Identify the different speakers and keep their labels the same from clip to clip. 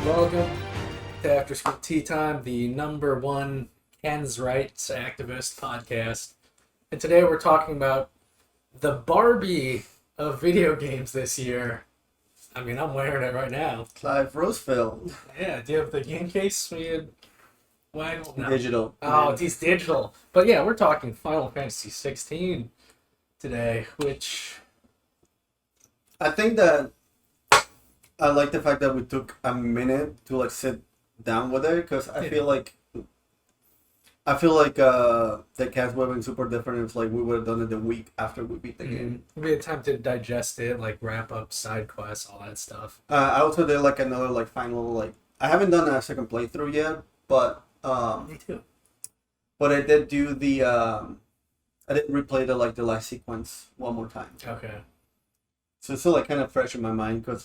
Speaker 1: Welcome to Afterschool Tea Time, the number one Ken's Rights activist podcast. And today we're talking about the Barbie of video games this year. I mean, I'm wearing it right now.
Speaker 2: Clive Roosevelt.
Speaker 1: Yeah, do you have the game case? No.
Speaker 2: Digital.
Speaker 1: Oh, it's digital. But yeah, we're talking Final Fantasy 16 today, which...
Speaker 2: I think that I like the fact that we took a minute to sit down with it, because I feel like the cast would have been super different if we would have done it the week after we beat the game.
Speaker 1: We had time to digest it, wrap up side quests, all that stuff.
Speaker 2: I also did another final I haven't done a second playthrough yet, but
Speaker 1: Me too.
Speaker 2: But I did do the I did replay the last sequence one more time.
Speaker 1: Okay.
Speaker 2: So it's still kind of fresh in my mind, because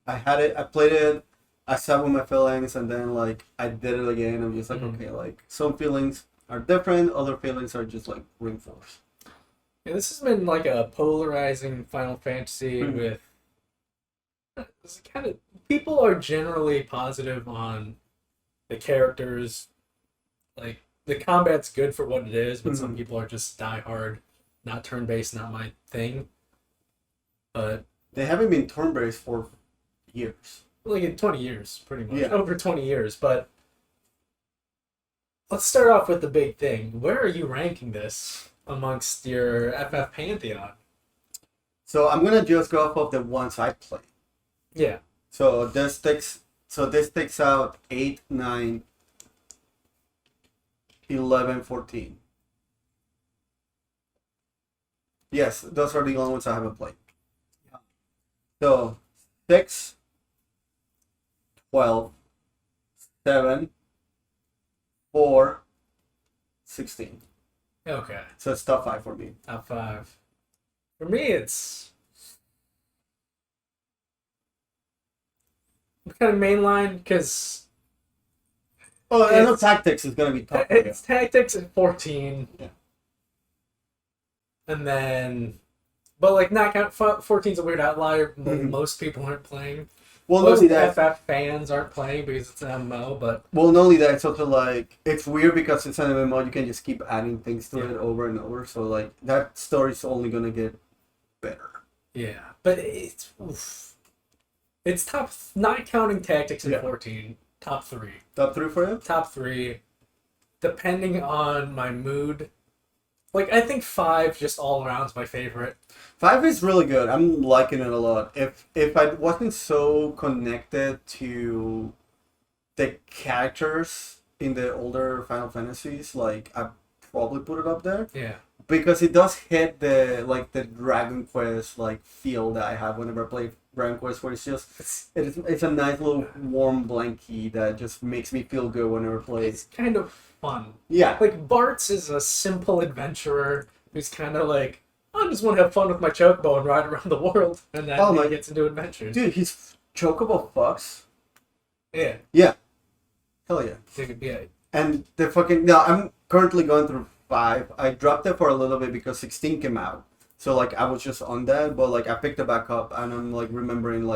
Speaker 2: I had it, I played it, I sat with my feelings, and then I did it again. I'm just okay, some feelings are different, other feelings are just reinforced.
Speaker 1: Yeah, this has been a polarizing Final Fantasy with this people are generally positive on the characters. The combat's good for what it is, but some people are just diehard, not turn-based, not my thing. But
Speaker 2: they haven't been turn-based for years.
Speaker 1: In 20 years, pretty much.
Speaker 2: Yeah.
Speaker 1: Over 20 years. But let's start off with the big thing. Where are you ranking this amongst your FF Pantheon?
Speaker 2: So I'm gonna just go off of the ones I play.
Speaker 1: Yeah.
Speaker 2: So this takes out 8, 9, 11, 14. Yes, those are the only ones I haven't played. So 6, 12, 7, 4, 16.
Speaker 1: Okay.
Speaker 2: So it's top 5 for me.
Speaker 1: Top 5. For me, it's kind of mainline, because
Speaker 2: Oh, I know Tactics is going to be top.
Speaker 1: it's Tactics at 14.
Speaker 2: Yeah.
Speaker 1: And then, but not count 14's a weird outlier. Most people aren't playing.
Speaker 2: Well,
Speaker 1: Most
Speaker 2: not only that,
Speaker 1: FF fans aren't playing because it's an MMO, but...
Speaker 2: Well, not only that, it's also it's weird because it's an MMO, you can just keep adding things to it over and over, so that story's only gonna get better.
Speaker 1: Yeah, but it's... Oof. It's top... Not counting Tactics at 14, top 3.
Speaker 2: Top 3 for you?
Speaker 1: Top 3, depending on my mood. I think 5 just all around is my favorite.
Speaker 2: 5 is really good. I'm liking it a lot. If I wasn't so connected to the characters in the older Final Fantasies, I'd probably put it up there.
Speaker 1: Yeah.
Speaker 2: Because it does hit the Dragon Quest feel that I have whenever I play Dragon Quest, where it's a nice little warm blankie that just makes me feel good whenever I play.
Speaker 1: It's kind of fun.
Speaker 2: Yeah.
Speaker 1: Bartz is a simple adventurer who's kind of I just want to have fun with my chocobo and ride around the world, and then he gets into adventures.
Speaker 2: Dude, his chocobo fucks.
Speaker 1: Yeah.
Speaker 2: Yeah. Hell yeah.
Speaker 1: Dude, yeah.
Speaker 2: And the no, I'm currently going through 5. I dropped it for a little bit because 16 came out. So I was just on that, but I picked it back up, and I'm remembering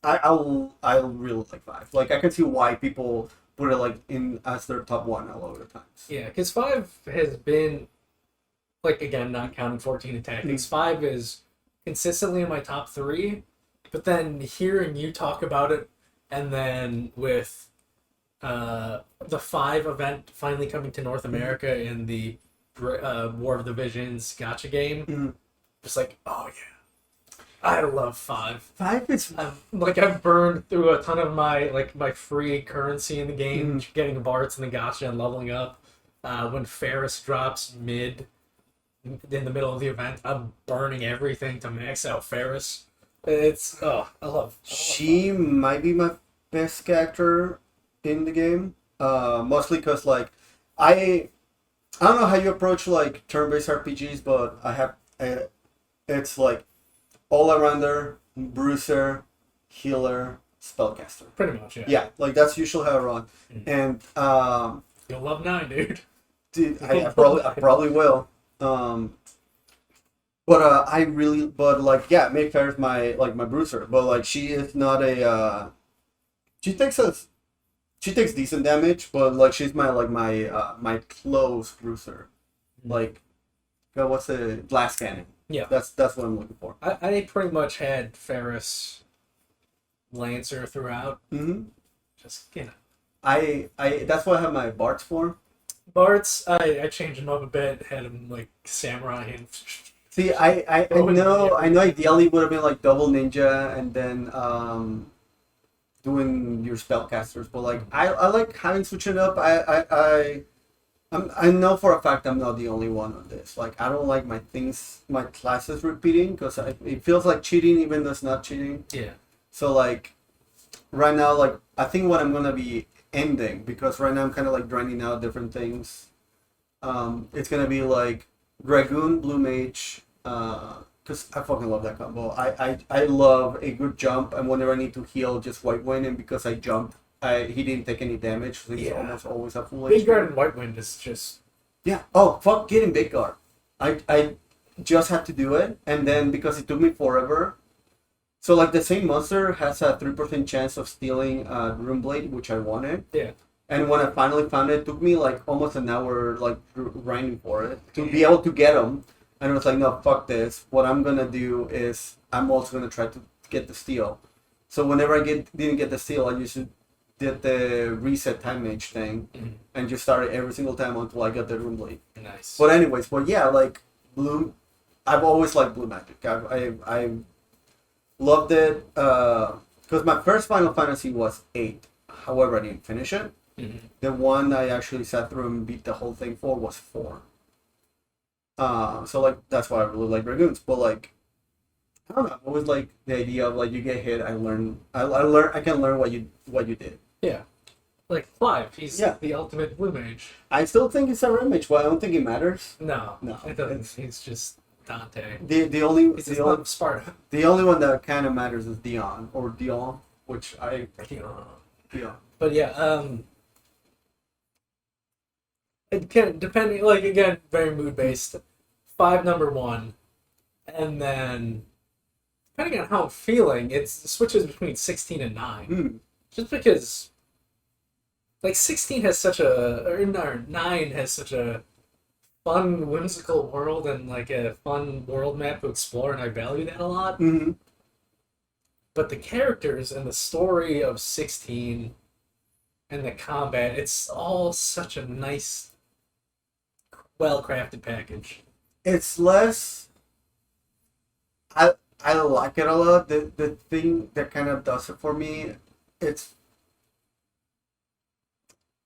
Speaker 2: I'll really like 5. I can see why people put it in as their top 1 a lot of the times.
Speaker 1: Yeah, because 5 has been again, not counting 14 and Tactics, 5 is consistently in my top 3, but then hearing you talk about it, and then with the 5 event finally coming to North America in the War of the Visions gacha game, just oh yeah, I love 5.
Speaker 2: 5 is
Speaker 1: I've burned through a ton of my my free currency in the game, getting Bart's in the gacha and leveling up. When Ferris drops in the middle of the event, I'm burning everything to max out Ferris. It's I love
Speaker 2: she might be my best character in the game. Mostly because I don't know how you approach turn-based RPGs, but I have it's all-arounder, bruiser, healer, spellcaster.
Speaker 1: Pretty much, yeah.
Speaker 2: Yeah, that's usually how I run. And
Speaker 1: you'll love 9, dude.
Speaker 2: Dude, I probably will. But Mayfair's my my bruiser, but she is not a She takes us. She takes decent damage, but like she's my close bruiser. Like, what's the glass cannon?
Speaker 1: Yeah.
Speaker 2: That's what I'm looking for.
Speaker 1: I pretty much had Ferris Lancer throughout.
Speaker 2: Mm-hmm.
Speaker 1: Just, you know.
Speaker 2: I that's what I have my Barts for.
Speaker 1: Bart's, I changed him up a bit, had him like samurai and
Speaker 2: See, I know ideally would have been like double ninja and then doing your spellcasters, but like I like having switched it up. I know for a fact I'm not the only one on this. Like I don't like my classes repeating because it feels like cheating even though it's not cheating.
Speaker 1: Yeah.
Speaker 2: So like right now, like I think what I'm gonna be ending because right now I'm kind of like grinding out different things. It's gonna be like Dragoon, Blue Mage, because I fucking love that combo. I love a good jump, and whenever I need to heal, just White Wind, and because I jumped, he didn't take any damage, so he's almost always a full
Speaker 1: Big
Speaker 2: HP.
Speaker 1: Guard and White Wind is just...
Speaker 2: Yeah. Oh, fuck getting Big Guard. I just had to do it, and then because it took me forever. So like the same monster has a 3% chance of stealing Runeblade, which I wanted.
Speaker 1: Yeah.
Speaker 2: And when I finally found it took me like almost an hour like grinding for it to be able to get them. And I was like, no, fuck this. What I'm gonna do is I'm also gonna try to get the steal. So whenever I didn't get the steal, I usually did the reset time mage thing and just started every single time until I got the Runeblade.
Speaker 1: Nice.
Speaker 2: But anyways, yeah, like blue, I've always liked blue magic. I loved it because my first Final Fantasy was 8. However, I didn't finish it. The one I actually sat through and beat the whole thing for was 4. So like that's why I really like Dragoons. But like I don't know, I always like the idea of like you get hit, I can learn what you did.
Speaker 1: Yeah. Like Clive, he's the ultimate blue mage.
Speaker 2: I still think it's a red mage, but I don't think it matters.
Speaker 1: No, it doesn't. He's just Dante.
Speaker 2: The only
Speaker 1: Sparta.
Speaker 2: The only one that kind of matters is Dion, which I Dion.
Speaker 1: But yeah, it can depending, like again, very mood based. 5 number 1, and then depending on how I'm feeling, it switches between 16 and 9. Just because, like 16 has such a, or no, 9 has such a fun, whimsical world and like a fun world map to explore, and I value that a lot. But the characters and the story of 16 and the combat, it's all such a nice, well-crafted package.
Speaker 2: It's less. I like it a lot. The thing that kind of does it for me, and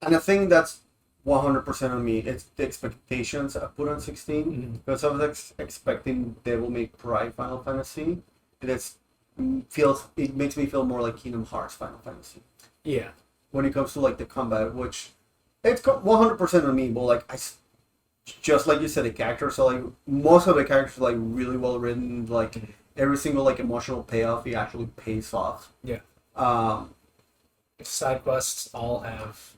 Speaker 2: I think that's 100% on me. It's the expectations I put on 16 because I was expecting Devil May Cry Final Fantasy. It makes me feel more like Kingdom Hearts Final Fantasy.
Speaker 1: Yeah.
Speaker 2: When it comes to like the combat, which it's 100% on me, but like just like you said, the characters are like most of the characters are like really well written. Like every single like emotional payoff, it actually pays off.
Speaker 1: Yeah. Side quests all have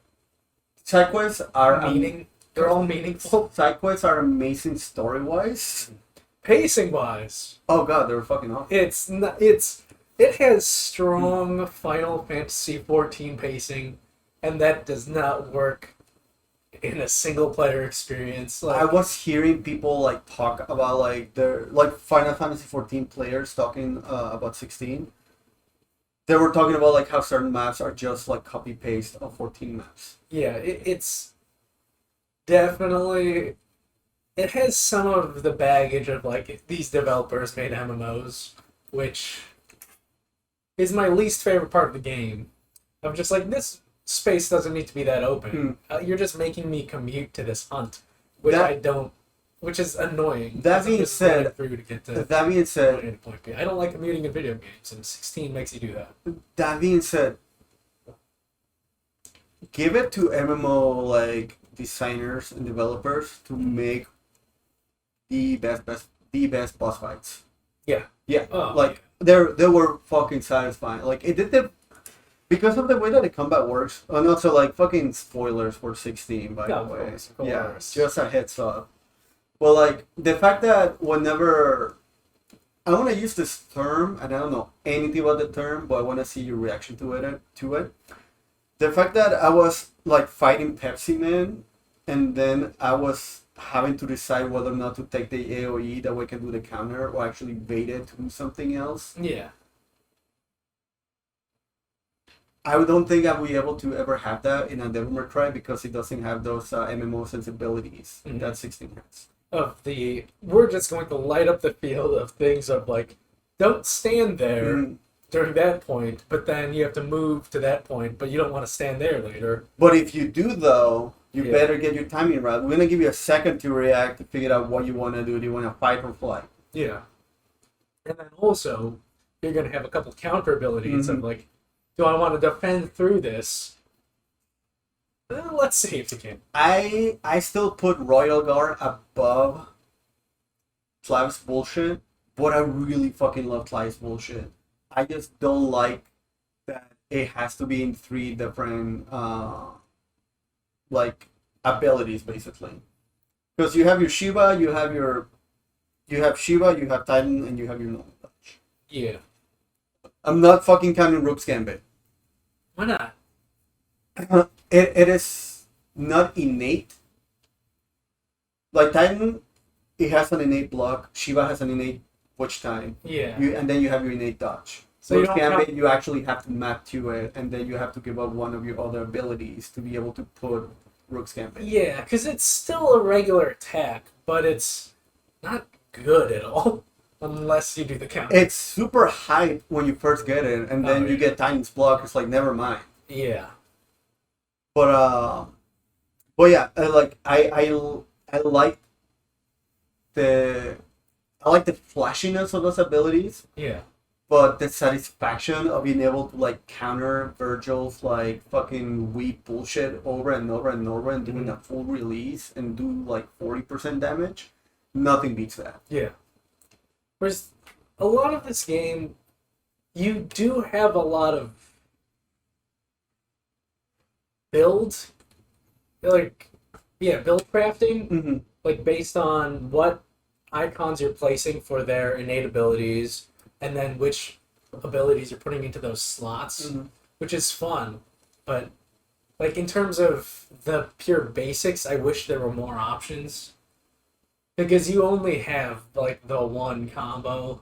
Speaker 2: side quests are
Speaker 1: meaning. They're all meaningful.
Speaker 2: Side quests are amazing story wise.
Speaker 1: Pacing wise,
Speaker 2: oh god, they're fucking awesome.
Speaker 1: It has strong Final Fantasy 14 pacing, and that does not work in a single player experience. Like,
Speaker 2: I was hearing people like talk about like their like Final Fantasy 14 players talking about 16. They were talking about like how certain maps are just like copy paste of 14 maps.
Speaker 1: Yeah, it's definitely, it has some of the baggage of like these developers made MMOs, which is my least favorite part of the game. I'm just like, this space doesn't need to be that open. You're just making me commute to this hunt, which which is annoying.
Speaker 2: That being said,
Speaker 1: point B. I don't like commuting in video games, and 16 makes you do that.
Speaker 2: That being said, give it to MMO like designers and developers to make the best boss fights.
Speaker 1: Yeah.
Speaker 2: They were fucking satisfying. Like it did because of the way that the combat works. And also like fucking spoilers for 16 by the way.
Speaker 1: Of course.
Speaker 2: Just a heads up. Well, like the fact that whenever I want to use this term, and I don't know anything about the term, but I want to see your reaction to it. The fact that I was like fighting Pepsi Man, and then I was having to decide whether or not to take the AOE that way I can do the counter, or actually bait it to do something else.
Speaker 1: Yeah.
Speaker 2: I don't think I'll be able to ever have that in a Devil May Cry because it doesn't have those MMO sensibilities that 16 has.
Speaker 1: We're just going to light up the field of things of like, don't stand there during that point, but then you have to move to that point, but you don't want to stand there later.
Speaker 2: But if you do though, you better get your timing right. We're gonna give you a second to react to figure out what you want to do. Do you want to fight or fly?
Speaker 1: Yeah. And then also, you're going to have a couple counter abilities of like, do I want to defend through this? Let's see if you can.
Speaker 2: I still put Royal Guard above Clive's bullshit, but I really fucking love Clive's bullshit. I just don't like that it has to be in 3 different like abilities basically. Because you have your Shiva, you have Shiva, you have Titan, and you have your normal touch.
Speaker 1: Yeah.
Speaker 2: I'm not fucking counting Rook's Gambit.
Speaker 1: Why not?
Speaker 2: It is not innate. Like Titan, it has an innate block. Shiva has an innate Witch Time.
Speaker 1: Yeah.
Speaker 2: And then you have your innate dodge.
Speaker 1: So
Speaker 2: Rook's Gambit, you actually have to map to it, and then you have to give up one of your other abilities to be able to put Rook's Gambit.
Speaker 1: Yeah, because it's still a regular attack, but it's not good at all. Unless you do the counter.
Speaker 2: It's super hype when you first get it, and then you get Titan's block. It's like never mind.
Speaker 1: Yeah.
Speaker 2: But yeah, I like the flashiness of those abilities.
Speaker 1: Yeah.
Speaker 2: But the satisfaction of being able to like counter Virgil's like fucking weak bullshit over and over and over and doing a full release and do like 40% damage, nothing beats that.
Speaker 1: Yeah. Whereas a lot of this game, you do have a lot of build crafting, like based on what icons you're placing for their innate abilities, and then which abilities you're putting into those slots, which is fun. But like in terms of the pure basics, I wish there were more options. Because you only have, like, the one combo.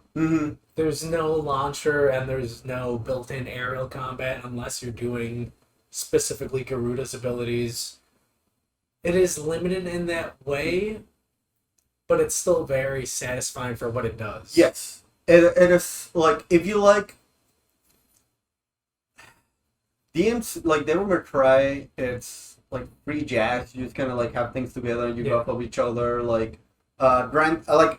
Speaker 1: There's no launcher, and there's no built-in aerial combat unless you're doing specifically Garuda's abilities. It is limited in that way, but it's still very satisfying for what it does.
Speaker 2: Yes. It is, like, if you like... DMs, like, Devil May Cry, it's, like, free jazz. You just kind of, like, have things together, and you buff up each other, like...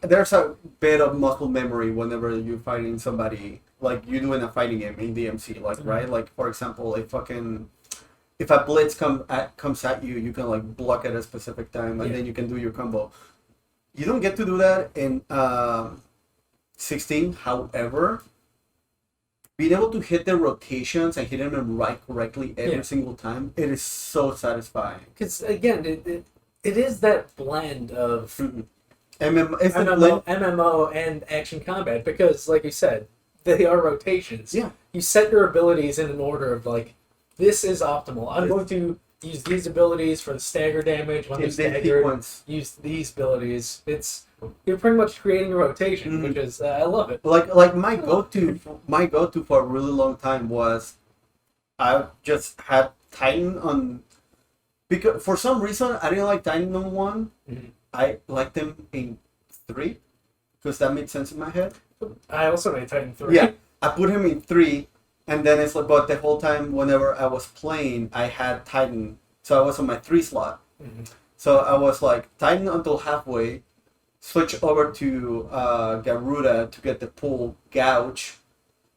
Speaker 2: there's a bit of muscle memory whenever you're fighting somebody, like you do in a fighting game in DMC, like right, like for example, if a blitz comes at you, you can like block at a specific time, and then you can do your combo. You don't get to do that in 16. However, being able to hit the rotations and hit them right correctly every single time, it is so satisfying.
Speaker 1: Because again, it is that blend of.
Speaker 2: MMO
Speaker 1: and action combat, because like you said, they are rotations.
Speaker 2: Yeah.
Speaker 1: You set your abilities in an order of like, this is optimal. I'm going to use these abilities for the stagger damage. When they're staggered, use these abilities. You're pretty much creating a rotation, which is I love it.
Speaker 2: Like my go-to for a really long time was I just had Titan on, because for some reason I didn't like Titan on 1. I liked them in 3 because that made sense in my head.
Speaker 1: I also made Titan 3.
Speaker 2: Yeah, I put him in 3, and then it's like, but the whole time whenever I was playing, I had Titan, so I was on my 3 slot. So I was like Titan until halfway, switch over to Garuda to get the pull gouge.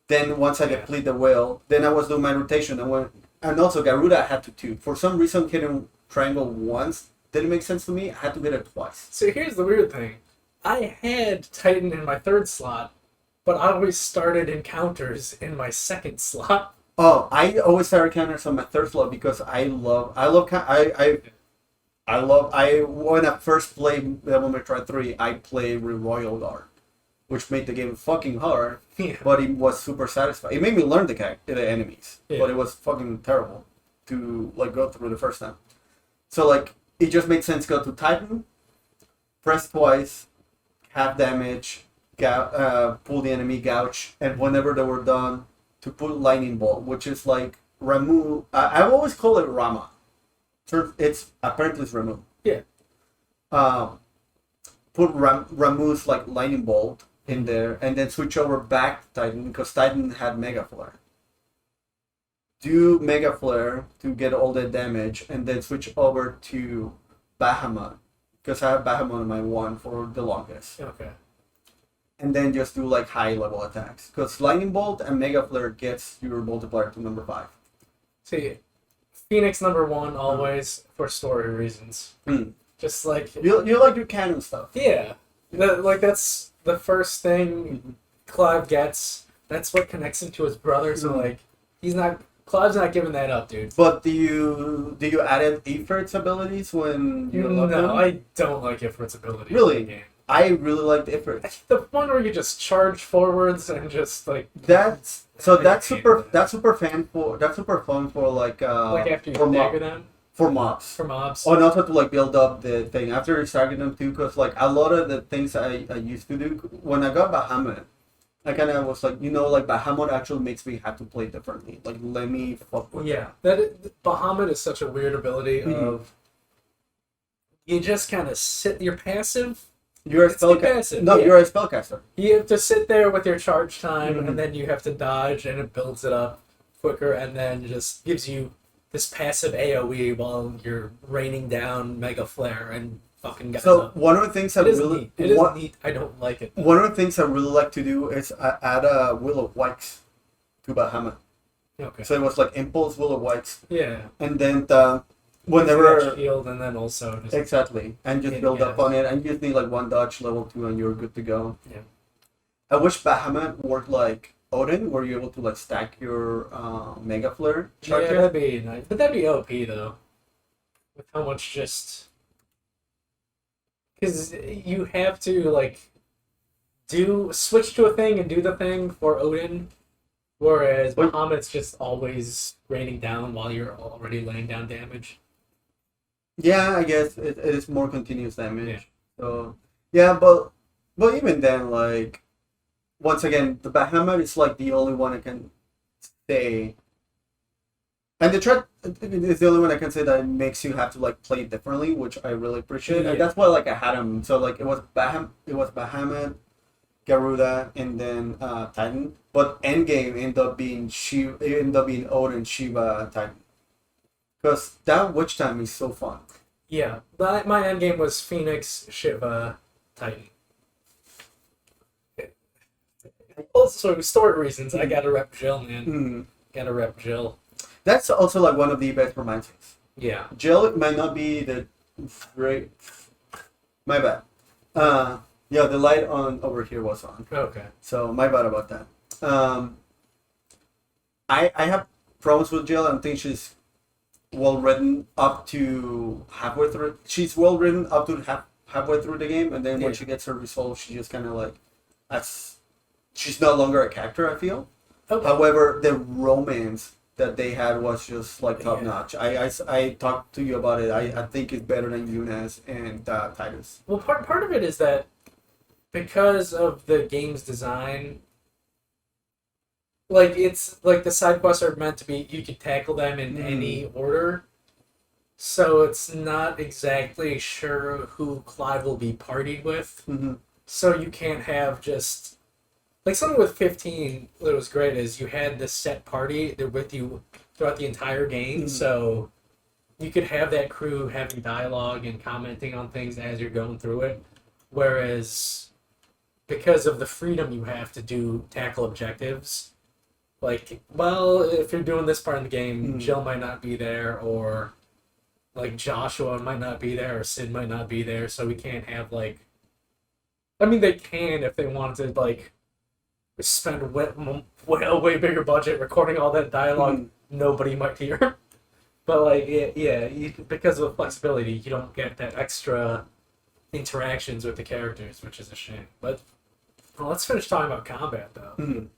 Speaker 2: Then once I complete the whale, then I was doing my rotation, and also Garuda I had to 2. For some reason, hitting triangle once didn't make sense to me. I had to get it twice.
Speaker 1: So here's the weird thing. I had Titan in my 3rd slot, but I always started encounters in my 2nd slot.
Speaker 2: Oh, I always started counters on my 3rd slot because when I first played Devil May Cry 3, I played with Royal Guard. which made the game fucking hard.
Speaker 1: Yeah.
Speaker 2: But it was super satisfying. It made me learn the enemies,
Speaker 1: Yeah.
Speaker 2: but it was fucking terrible to like go through the first time. So like it just made sense. Go to Titan, press twice, half damage, pull the enemy, gouge, and whenever they were done, to put lightning bolt, which is like Ramu. I've always called it Rama. It's apparently it's Ramu.
Speaker 1: Yeah.
Speaker 2: Put Ramu's like lightning bolt in there, and then switch over back to Titan because Titan had Mega Flare. Do Mega Flare to get all the damage, and then switch over to Bahamut because I have Bahamut on my one for the longest.
Speaker 1: Okay.
Speaker 2: And then just do like high level attacks because Lightning Bolt and Mega Flare gets your multiplier to number 5.
Speaker 1: See, Phoenix number 1 always for story reasons. Just like
Speaker 2: you like your canon stuff.
Speaker 1: Yeah, that's the first thing Clive gets. That's what connects him to his brother. So like, Clive's not giving that up, dude.
Speaker 2: But do you add Ifrit's abilities when you love them?
Speaker 1: No, I don't like Ifrit's ability.
Speaker 2: Really?
Speaker 1: In the game.
Speaker 2: I really liked Ifrit.
Speaker 1: The one where you just charge forwards and just like
Speaker 2: that's super fun for like
Speaker 1: after you
Speaker 2: for
Speaker 1: dagger them
Speaker 2: for mobs.
Speaker 1: for mobs.
Speaker 2: Oh, and also to like build up the thing after you target them too, because like a lot of the things I used to do when I got Bahamut, I kind of was like, like Bahamut actually makes me have to play differently. Like let me fuck with it.
Speaker 1: Bahamut is such a weird ability of you just kind of sit. You're passive.
Speaker 2: You're a spellcaster. No, you're a spellcaster.
Speaker 1: You have to sit there with your charge time, and then you have to dodge, and it builds it up quicker, and then just gives you this passive AoE while you're raining down Mega Flare and fucking guys up.
Speaker 2: One of the things
Speaker 1: It is neat. I don't like it, though.
Speaker 2: One of the things I really like to do is add a Will of Whites to Bahamut.
Speaker 1: Okay.
Speaker 2: So it was like Impulse, Will of Whites.
Speaker 1: Yeah.
Speaker 2: And then whenever
Speaker 1: shield, and then also just
Speaker 2: exactly, and just build up on it, and you just need like 1 dodge level 2, and you're good to go.
Speaker 1: Yeah.
Speaker 2: I wish Bahamut worked like Odin, where you're able to like stack your Mega Flare charges.
Speaker 1: Yeah, that'd be nice, but that'd be OP though. With how much just because you have to like switch to a thing and do the thing for Odin. Whereas Bahamut's just always raining down while you're already laying down damage.
Speaker 2: Yeah, I guess it is more continuous damage.
Speaker 1: Yeah.
Speaker 2: So yeah, but even then, like once again, the Bahamut is like the only one I can say, and the threat is the only one I can say that makes you have to like play it differently, which I really appreciate.
Speaker 1: Yeah.
Speaker 2: And that's why like I had him. So like it was Bahamut, Garuda, and then Titan. But endgame ended up being Odin, Shiva, Titan. Because that witch time is so fun.
Speaker 1: Yeah, my endgame was Phoenix, Shiva, Titan. Also, story reasons, I gotta rep Jill, man. Gotta rep Jill.
Speaker 2: That's also like one of the best romances.
Speaker 1: Yeah.
Speaker 2: Jill might not be the great. My bad. Yeah, the light on over here was on.
Speaker 1: Okay.
Speaker 2: So my bad about that. I have problems with Jill. I think she's well written up to halfway through. She's well written up to halfway through the game, and then when she gets her resolve, she just kind of like she's no longer a character, I feel.
Speaker 1: Okay.
Speaker 2: However, the romance that they had was just like top notch. I talked to you about it. I think it's better than Yunus and Titus.
Speaker 1: Well, part of it is that because of the game's design, like it's like the side quests are meant to be, you can tackle them in any order, so it's not exactly sure who Clive will be partied with. So you can't have just like something with 15 that was great is you had this set party, they're with you throughout the entire game, so you could have that crew having dialogue and commenting on things as you're going through it, whereas because of the freedom you have to tackle objectives, like, well, if you're doing this part of the game, Jill might not be there, or like Joshua might not be there, or Sid might not be there, so we can't have like, I mean, they can if they wanted to like spend a way bigger budget recording all that dialogue nobody might hear. But like, because of the flexibility, you don't get that extra interactions with the characters, which is a shame. But Well, let's finish talking about combat though.
Speaker 2: Mhm.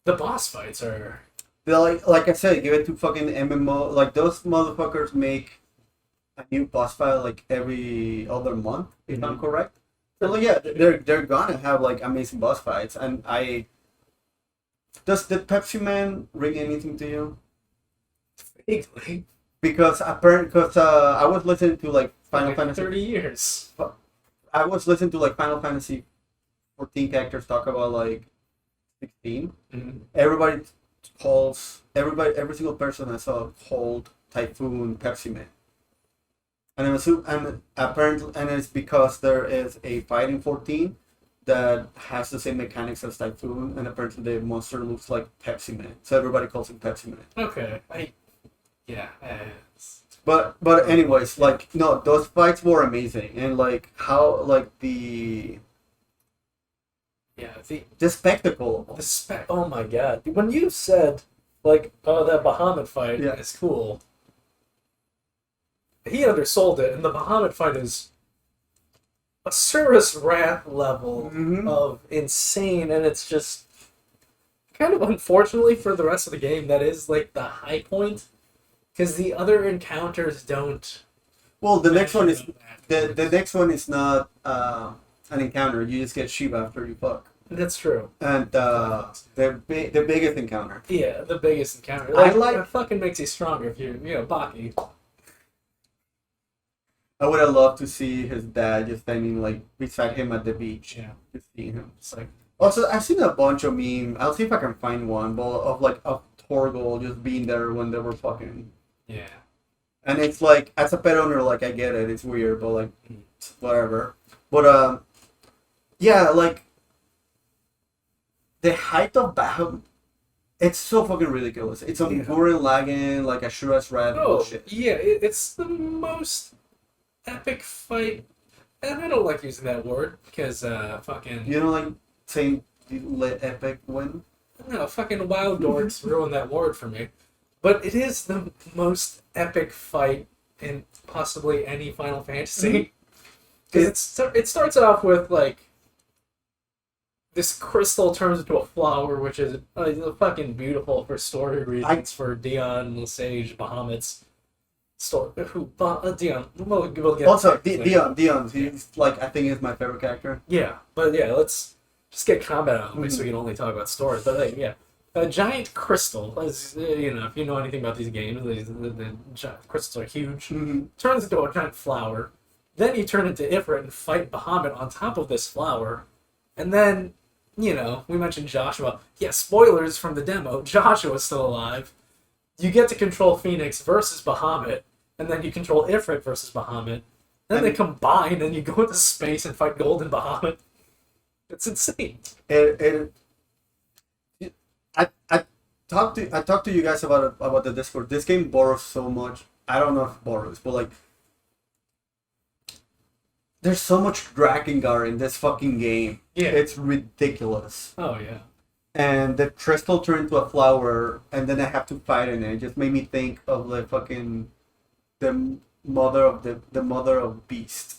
Speaker 1: The boss fights are.
Speaker 2: They're like I said, give it to fucking MMO. Like those motherfuckers make a new boss fight like every other month, if I'm correct. So like, yeah, they're gonna have like amazing boss fights, and I. Does the Pepsi Man ring anything to you?
Speaker 1: Vaguely.
Speaker 2: Because I was listening to like Final
Speaker 1: Like
Speaker 2: Fantasy.
Speaker 1: 30 years.
Speaker 2: I was listening to like Final Fantasy 14 characters talk about like 16.
Speaker 1: Mm-hmm.
Speaker 2: Every single person I saw called Typhoon Pepsi Man. And apparently, and it's because there is a fight in 14 that has the same mechanics as Typhoon, and apparently the monster looks like Pepsi Man, so everybody calls him Pepsi Man.
Speaker 1: Okay. Yeah.
Speaker 2: But anyways, like no, those fights were amazing, and like how like the
Speaker 1: Yeah.
Speaker 2: spectacle.
Speaker 1: Oh my god. When you said, like, oh, that Bahamut fight
Speaker 2: Yeah.
Speaker 1: is cool, he undersold it, and the Bahamut fight is a Service Wrath level
Speaker 2: Mhm.
Speaker 1: of insane, and it's just kind of unfortunately for the rest of the game, that is like the high point, because the other encounters don't.
Speaker 2: Well, the next one is
Speaker 1: match up
Speaker 2: the next one is not an encounter. You just get Shiva after you fuck,
Speaker 1: That's true.
Speaker 2: and the biggest encounter.
Speaker 1: Yeah, the biggest encounter.
Speaker 2: I like-
Speaker 1: it fucking makes you stronger if you Baki.
Speaker 2: I would have loved to see his dad just standing like beside him at the beach,
Speaker 1: Yeah,
Speaker 2: just seeing him.
Speaker 1: it's like
Speaker 2: Also, I've seen a bunch of memes. I'll see if I can find one, but of Torgal just being there when they were fucking.
Speaker 1: yeah.
Speaker 2: And it's like, as a pet owner, like I get it, it's weird, but like, whatever. But yeah, like the height of Bahamut, it's so fucking ridiculous. It's on
Speaker 1: Yeah.
Speaker 2: Gurren Lagann, like Ashura's Red
Speaker 1: Oh,
Speaker 2: bullshit.
Speaker 1: yeah, it's the most epic fight, and I don't like using that word because fucking
Speaker 2: You know, like saying let epic win.
Speaker 1: no fucking wild dorks ruined that word for me. But it is the most epic fight in possibly any Final Fantasy. Because it starts off with like this crystal turns into a flower, which is fucking beautiful for story reasons for Dion, Lesage, Bahamut's story. Dion. We'll get
Speaker 2: Also,
Speaker 1: to that.
Speaker 2: Dion, he's like I think he's my favorite character.
Speaker 1: Yeah, but yeah, let's just get combat out of the way so we can only talk about story. But like, yeah, a giant crystal, as you know, if you know anything about these games, the giant crystals are huge.
Speaker 2: Mm-hmm.
Speaker 1: Turns into a giant flower. Then you turn into Ifrit and fight Bahamut on top of this flower. And then, you know, we mentioned Joshua. Yeah, spoilers from the demo. Joshua's still alive. You get to control Phoenix versus Bahamut, and then you control Ifrit versus Bahamut. Then they combine, and you go into space and fight Golden Bahamut. It's insane.
Speaker 2: I talked to you guys about the Discord. This game borrows so much. I don't know if it borrows, but like there's so much Drakengard in this fucking game.
Speaker 1: Yeah.
Speaker 2: It's ridiculous.
Speaker 1: Oh, yeah.
Speaker 2: And the crystal turned into a flower, and then I have to fight in it. It just made me think of the fucking the mother of Beast,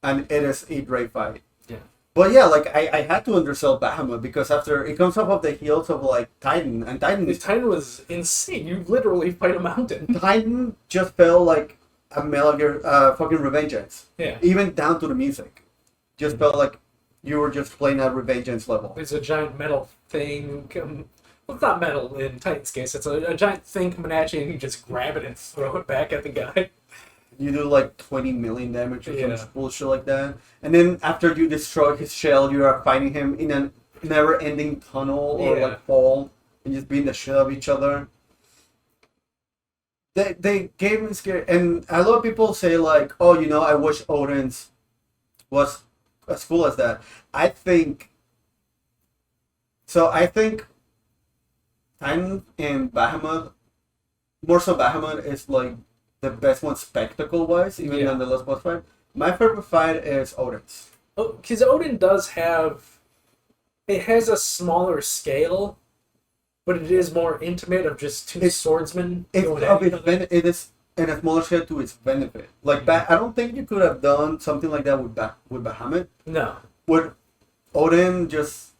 Speaker 2: and it is a great fight.
Speaker 1: Yeah.
Speaker 2: But yeah, like I had to undersell Bahamut because after it comes off of the heels of like Titan, and
Speaker 1: This Titan was insane. You literally fight a mountain.
Speaker 2: Titan just felt like a Metal Gear fucking Revengeance.
Speaker 1: Yeah.
Speaker 2: Even down to the music. Just felt like you were just playing at Revengeance level.
Speaker 1: There's a giant metal thing. Well, it's not metal in Titan's case. It's a giant thing coming at you, and you just grab it and throw it back at the guy.
Speaker 2: You do like 20 million damage or
Speaker 1: Yeah.
Speaker 2: some bullshit like that. And then after you destroy his shell, you are fighting him in a never-ending tunnel or
Speaker 1: Yeah.
Speaker 2: like hall, and just beating the shit out of each other. They gave me scary, and a lot of people say like, oh, you know, I wish Odin's was as cool as that. I think Titan and Bahamut, more so Bahamut, is like the best one spectacle wise, even
Speaker 1: Yeah.
Speaker 2: than the last boss fight. My favorite fight is Odin's.
Speaker 1: Oh, because Odin does have... It has a smaller scale, but it is more intimate of just two swordsmen
Speaker 2: It's
Speaker 1: going
Speaker 2: of
Speaker 1: at each
Speaker 2: its
Speaker 1: other.
Speaker 2: it is in a smaller scale to its benefit. Like I don't think you could have done something like that with Bahamut.
Speaker 1: No.
Speaker 2: With Odin just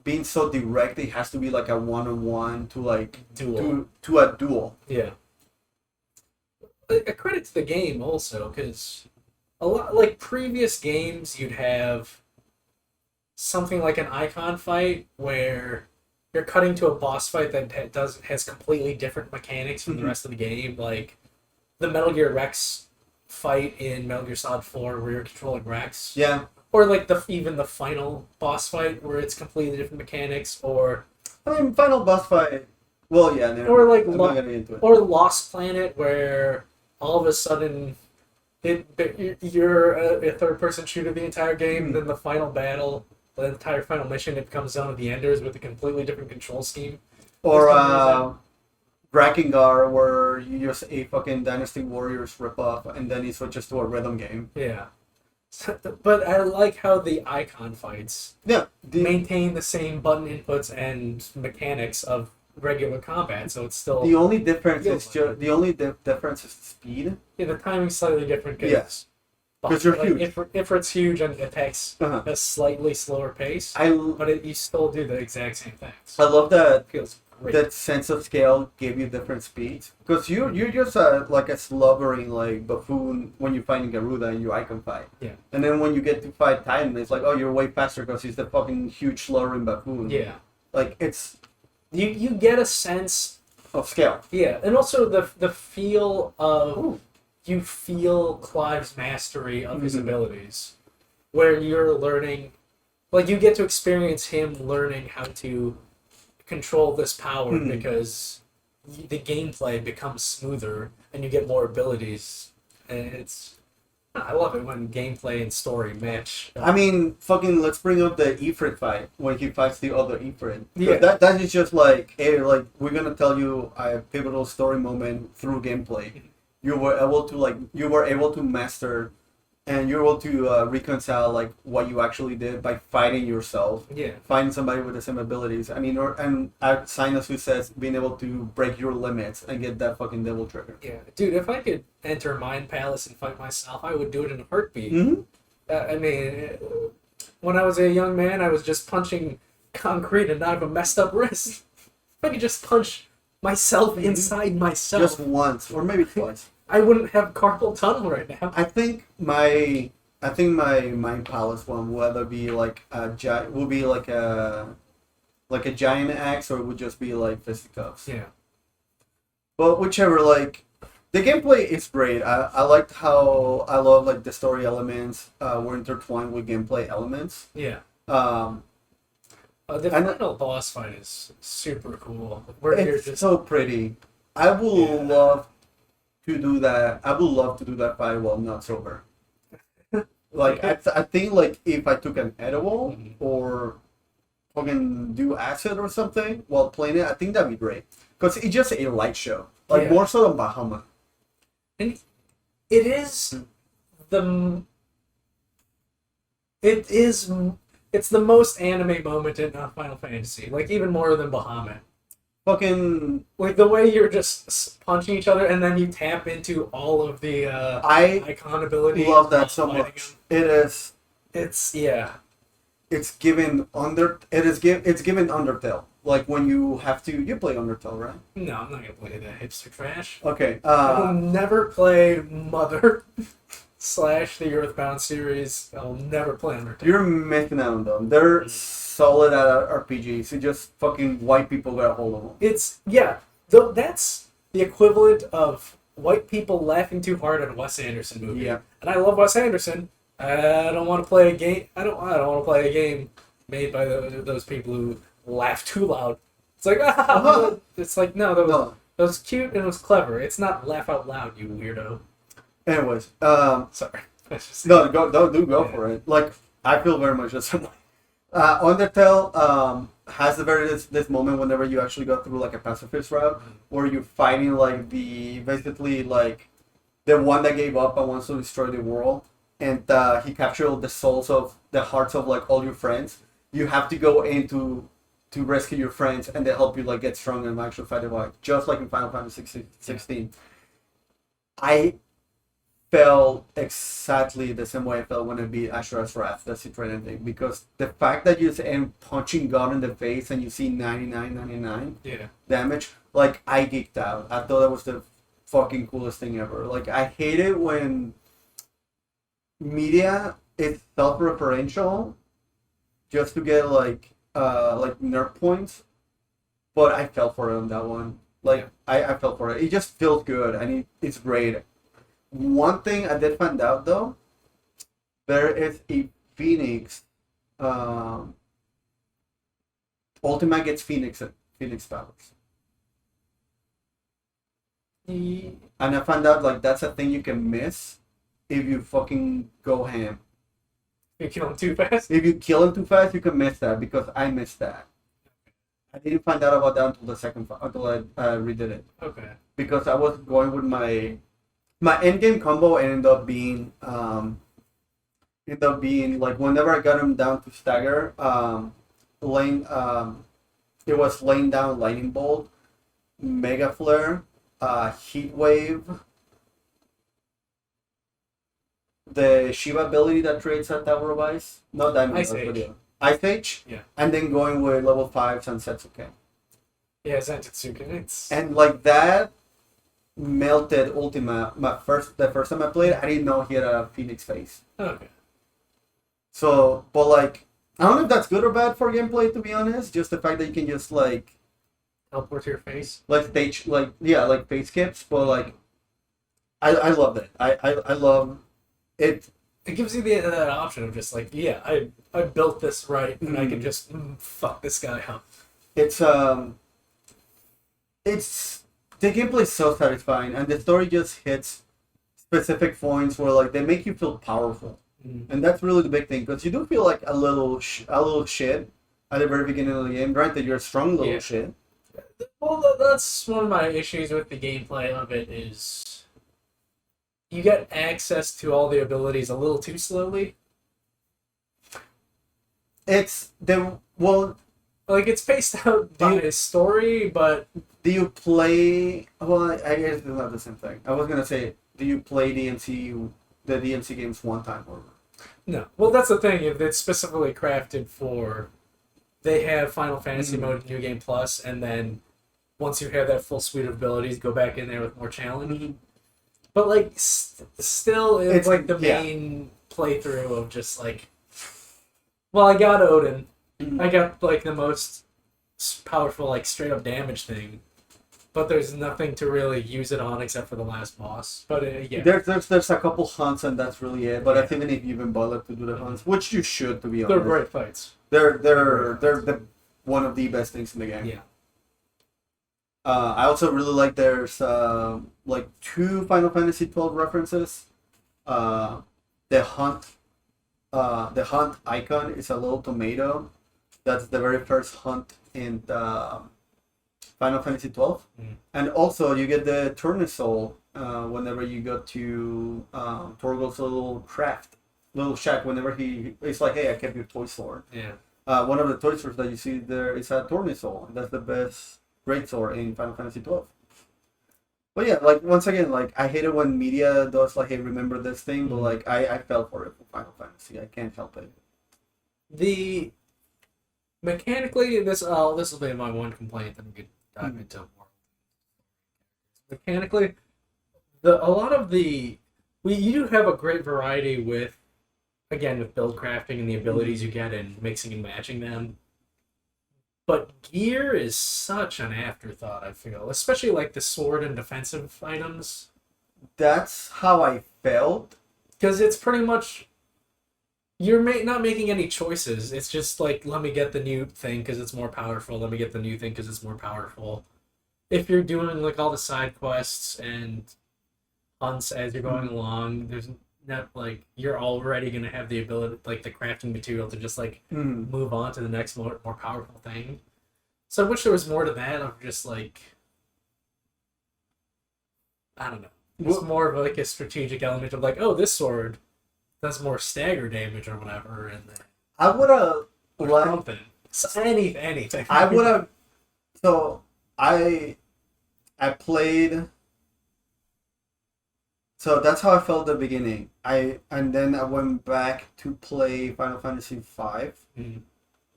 Speaker 2: being so direct, it has to be like a one-on-one to like
Speaker 1: Duel.
Speaker 2: to a duel.
Speaker 1: Yeah. A credit to the game also, because a lot like previous games, you'd have something like an icon fight where you're cutting to a boss fight that has completely different mechanics from the rest of the game, like the Metal Gear Rex fight in Metal Gear Solid 4 where you're controlling Rex.
Speaker 2: Yeah.
Speaker 1: Or like even the final boss fight where it's completely different mechanics, or
Speaker 2: I mean, final boss fight. Well, yeah.
Speaker 1: or like
Speaker 2: I'm not getting into it.
Speaker 1: or Lost Planet where all of a sudden you're a third-person shooter the entire game, and then the final battle, the entire final mission, it comes down to the Enders with a completely different control scheme.
Speaker 2: Or Drakengard, where you use a fucking Dynasty Warriors ripoff, and then he switches to a rhythm game.
Speaker 1: Yeah. But I like how the icon fights maintain the same button inputs and mechanics of regular combat, so it's still
Speaker 2: the only difference is difference is speed.
Speaker 1: Yeah, the timing's slightly different.
Speaker 2: Yes, because you're huge.
Speaker 1: If it's huge and it attacks a slightly slower pace, but you still do the exact same things.
Speaker 2: I love that.
Speaker 1: It feels great.
Speaker 2: That sense of scale gave you different speeds, because you're just like a slobbering like buffoon when you're fighting Garuda and you icon fight.
Speaker 1: Yeah.
Speaker 2: And then when you get to fight Titan, it's like, oh, you're way faster because he's the fucking huge slobbering buffoon.
Speaker 1: Yeah.
Speaker 2: Like it's
Speaker 1: you get a sense
Speaker 2: of scale.
Speaker 1: Yeah, and also the feel of you feel Clive's mastery of his abilities, where you're learning, like you get to experience him learning how to control this power because the gameplay becomes smoother and you get more abilities, and I love it when gameplay and story match.
Speaker 2: I mean, fucking, let's bring up the Ifrit fight when he fights the other Ifrit.
Speaker 1: Yeah.
Speaker 2: That is just like, hey, like we're gonna tell you a pivotal story moment through gameplay. You were able to master, and you're able to reconcile like what you actually did by fighting yourself.
Speaker 1: Yeah.
Speaker 2: Fighting somebody with the same abilities. I mean, and Sinus, who says being able to break your limits and get that fucking devil trigger.
Speaker 1: Yeah, dude, if I could enter Mind Palace and fight myself, I would do it in a heartbeat. I mean, when I was a young man, I was just punching concrete and I have a messed up wrist. If I could just punch myself inside myself.
Speaker 2: Just once, or maybe twice.
Speaker 1: I wouldn't have carpal tunnel right now.
Speaker 2: I think my Mind Palace one will either be like a giant axe, or it would just be like fisticuffs.
Speaker 1: Yeah.
Speaker 2: But whichever, like the gameplay is great. I liked how I love like the story elements were intertwined with gameplay elements.
Speaker 1: Yeah.
Speaker 2: Um,
Speaker 1: The final boss fight is super cool. Where you're
Speaker 2: it's
Speaker 1: just
Speaker 2: so pretty. I would love to do that. I would love to do that fight while not sober. Like I think like if I took an edible or fucking do acid or something while playing it, I think that'd be great. Because it's just a light show, like more so than Bahama.
Speaker 1: And it is the it's the most anime moment in Final Fantasy, like even more than Bahamut.
Speaker 2: Fucking
Speaker 1: Like the way you're just punching each other and then you tap into all of the icon abilities.
Speaker 2: love that so much. It's given Undertale. Like when you have to, you play Undertale, right?
Speaker 1: No, I'm not gonna play that hipster trash.
Speaker 2: Okay.
Speaker 1: I will never play Mother / the Earthbound series. I'll never play Undertale.
Speaker 2: You're missing out on them. They're solid at RPGs. You just fucking white people got a hold of them.
Speaker 1: That's the equivalent of white people laughing too hard at a Wes Anderson movie.
Speaker 2: Yeah.
Speaker 1: And I love Wes Anderson. I don't want to play a game. I don't want to play a game made by those people who laugh too loud. It's like it's like no, that was cute and it was clever. It's not laugh out loud, you weirdo.
Speaker 2: Anyways,
Speaker 1: Sorry.
Speaker 2: go for it. Like I feel very much the same way. Undertale has this moment whenever you actually go through like a pacifist route where you're fighting like basically like the one that gave up and wants to destroy the world, and he captured the souls of the hearts of like all your friends. You have to go in to rescue your friends, and they help you like get stronger and actually fight the fight, just like in Final Fantasy 16. I felt exactly the same way I felt when I beat Ashura's Wrath, the Citrian thing. Because the fact that you end punching God in the face and you see 99 damage, like, I geeked out. I thought that was the fucking coolest thing ever. Like, I hate it when media is self-referential just to get, like nerf points. But I fell for it on that one. Like, I fell for it. It just feels good and it's great. One thing I did find out though, there is a Phoenix. Ultima gets Phoenix powers, and I found out like that's a thing you can miss if you fucking go ham.
Speaker 1: You kill him too fast.
Speaker 2: If you kill him too fast, you can miss that because I missed that. I didn't find out about that until I redid it.
Speaker 1: Okay.
Speaker 2: Because I was going with my endgame combo ended up being like whenever I got him down to stagger, it was laying down lightning bolt, mega flare, heat wave, the Shiva ability that creates a tower of ice, not diamond, Ice Age,
Speaker 1: yeah,
Speaker 2: and then going with level 5 Sansetsuke.
Speaker 1: Yeah, Sansetsuke.
Speaker 2: And like that melted Ultima. The first time I played, I didn't know he had a Phoenix face.
Speaker 1: Okay.
Speaker 2: So, but like, I don't know if that's good or bad for gameplay, to be honest. Just the fact that you can just like
Speaker 1: teleport to your face,
Speaker 2: like stage, like face skips. But like, I loved it. I love it.
Speaker 1: It gives you that option of just like, yeah, I built this right, and I can just fuck this guy up.
Speaker 2: It's the gameplay is so satisfying, and the story just hits specific points where like they make you feel powerful, and that's really the big thing because you do feel like a little shit at the very beginning of the game. Granted, you're a strong little shit.
Speaker 1: Well, that's one of my issues with the gameplay of it is you get access to all the abilities a little too slowly.
Speaker 2: It's
Speaker 1: it's paced out by a story, but
Speaker 2: do you play? Well, I guess it's not the same thing. I was gonna say, do you play the DMC games one time or?
Speaker 1: No. Well, that's the thing. If it's specifically crafted for, they have Final Fantasy mode, New Game Plus, and then once you have that full suite of abilities, go back in there with more challenge. But like, still, it's like the main playthrough of just like, well, I got Odin. I got like the most powerful, like straight up damage thing, but there's nothing to really use it on except for the last boss. But
Speaker 2: there's a couple hunts and that's really it. But I think even if you even bother to do the hunts, which you should, to be honest,
Speaker 1: they're great fights.
Speaker 2: They're the one of the best things in the game.
Speaker 1: Yeah.
Speaker 2: I also really like there's like 2 Final Fantasy 12 references. The hunt icon is a little tomato. That's the very first hunt in Final Fantasy 12. And also you get the Tournesol whenever you go to Torgal's little shack. Whenever it's like, hey, I kept your toy sword.
Speaker 1: Yeah.
Speaker 2: One of the toy swords that you see there is a Tournesol, and that's the best great sword in Final Fantasy 12. But yeah, like once again, like I hate it when media does like, hey, remember this thing, but like I fell for it for Final Fantasy. I can't help it.
Speaker 1: The mechanically, this will be my one complaint. Then we could dive into more. Mechanically, you do have a great variety with build crafting and the abilities you get and mixing and matching them. But gear is such an afterthought, I feel. Especially like the sword and defensive items.
Speaker 2: That's how I felt.
Speaker 1: Because it's pretty much, you're not making any choices. It's just like, let me get the new thing because it's more powerful. Let me get the new thing because it's more powerful. If you're doing like all the side quests and hunts as you're going along, there's not like, you're already going to have the ability, like the crafting material to just like move on to the next more powerful thing. So I wish there was more to that of just like, I don't know. It's more of like a strategic element of like, oh, this sword does more stagger damage or whatever, and then
Speaker 2: I would have
Speaker 1: something. Anything.
Speaker 2: I would have. So I played So that's how I felt at the beginning. And then I went back to play Final Fantasy V.
Speaker 1: Mm.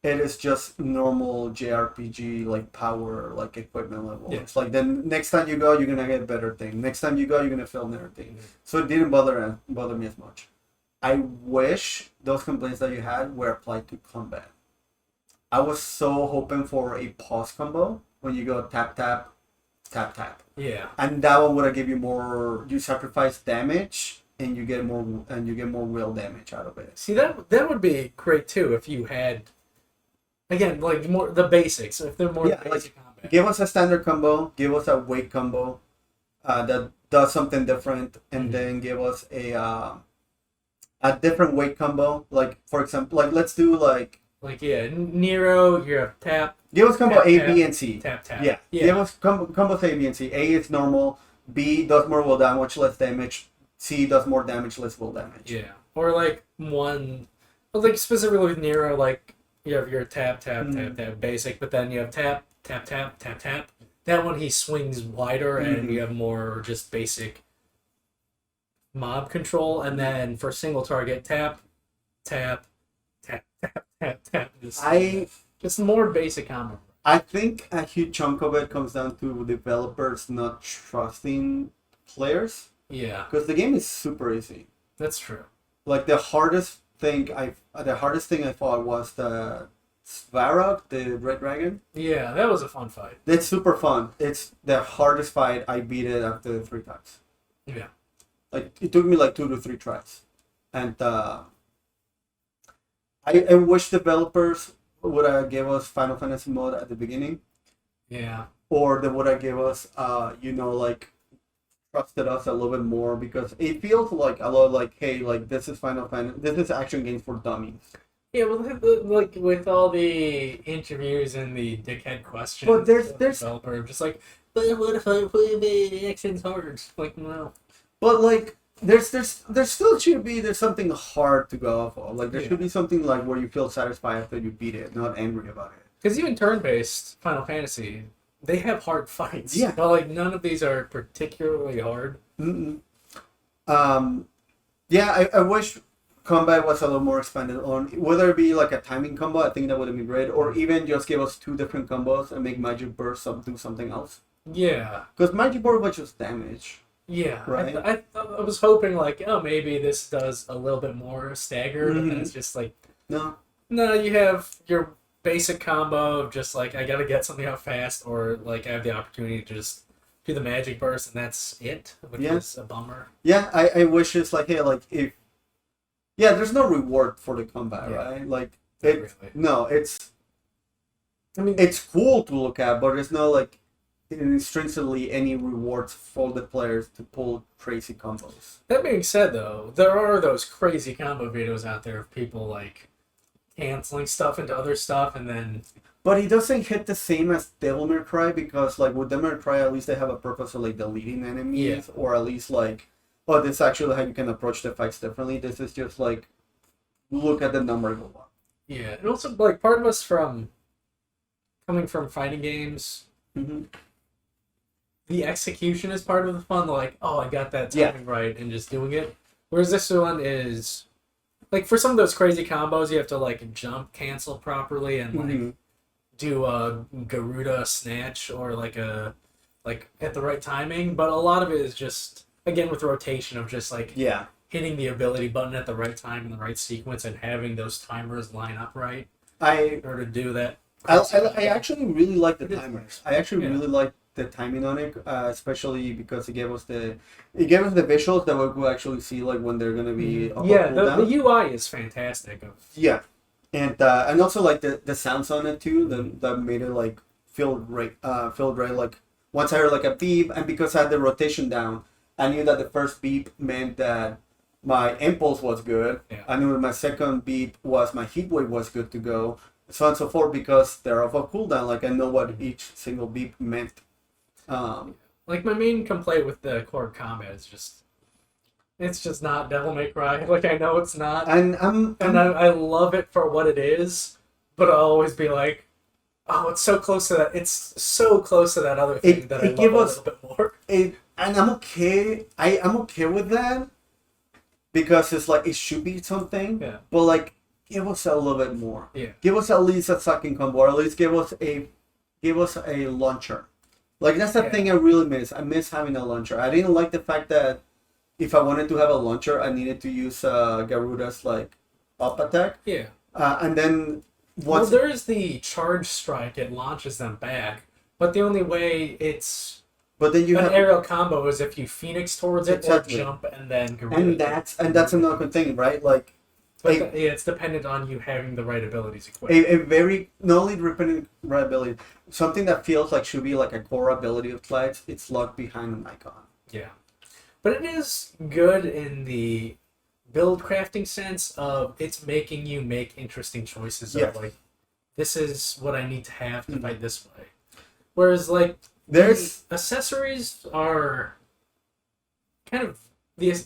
Speaker 2: It is just normal JRPG like power like equipment level.
Speaker 1: Yeah.
Speaker 2: It's like then next time you go, you're gonna get better thing. Next time you go, you're gonna feel another thing.
Speaker 1: Mhm.
Speaker 2: So it didn't bother me as much. I wish those complaints that you had were applied to combat. I was so hoping for a pause combo when you go tap tap tap tap,
Speaker 1: Yeah.
Speaker 2: and that one would have give you more. You sacrifice damage and you get more real damage out of it.
Speaker 1: See, that would be great too if you had, again, like more the basics. If they're more
Speaker 2: Yeah,
Speaker 1: basic combat.
Speaker 2: Give us a standard combo. Give us a weight combo that does something different, and
Speaker 1: Mhm.
Speaker 2: then give us a different weight combo. Like for example, like let's do like
Speaker 1: Like yeah, Nero, you have tap,
Speaker 2: give us combo
Speaker 1: Tap,
Speaker 2: A,
Speaker 1: tap.
Speaker 2: B, and C.
Speaker 1: tap, tap.
Speaker 2: Yeah. Give us combos A, B, and C. A is normal. B does more will damage, less damage. C does more damage, less will damage.
Speaker 1: Yeah. Or like one, well, like specifically with Nero, like you have your tap, tap, tap, tap, basic, but then you have tap, tap, tap, tap, tap. That one he swings wider, and
Speaker 2: Mhm.
Speaker 1: you have more just basic mob control, and then for single target, tap, tap, tap, tap, tap, tap. Just more basic combo.
Speaker 2: I think a huge chunk of it comes down to developers not trusting players
Speaker 1: Yeah,
Speaker 2: because the game is super easy.
Speaker 1: that's true.
Speaker 2: Like the hardest thing I fought was the Svarog, the Red Dragon.
Speaker 1: Yeah, that was a fun fight.
Speaker 2: It's super fun. It's the hardest fight. I beat it after 3 times.
Speaker 1: Yeah.
Speaker 2: Like it took me like 2 to 3 tries, and I wish developers would have gave us Final Fantasy mode at the beginning,
Speaker 1: Yeah.
Speaker 2: or they would have gave us like trusted us a little bit more because it feels like a lot like hey like this is Final Fantasy, this is action games for dummies.
Speaker 1: Yeah, well, like with all the interviews and the dickhead questions,
Speaker 2: But there's-
Speaker 1: of the developer just like, but what if I play the action's hard? Like, no.
Speaker 2: But like there's still should be there's something hard to go off of. Like there
Speaker 1: Yeah.
Speaker 2: should be something like where you feel satisfied after you beat it, not angry about it.
Speaker 1: Because even turn-based Final Fantasy, they have hard fights.
Speaker 2: Yeah.
Speaker 1: But like none of these are particularly hard.
Speaker 2: Mm-mm. Yeah, I wish combat was a little more expanded on whether it be like a timing combo. I think that would have been great, or even just give us 2 different combos and make Magic Burst do something else.
Speaker 1: Yeah.
Speaker 2: Because Magic Burst was just damage.
Speaker 1: Yeah.
Speaker 2: Right.
Speaker 1: I was hoping like, oh, maybe this does a little bit more staggered, and then
Speaker 2: Mhm.
Speaker 1: it's just like,
Speaker 2: No.
Speaker 1: no, you have your basic combo of just like I gotta get something out fast, or like I have the opportunity to just do the magic burst, and that's it, which
Speaker 2: Yeah.
Speaker 1: is a bummer.
Speaker 2: Yeah, I wish it's like hey like if yeah, there's no reward for the combat,
Speaker 1: Yeah.
Speaker 2: right? Like
Speaker 1: Not
Speaker 2: it
Speaker 1: really.
Speaker 2: no, it's
Speaker 1: I mean,
Speaker 2: it's cool to look at, but there's no like intrinsically any rewards for the players to pull crazy combos.
Speaker 1: that being said, though, there are those crazy combo videos out there of people like canceling stuff into other stuff, and then
Speaker 2: But he doesn't hit the same as Devil May Cry because, like, with Devil May Cry, at least they have a purpose of, like, deleting enemies or at least, like, oh, this is actually how you can approach the fights differently. This is just, like, look at the number go up.
Speaker 1: yeah, and also like part of us from coming from fighting games,
Speaker 2: Mm-hmm.
Speaker 1: the execution is part of the fun. Like, oh, I got that
Speaker 2: Yeah.
Speaker 1: timing right, and just doing it. Whereas this one is like for some of those crazy combos, you have to like jump cancel properly and like
Speaker 2: Mm-hmm.
Speaker 1: do a Garuda snatch or like at the right timing. But a lot of it is just again with rotation of just like
Speaker 2: Yeah.
Speaker 1: hitting the ability button at the right time in the right sequence and having those timers line up right
Speaker 2: I
Speaker 1: in order to do that.
Speaker 2: I actually really like the
Speaker 1: It is
Speaker 2: timers.
Speaker 1: nice.
Speaker 2: I actually
Speaker 1: Yeah.
Speaker 2: really like the timing on it, especially because it gave us the visuals that we could actually see like when they're gonna be up or
Speaker 1: Yeah,
Speaker 2: cool
Speaker 1: the
Speaker 2: down.
Speaker 1: UI is fantastic.
Speaker 2: Yeah, and also like the sounds on it too that made it like feel right. Like once I heard like a beep, and because I had the rotation down, I knew that the first beep meant that my impulse was good.
Speaker 1: Yeah.
Speaker 2: I knew my second beep was my heat wave was good to go, so on and so forth because they're off a cooldown. Like I know what each single beep meant.
Speaker 1: Like my main complaint with the core combat is just it's just not Devil May Cry. Like I know it's not,
Speaker 2: And
Speaker 1: I love it for what it is, but I'll always be like, oh, it's so close to that. It's so close to that other thing that I
Speaker 2: it give
Speaker 1: love
Speaker 2: us-
Speaker 1: a little bit more.
Speaker 2: and I'm okay. I'm okay with that because it's like it should be something.
Speaker 1: Yeah.
Speaker 2: But like, give us a little bit more.
Speaker 1: Yeah.
Speaker 2: Give us at least a second combo, or at least give us a launcher. Like that's the thing I really miss. I miss having a launcher. I didn't like the fact that if I wanted to have a launcher, I needed to use Garuda's like up attack.
Speaker 1: Yeah.
Speaker 2: And then
Speaker 1: Well, there is the charge strike. It launches them back, but the only way it's
Speaker 2: but then you
Speaker 1: an
Speaker 2: have
Speaker 1: aerial combo is if you Phoenix towards it
Speaker 2: Exactly.
Speaker 1: or jump and then Garuda.
Speaker 2: and that's another thing, right? Like
Speaker 1: But it's dependent on you having the right abilities equipped.
Speaker 2: a very not only dependent right ability, something that feels like should be like a core ability of Clyde's. It's locked behind an icon.
Speaker 1: Yeah. But it is good in the build crafting sense of it's making you make interesting choices
Speaker 2: Yes.
Speaker 1: of like, this is what I need to have to fight this way. Whereas like
Speaker 2: There's
Speaker 1: the accessories are kind of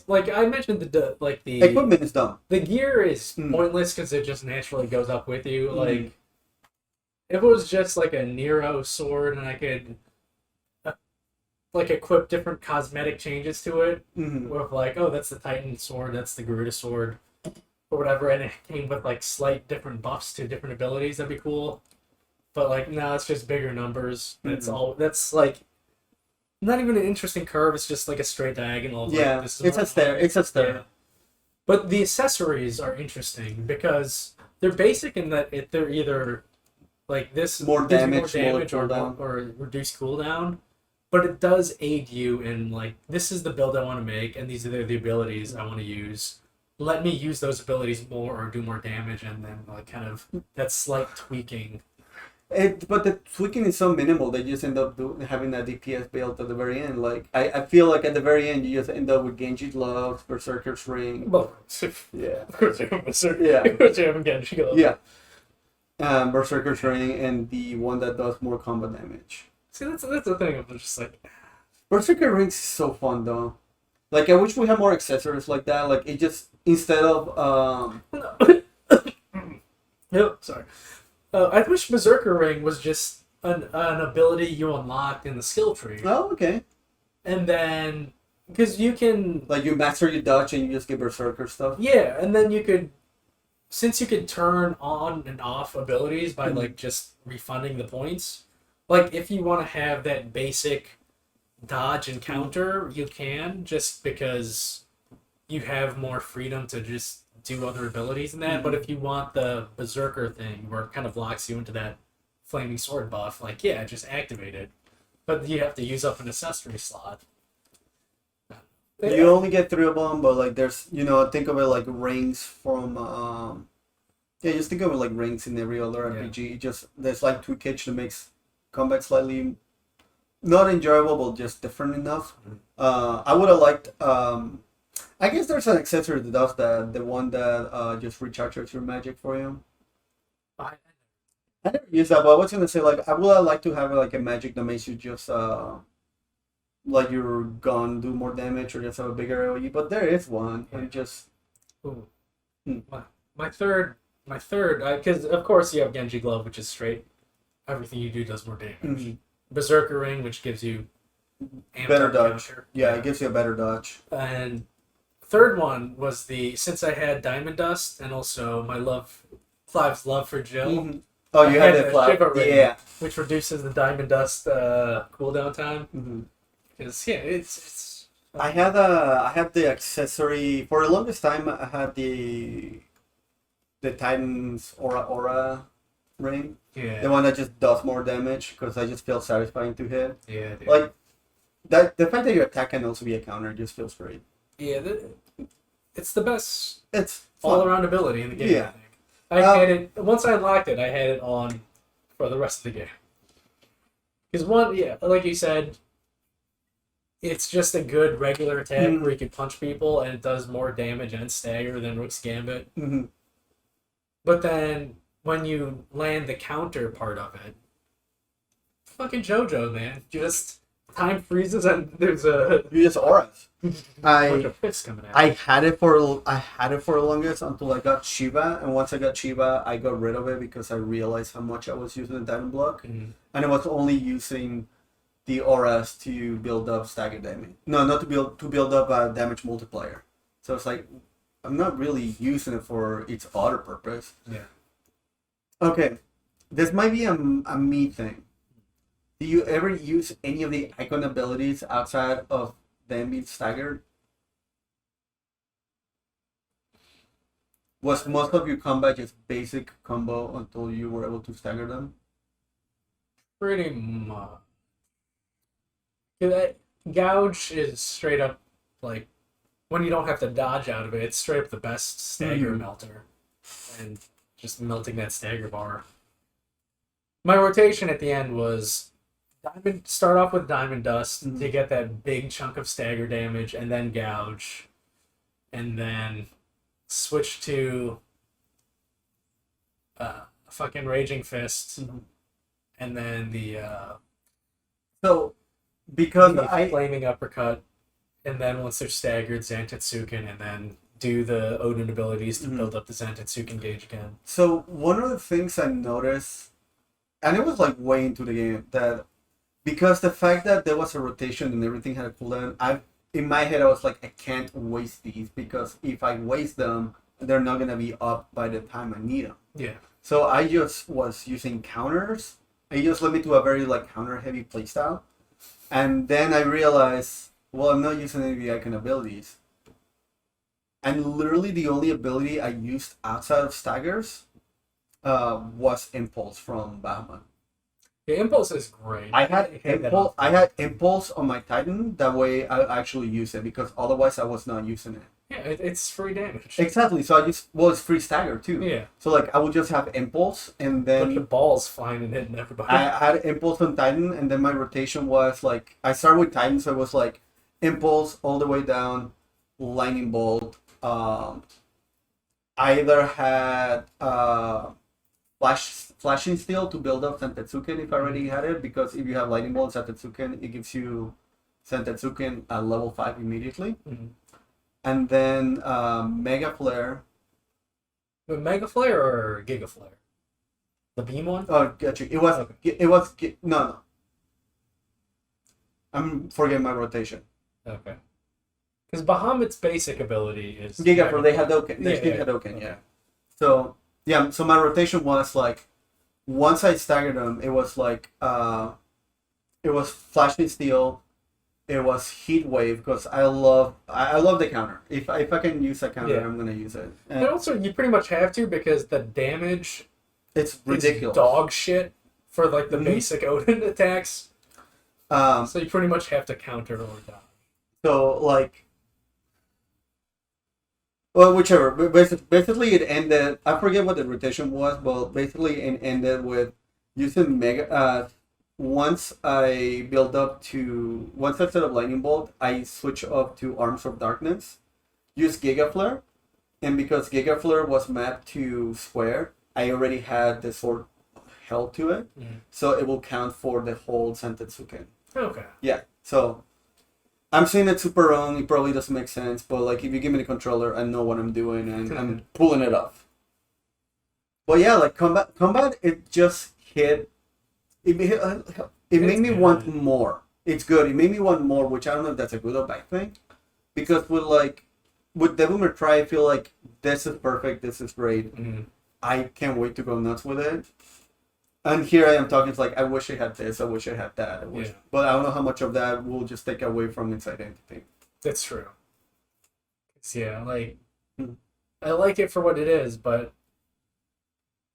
Speaker 1: like I mentioned the
Speaker 2: equipment is dumb.
Speaker 1: the gear is pointless because it just naturally goes up with you. Like if it was just like a Nero sword and I could like equip different cosmetic changes to it, with like, oh, that's the Titan sword, that's the Garuda sword, or whatever, and it came with like slight different buffs to different abilities, that'd be cool. But like, no, it's just bigger numbers. That's all. That's like not even an interesting curve. It's just like a straight diagonal. Of,
Speaker 2: Yeah,
Speaker 1: like, this is
Speaker 2: it's
Speaker 1: what
Speaker 2: a stair.
Speaker 1: I like.
Speaker 2: It's a stair.
Speaker 1: Yeah. But the accessories are interesting because they're basic in that they're either like this
Speaker 2: More
Speaker 1: gives you
Speaker 2: damage, more cooldown.
Speaker 1: or reduced cooldown. But it does aid you in like, this is the build I want to make, and these are the abilities I want to use. Let me use those abilities more or do more damage, and then like kind of that slight tweaking.
Speaker 2: But the tweaking is so minimal. They just end up having that DPS build at the very end. Like I feel like at the very end you just end up with Genji gloves, Berserker's ring.
Speaker 1: Well,
Speaker 2: Yeah.
Speaker 1: of course you have Berserker.
Speaker 2: Yeah.
Speaker 1: Of course you have Genji Glove.
Speaker 2: Yeah. Berserker's ring and the one that does more combo damage.
Speaker 1: See, that's the thing. I'm just like,
Speaker 2: Berserker rings is so fun though. Like I wish we had more accessories like that. Like it just instead of
Speaker 1: no, sorry. I wish Berserker Ring was just an ability you unlocked in the skill tree,
Speaker 2: oh okay.
Speaker 1: and then because you can
Speaker 2: Like you master your dodge and you just get Berserker stuff.
Speaker 1: yeah, and then you could since you could turn on and off abilities by like just refunding the points. Like if you want to have that basic dodge and counter, you can just because you have more freedom to just do other abilities in that. But if you want the Berserker thing where it kind of locks you into that flaming sword buff, like yeah, just activate it. But you have to use up an accessory slot.
Speaker 2: You only get 3 of them, but like there's think of it like rings from just think of it like rings in every other RPG. Just there's like tweakage that makes combat slightly not enjoyable but just different enough. I would have liked I guess there's an accessory that does that, the one that just recharges your magic for you. I never used that, but I was gonna say like I would have liked to have like a magic that makes you just like your gun do more damage or just have a bigger AoE, but there is one. And just
Speaker 1: Ooh. My third, because of course you have Genji Glove, which is straight. Everything you do does more damage. Berserker Ring, which gives you
Speaker 2: better dodge.
Speaker 1: counter.
Speaker 2: Yeah, it gives you a better dodge.
Speaker 1: And third one was since I had Diamond Dust and also Clive's love for Jill.
Speaker 2: Oh, you
Speaker 1: I
Speaker 2: had
Speaker 1: had
Speaker 2: that
Speaker 1: the
Speaker 2: flag.
Speaker 1: Shiva Ring,
Speaker 2: Yeah.
Speaker 1: which reduces the Diamond Dust cooldown time. Because yeah, it's.
Speaker 2: I had the accessory for the longest time. I had the Titan's aura ring.
Speaker 1: Yeah.
Speaker 2: The one that just does more damage because I just feel satisfying to hit.
Speaker 1: Yeah. Dude.
Speaker 2: Like that, the fact that your attack can also be a counter just feels great.
Speaker 1: Yeah, it's the best
Speaker 2: It's
Speaker 1: all-around ability in the game.
Speaker 2: Yeah.
Speaker 1: I think. I had it once I unlocked it. I had it on for the rest of the game. Because like you said, it's just a good regular attack where you can punch people and it does more damage and stagger than Rook's Gambit. But then when you land the counter part of it, fucking JoJo, man, just time freezes and there's a
Speaker 2: You just auras.
Speaker 1: bunch of fists coming out.
Speaker 2: I had it for the longest until I got Shiva, and once I got Shiva, I got rid of it because I realized how much I was using the diamond block, and I was only using the auras to build up stagger damage. No, not to build up a damage multiplier. So it's like I'm not really using it for its other purpose.
Speaker 1: Yeah.
Speaker 2: Okay, this might be a me thing. Do you ever use any of the icon abilities outside of them being staggered? Was most of your combat just basic combo until you were able to stagger them?
Speaker 1: Pretty much. Yeah, that gouge is straight up like when you don't have to dodge out of it. It's straight up the best stagger melter, and just melting that stagger bar. My rotation at the end was diamond. Start off with diamond dust to get that big chunk of stagger damage, and then gouge, and then switch to fucking raging fist, and then the
Speaker 2: So, because
Speaker 1: the flaming uppercut, and then once they're staggered, Zantetsuken, and then do the Odin abilities to build up the Zantetsuken gauge again.
Speaker 2: So one of the things I noticed, and it was like way into the game, that because the fact that there was a rotation and everything had a cooldown, in my head I was like, I can't waste these because if I waste them, they're not gonna be up by the time I need them.
Speaker 1: Yeah.
Speaker 2: So I just was using counters. I just let me to a very like counter heavy playstyle, and then I realized, well, I'm not using any of the icon abilities. And literally the only ability I used outside of staggers was Impulse from Bahamut.
Speaker 1: Yeah, Impulse is great.
Speaker 2: I had Impulse on my Titan. That way I actually use it because otherwise I was not using it.
Speaker 1: Yeah, it's free damage.
Speaker 2: Exactly. So I just it's free stagger too.
Speaker 1: Yeah.
Speaker 2: So like I would just have Impulse and then
Speaker 1: put the balls flying and hitting everybody.
Speaker 2: I had Impulse on Titan and then my rotation was like I started with Titan, so it was like Impulse all the way down, Lightning Bolt. I either had Flashing Steel to build up Zantetsuken if I already had it, because if you have Lightning Bolt and Zantetsuken, it gives you Zantetsuken at level 5 immediately. And then Mega Flare.
Speaker 1: The Mega Flare or Giga Flare? The beam one?
Speaker 2: Oh, gotcha. No. I'm forgetting my rotation.
Speaker 1: Okay. Because Bahamut's basic ability is
Speaker 2: Giga Flare, they had Hadoken.
Speaker 1: Okay.
Speaker 2: Yeah. So my rotation was like, once I staggered them, it was like, it was Flashing Steel, it was Heat Wave, because I love the counter. If I can use a counter, I'm gonna use it.
Speaker 1: And also, you pretty much have to, because the damage
Speaker 2: it's ridiculous.
Speaker 1: Is dog shit for like the basic Odin attacks. So you pretty much have to counter or dodge.
Speaker 2: So like, well, whichever. Basically, it ended. I forget what the rotation was, but basically, it ended with using Mega. Once I set up Lightning Bolt, I switch up to Arms of Darkness, use Giga Flare, and because Giga Flare was mapped to square, I already had the sword held to it, so it will count for the whole Zantetsuken.
Speaker 1: Okay.
Speaker 2: Yeah, so I'm saying it super wrong. It probably doesn't make sense, but like if you give me the controller, I know what I'm doing and I'm pulling it off. But yeah, like combat, it just hit. It made me want more. It's good. It made me want more, which I don't know if that's a good or bad thing, because with Devil May Cry, I feel like this is perfect. This is great. I can't wait to go nuts with it. And here I am talking, it's like, I wish I had this, I wish I had that. But I don't know how much of that will just take away from its identity.
Speaker 1: That's true. Yeah, like, I like it for what it is, but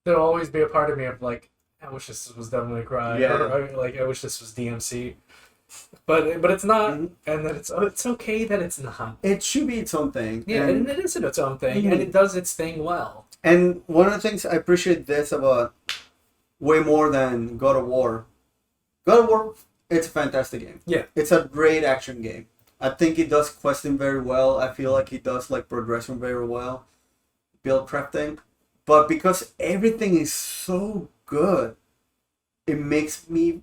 Speaker 1: there'll always be a part of me of like, I wish this was Devil May Cry.
Speaker 2: Yeah.
Speaker 1: Or, like, I wish this was DMC. But it's not, and then it's okay that it's not.
Speaker 2: It should be its own thing.
Speaker 1: Yeah, and it is its own thing, and it does its thing well.
Speaker 2: And one of the things I appreciate this about way more than God of War. God of War, it's a fantastic game.
Speaker 1: Yeah.
Speaker 2: It's a great action game. I think it does questing very well. I feel like it does like progression very well. Build crafting. But because everything is so good, it makes me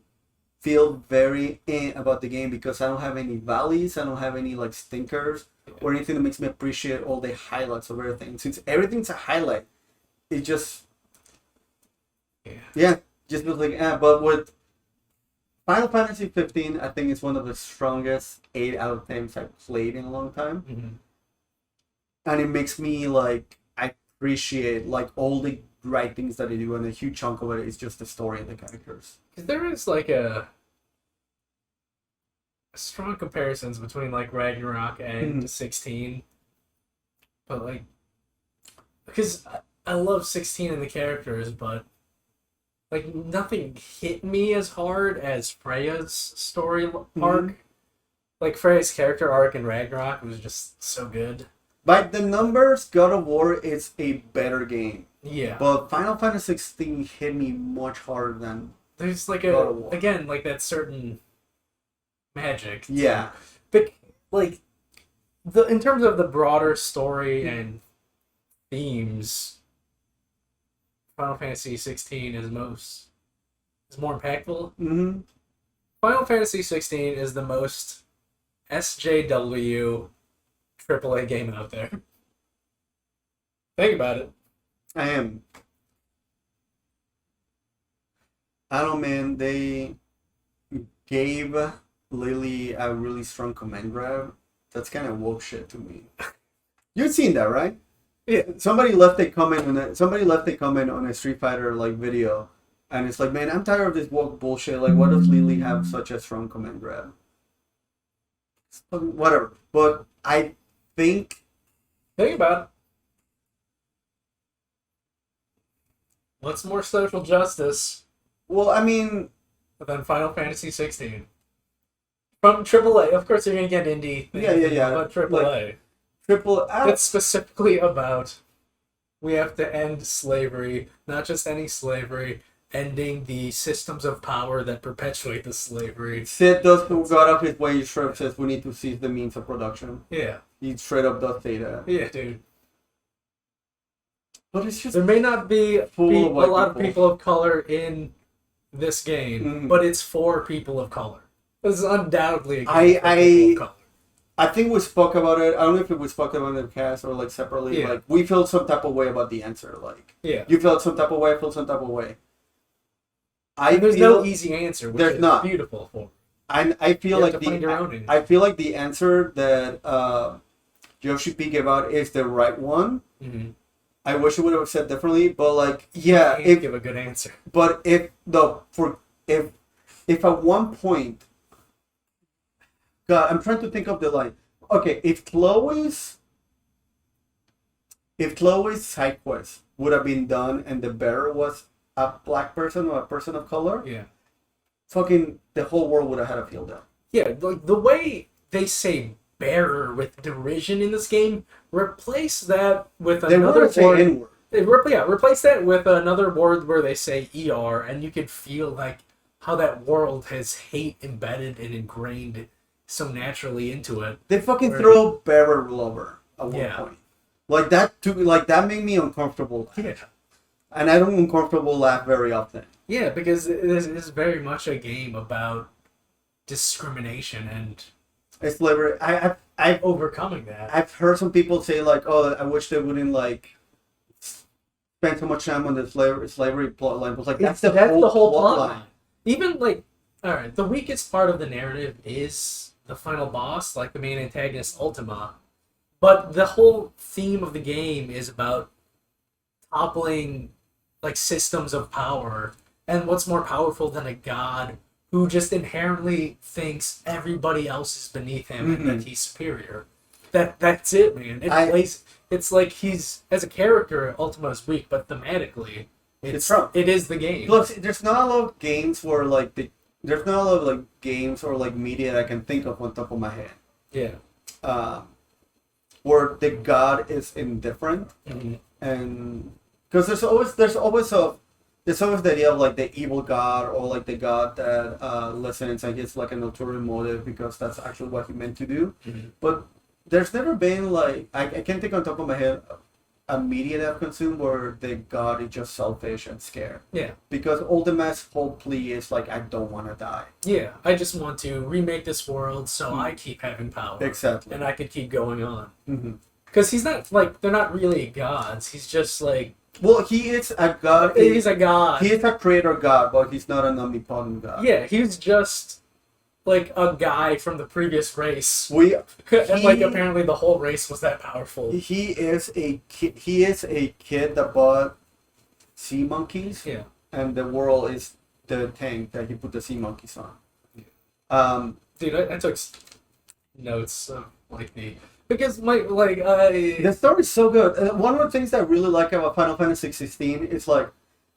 Speaker 2: feel very about the game, because I don't have any valleys, I don't have any like stinkers or anything that makes me appreciate all the highlights of everything. Since everything's a highlight, it just just feels like but with Final Fantasy 15, I think, is one of the strongest 8 out of 10s I've played in a long time.
Speaker 1: Mm-hmm.
Speaker 2: And it makes me like appreciate like all the right things that they do, and a huge chunk of it is just the story and the characters.
Speaker 1: Because there is like a strong comparisons between like Ragnarok and 16, but like because I love 16 and the characters, but like nothing hit me as hard as Freya's story arc. Like Freya's character arc in Ragnarok was just so good.
Speaker 2: By the numbers, God of War is a better game.
Speaker 1: Yeah.
Speaker 2: But Final Fantasy 16 hit me much harder than
Speaker 1: There's like
Speaker 2: God of War.
Speaker 1: again, like that certain magic.
Speaker 2: Yeah.
Speaker 1: But like in terms of the broader story and themes, Final Fantasy 16 is more impactful.
Speaker 2: Mm-hmm.
Speaker 1: Final Fantasy 16 is the most SJW AAA game out there. Think about it.
Speaker 2: I am. I don't know, man. They gave Lily a really strong command grab. That's kind of woke shit to me. You've seen that, right?
Speaker 1: Yeah.
Speaker 2: Somebody left a comment on a Street Fighter like video, and it's like, man, I'm tired of this woke bullshit. Like, why does Lily have such a strong command grab? Whatever. But I think
Speaker 1: about it. What's more social justice
Speaker 2: well, I mean,
Speaker 1: than Final Fantasy 16? From AAA, of course, you're gonna get indie.
Speaker 2: Yeah.
Speaker 1: But AAA,
Speaker 2: triple.
Speaker 1: it's specifically about we have to end slavery, not just any slavery, ending the systems of power that perpetuate the slavery.
Speaker 2: Sid does who got up his way. Straight up says we need to seize the means of production.
Speaker 1: Yeah.
Speaker 2: He straight up does say that.
Speaker 1: Yeah, dude.
Speaker 2: But it's just
Speaker 1: There may not be a
Speaker 2: full of white
Speaker 1: lot of
Speaker 2: people.
Speaker 1: people of color in this game, but it's for people of color. This is undoubtedly a game for people of color.
Speaker 2: I think we spoke about it. I don't know if it was spoken about in the cast or like separately.
Speaker 1: Yeah.
Speaker 2: Like we felt some type of way about the answer. Like
Speaker 1: Yeah.
Speaker 2: you felt some type of way. I felt some type of way.
Speaker 1: There's no easy answer, which
Speaker 2: there's
Speaker 1: is
Speaker 2: not.
Speaker 1: beautiful for.
Speaker 2: I feel
Speaker 1: You
Speaker 2: like
Speaker 1: have to find your own answer.
Speaker 2: I feel like the answer that Yoshi P gave out is the right one.
Speaker 1: Mm-hmm.
Speaker 2: I wish it would have said differently, but like
Speaker 1: You can't give a good answer.
Speaker 2: But if at one point, God, I'm trying to think of the line. Okay, if Chloe's side quest would have been done and the bearer was a black person or a person of color,
Speaker 1: Yeah.
Speaker 2: fucking the whole world would have had a field day.
Speaker 1: Yeah, like the way they say bearer with derision in this game, replace that with
Speaker 2: They
Speaker 1: another
Speaker 2: would say
Speaker 1: word.
Speaker 2: N-word.
Speaker 1: Replace that with another word where they say ER, and you could feel like how that world has hate embedded and ingrained so naturally into it.
Speaker 2: They fucking
Speaker 1: Where-
Speaker 2: throw bearer lover at one
Speaker 1: Yeah.
Speaker 2: point. Like that made me uncomfortable.
Speaker 1: Yeah.
Speaker 2: And I don't uncomfortable laugh very often.
Speaker 1: Yeah, because this is very much a game about discrimination and
Speaker 2: It's slavery. I've
Speaker 1: overcoming that.
Speaker 2: I've heard some people say like, "Oh, I wish they wouldn't like spend so much time on the slavery plot line." But like that's the whole plot line.
Speaker 1: Even like, all right, the weakest part of the narrative is the final boss, like the main antagonist Ultima, but the whole theme of the game is about toppling like systems of power, and what's more powerful than a god who just inherently thinks everybody else is beneath him and that he's superior. That's it, man. It's like he's, as a character, Ultima is weak, but thematically, it is the game.
Speaker 2: Look, there's not a lot of games where like there's not a lot of like games or like media that I can think of on top of my head.
Speaker 1: Yeah.
Speaker 2: Where the god is indifferent, and because there's always the idea of like the evil god or like the god that listens and gets like an ulterior motive because that's actually what he meant to do. But there's never been like I can't think on top of my head a media that I've consumed where the god is just selfish and scared.
Speaker 1: Yeah.
Speaker 2: Because Ultima's whole plea is like I don't want to die.
Speaker 1: Yeah. I just want to remake this world so I keep having power.
Speaker 2: Exactly.
Speaker 1: And I could keep going on. Because he's not like they're not really gods. He's just like
Speaker 2: Well, he is a god.
Speaker 1: He's a god.
Speaker 2: He is a creator god, but he's not an omnipotent god.
Speaker 1: Yeah, he's just like a guy from the previous race. And like apparently the whole race was that powerful.
Speaker 2: He is a kid. He is a kid that bought sea monkeys.
Speaker 1: Yeah.
Speaker 2: And the world is the tank that he put the sea monkeys on.
Speaker 1: Dude, I took notes like because
Speaker 2: the story's so good. One of the things that I really like about Final Fantasy 16 is like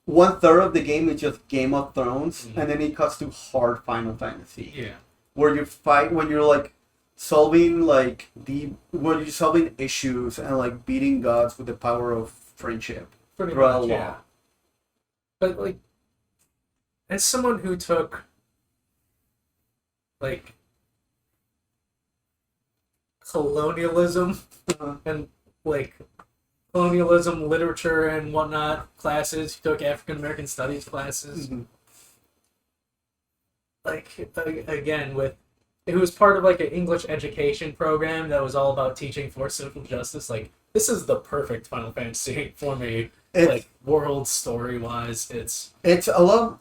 Speaker 2: 1/3 of the game is just Game of Thrones, and then it cuts to hard Final Fantasy.
Speaker 1: Yeah.
Speaker 2: Where you fight when you're like solving when you're solving issues and like beating gods with the power of friendship.
Speaker 1: Pretty much, yeah. But like, as someone who took like colonialism and like colonialism literature and whatnot classes, who took African American studies classes, like again with it was part of like an English education program that was all about teaching for social justice. Like this is the perfect Final Fantasy for me. Like world story wise, it's
Speaker 2: a lot.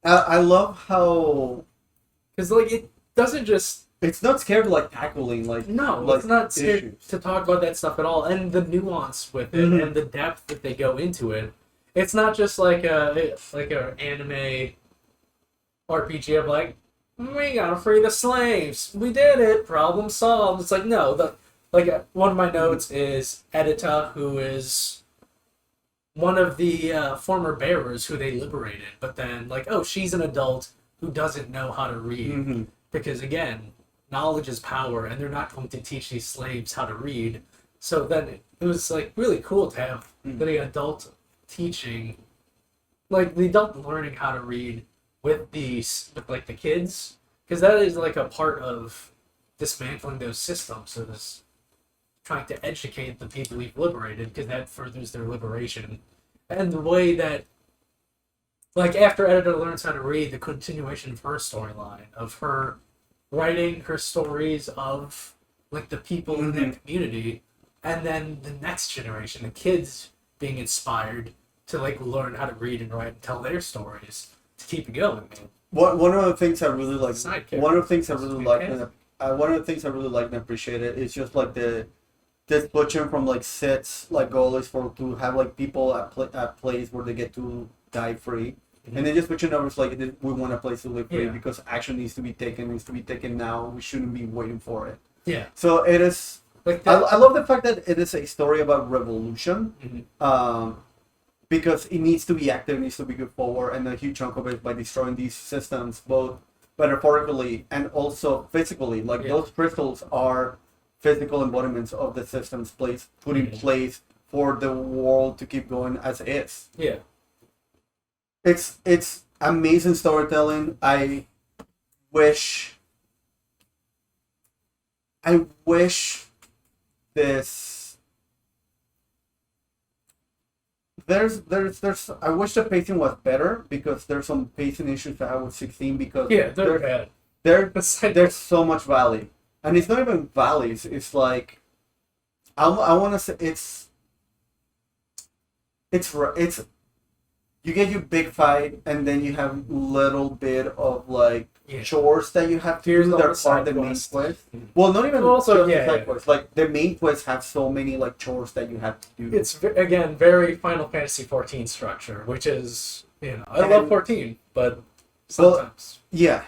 Speaker 2: I love how
Speaker 1: because like it doesn't just.
Speaker 2: It's not scared of like tackling like
Speaker 1: it's not scared to talk about that stuff at all, and the nuance with it and the depth that they go into it. It's not just like a anime RPG of like we gotta free the slaves, we did it, problem solved. It's like no, one of my notes is Edita, who is one of the former bearers who they liberated, but then like she's an adult who doesn't know how to read because again. Knowledge is power, and they're not going to teach these slaves how to read. So then it was like really cool to have the adult teaching, like the adult learning how to read with like the kids, because that is like a part of dismantling those systems. So this trying to educate the people we've liberated, because that furthers their liberation, and the way that. Like after Editor learns how to read, the continuation of her storyline of her. Writing her stories of like the people in that community, and then the next generation, the kids being inspired to like learn how to read and write and tell their stories to keep it going. Man.
Speaker 2: One of the things I really like. One of the things I really like. One of the things I really like and appreciate it is just like this switching from like sets like goal is to have like people at place where they get to die free. And then just switching over, like we want a place to live free because action needs to be taken now. We shouldn't be waiting for it. Yeah. So it is. Like I love the fact that it is a story about revolution, because it needs to be active, it needs to be good forward, and a huge chunk of it by destroying these systems, both metaphorically and also physically. Like those crystals are physical embodiments of the systems put in place for the world to keep going as is. Yeah. It's amazing storytelling. I wish this there's I wish the pacing was better, because there's some pacing issues I have with 16 because
Speaker 1: they're bad.
Speaker 2: There's so much valley, and it's not even valleys. It's like I want to say it's you get your big fight, and then you have little bit of like chores that you have to do. They're part of the main quest. Well, not even also the side quests. Like the main quests have so many like chores that you have to do.
Speaker 1: It's again very Final Fantasy 14 structure, which is I love 14, but sometimes you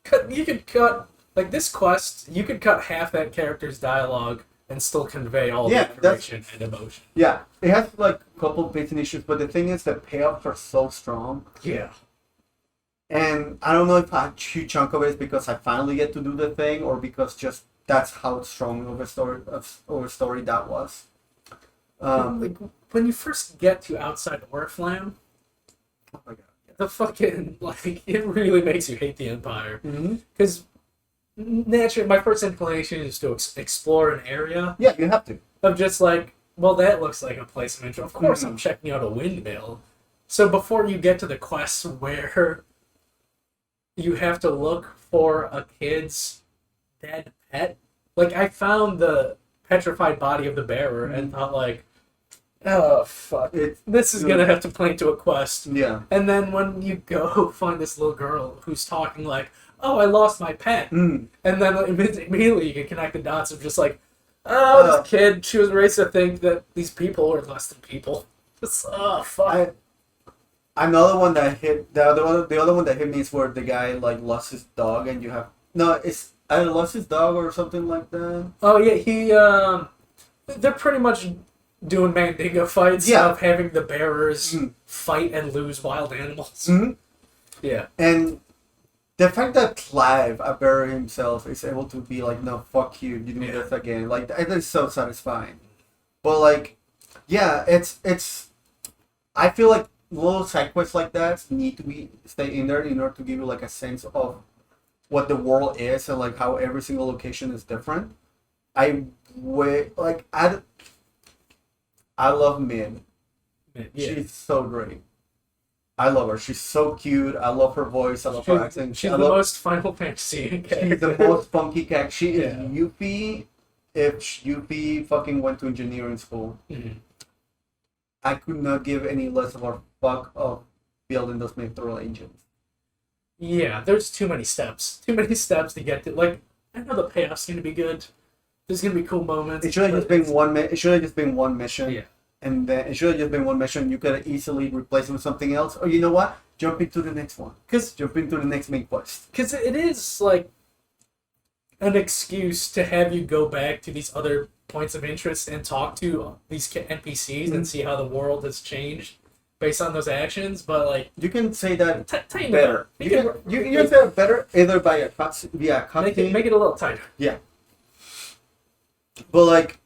Speaker 1: could cut like this quest. You could cut half that character's dialogue and still convey all the information and emotion.
Speaker 2: Yeah, it has like a couple of pacing issues, but the thing is the payoffs are so strong. Yeah. And I don't know if a huge chunk of it is because I finally get to do the thing, or because just that's how strong of a story that was.
Speaker 1: Like when you first get to outside Oriflamme, oh my god, the fucking like it really makes you hate the Empire, because. Naturally, my first inclination is to explore an area.
Speaker 2: Yeah, you have to.
Speaker 1: Of just like, well, that looks like a place of interest. Of course, I'm checking out a windmill. So before you get to the quest where you have to look for a kid's dead pet, like I found the petrified body of the bearer and thought like, oh fuck,
Speaker 2: It's
Speaker 1: this is gonna have to play into a quest.
Speaker 2: yeah.
Speaker 1: And then when you go find this little girl who's talking like, "Oh, I lost my pen,"
Speaker 2: Mm.
Speaker 1: and then immediately you can connect the dots of just like, "Oh, this kid, she was raised to think that these people are less than people." Just, oh fuck.
Speaker 2: Another one that hit the other one that hit me is where the guy like lost his dog and you have no, it's I lost his dog or something like that.
Speaker 1: Oh yeah, they're pretty much doing Mandingo fights
Speaker 2: Yeah.
Speaker 1: of having the bearers
Speaker 2: Mm.
Speaker 1: fight and lose wild animals.
Speaker 2: Mm-hmm.
Speaker 1: Yeah.
Speaker 2: And the fact that Clive, a bearer himself, is able to be like, no, fuck you, you do this again, like that is so satisfying. But like, yeah, it's. I feel like little side quests like that need to stay in there in order to give you like a sense of what the world is and like how every single location is different. I love Min.
Speaker 1: Yeah.
Speaker 2: She's so great. I love her. She's so cute. I love her voice. I love her accent.
Speaker 1: She's
Speaker 2: I
Speaker 1: the
Speaker 2: love,
Speaker 1: most Final Fantasy character.
Speaker 2: she's the most funky cat. She is
Speaker 1: Yeah.
Speaker 2: Yuffie if Yuffie fucking went to engineering school.
Speaker 1: Mhm.
Speaker 2: I could not give any less of a fuck of building those mithril engines.
Speaker 1: Yeah, there's too many steps. Too many steps to get to. Like, I know the payoff's gonna be good. There's gonna be cool moments.
Speaker 2: It should have
Speaker 1: but
Speaker 2: just been
Speaker 1: it's-
Speaker 2: one. It should have just been one mission.
Speaker 1: Yeah.
Speaker 2: And then it should have just been one mission. You could have easily replaced it with something else. Or you know what? Jump into the next one. Jump into the next main quest.
Speaker 1: Because it is like an excuse to have you go back to these other points of interest and talk to these NPCs and see how the world has changed based on those actions. But like,
Speaker 2: You can say that
Speaker 1: tighten it
Speaker 2: better.
Speaker 1: up.
Speaker 2: You can say it better either by a cut via a cutscene.
Speaker 1: Make it a little tighter.
Speaker 2: Yeah. But like,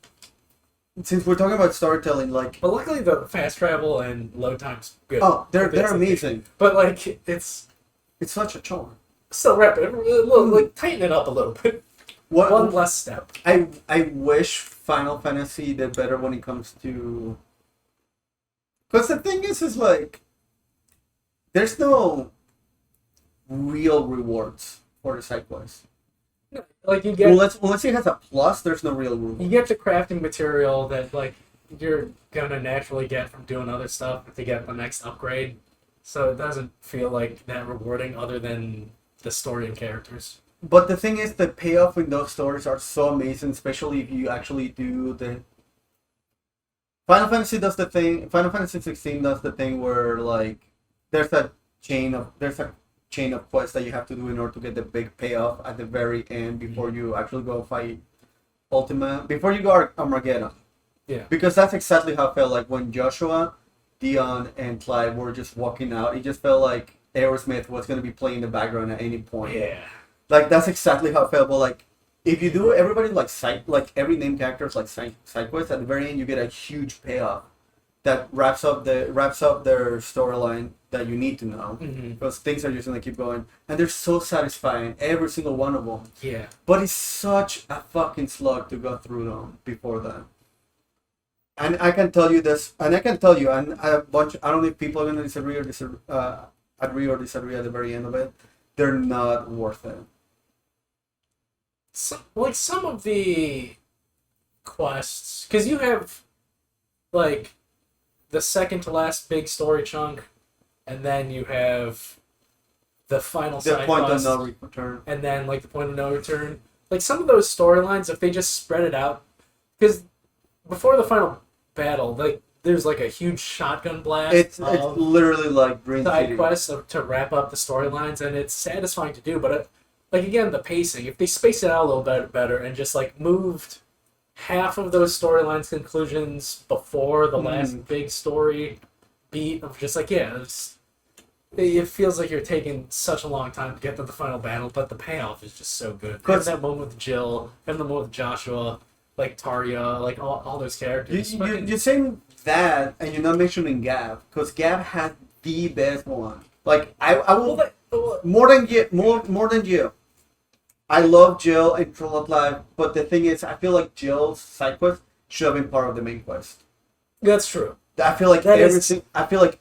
Speaker 2: since we're talking about storytelling, like,
Speaker 1: But luckily, the fast travel and load time's good.
Speaker 2: oh, they're
Speaker 1: That's the thing.
Speaker 2: amazing.
Speaker 1: But like, it's
Speaker 2: It's such a charm.
Speaker 1: still rapid. Like, tighten it up a little bit.
Speaker 2: What
Speaker 1: One less step.
Speaker 2: I wish Final Fantasy did better when it comes to. Because the thing is like, there's no real rewards for the side quests.
Speaker 1: Like you get
Speaker 2: Unless it has a plus, there's no real reward.
Speaker 1: you get the crafting material that like you're gonna naturally get from doing other stuff to get the next upgrade. So it doesn't feel like that rewarding other than the story and characters.
Speaker 2: But the thing is, the payoff in those stories are so amazing, especially if you actually do the. Final Fantasy does the thing. Final Fantasy 16 does the thing where like there's a chain of quests that you have to do in order to get the big payoff at the very end before you actually go fight Ultima. Before you go Armageddon.
Speaker 1: Yeah.
Speaker 2: Because that's exactly how it felt like when Joshua, Dion, and Clive were just walking out. It just felt like Aerosmith was going to be playing in the background at any point.
Speaker 1: Yeah.
Speaker 2: Like that's exactly how it felt. But like, if you do everybody like every name character is like side quests, at the very end you get a huge payoff that wraps up their storyline that you need to know because things are just gonna keep going and they're so satisfying, every single one of them.
Speaker 1: Yeah.
Speaker 2: But it's such a fucking slug to go through them before that. And I can tell you this, and I can tell you, and I don't know if people are gonna agree or disagree at the very end of it. They're not worth it.
Speaker 1: Some of the quests, because you have like the second to last big story chunk, and then you have the final
Speaker 2: The
Speaker 1: side
Speaker 2: point of
Speaker 1: quest,
Speaker 2: no return.
Speaker 1: and then like the point of no return. Like some of those storylines, if they just spread it out, because before the final battle, like there's like a huge shotgun blast.
Speaker 2: It's literally like Green
Speaker 1: side
Speaker 2: City.
Speaker 1: quests to wrap up the storylines, and it's satisfying to do. But like again, the pacing. If they spaced it out a little bit better and just like moved half of those storylines conclusions before the last big story beat of just like it feels like you're taking such a long time to get to the final battle, but the payoff is just so good. Having that moment with Jill, having the moment with Joshua, like Tarja, like all those characters.
Speaker 2: You're saying that, and you're not mentioning Gav, because Gav had the best one. Like I will more than you. I love Jill and Troll of Life, but the thing is, I feel like Jill's side quest should have been part of the main quest.
Speaker 1: That's true.
Speaker 2: I feel like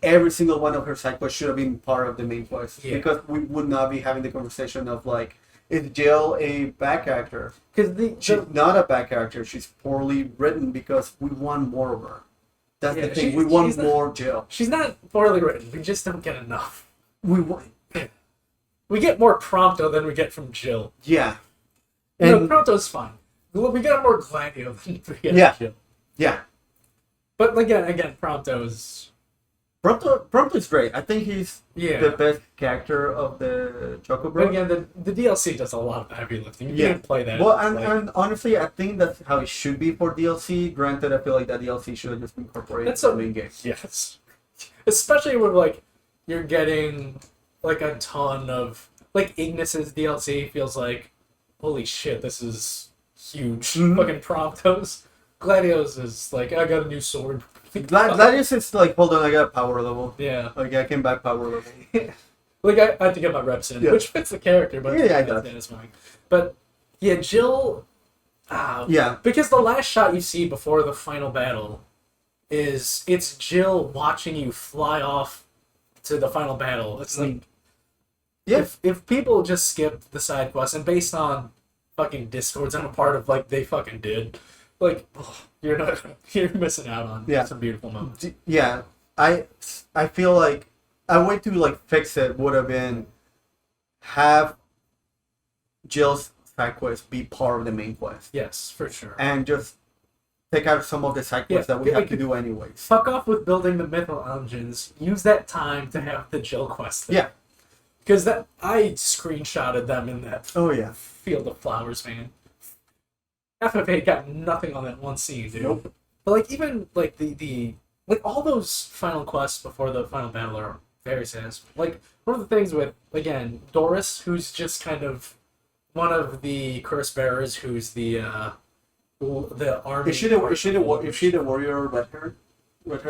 Speaker 2: every single one of her side quests should have been part of the main quest because we would not be having the conversation of like, is Jill a bad character? Because she's not a bad character. She's poorly written because we want more of her. That's the
Speaker 1: Yeah,
Speaker 2: thing.
Speaker 1: she's-
Speaker 2: We want
Speaker 1: she's not-
Speaker 2: more Jill.
Speaker 1: She's not poorly written. We just don't get enough.
Speaker 2: We want,
Speaker 1: We get more Prompto than we get from Jill.
Speaker 2: yeah,
Speaker 1: No,
Speaker 2: and
Speaker 1: Prompto's fine. We get more Gladio than we get
Speaker 2: Yeah.
Speaker 1: Jill.
Speaker 2: yeah.
Speaker 1: But again, Prompto is
Speaker 2: Prompto is great. I think he's
Speaker 1: yeah.
Speaker 2: the best character of the Choco
Speaker 1: But
Speaker 2: Bros.
Speaker 1: again, the DLC does a lot of heavy lifting. You
Speaker 2: Yeah.
Speaker 1: can't play that.
Speaker 2: Well,
Speaker 1: like-
Speaker 2: and honestly, I think that's how it should be for DLC. Granted, I feel like that DLC should have just been incorporated
Speaker 1: That's
Speaker 2: in
Speaker 1: a-
Speaker 2: the main game.
Speaker 1: yes, especially when like you're getting like a ton of like Ignis's DLC feels like holy shit, this is huge.
Speaker 2: Mhm.
Speaker 1: Fucking Promptos. Gladios is like I got a new sword.
Speaker 2: Gladius is like, hold on, I got a power level.
Speaker 1: Yeah.
Speaker 2: Like, I came back power level.
Speaker 1: Like I had to get my reps in,
Speaker 2: Yeah.
Speaker 1: which fits the character, but
Speaker 2: Yeah, it
Speaker 1: that's
Speaker 2: does.
Speaker 1: satisfying. But yeah, Jill.
Speaker 2: Yeah.
Speaker 1: Because the last shot you see before the final battle is it's Jill watching you fly off to the final battle. It's like
Speaker 2: Yeah.
Speaker 1: if people just skipped the side quests and based on fucking discords I'm a part of, like they fucking did, like you're missing out on
Speaker 2: Yeah.
Speaker 1: some beautiful moments.
Speaker 2: Yeah. I feel like a way to like fix it would have been have Jill's side quest be part of the main quest.
Speaker 1: Yes, for sure.
Speaker 2: And just take out some of the side quests
Speaker 1: Yeah,
Speaker 2: that we have
Speaker 1: like-
Speaker 2: to do anyways.
Speaker 1: Fuck off with building the mythical engines. Use that time to have the Jill quest.
Speaker 2: Yeah.
Speaker 1: Because that I screenshotted them in that
Speaker 2: Oh yeah.
Speaker 1: field of flowers, man. FFA got nothing on that one scene, dude.
Speaker 2: Nope.
Speaker 1: But like even like the like all those final quests before the final battle are very satisfying. Like one of the things with again Doris, who's just kind of one of the curse bearers, who's the army.
Speaker 2: Is she the warrior red hair?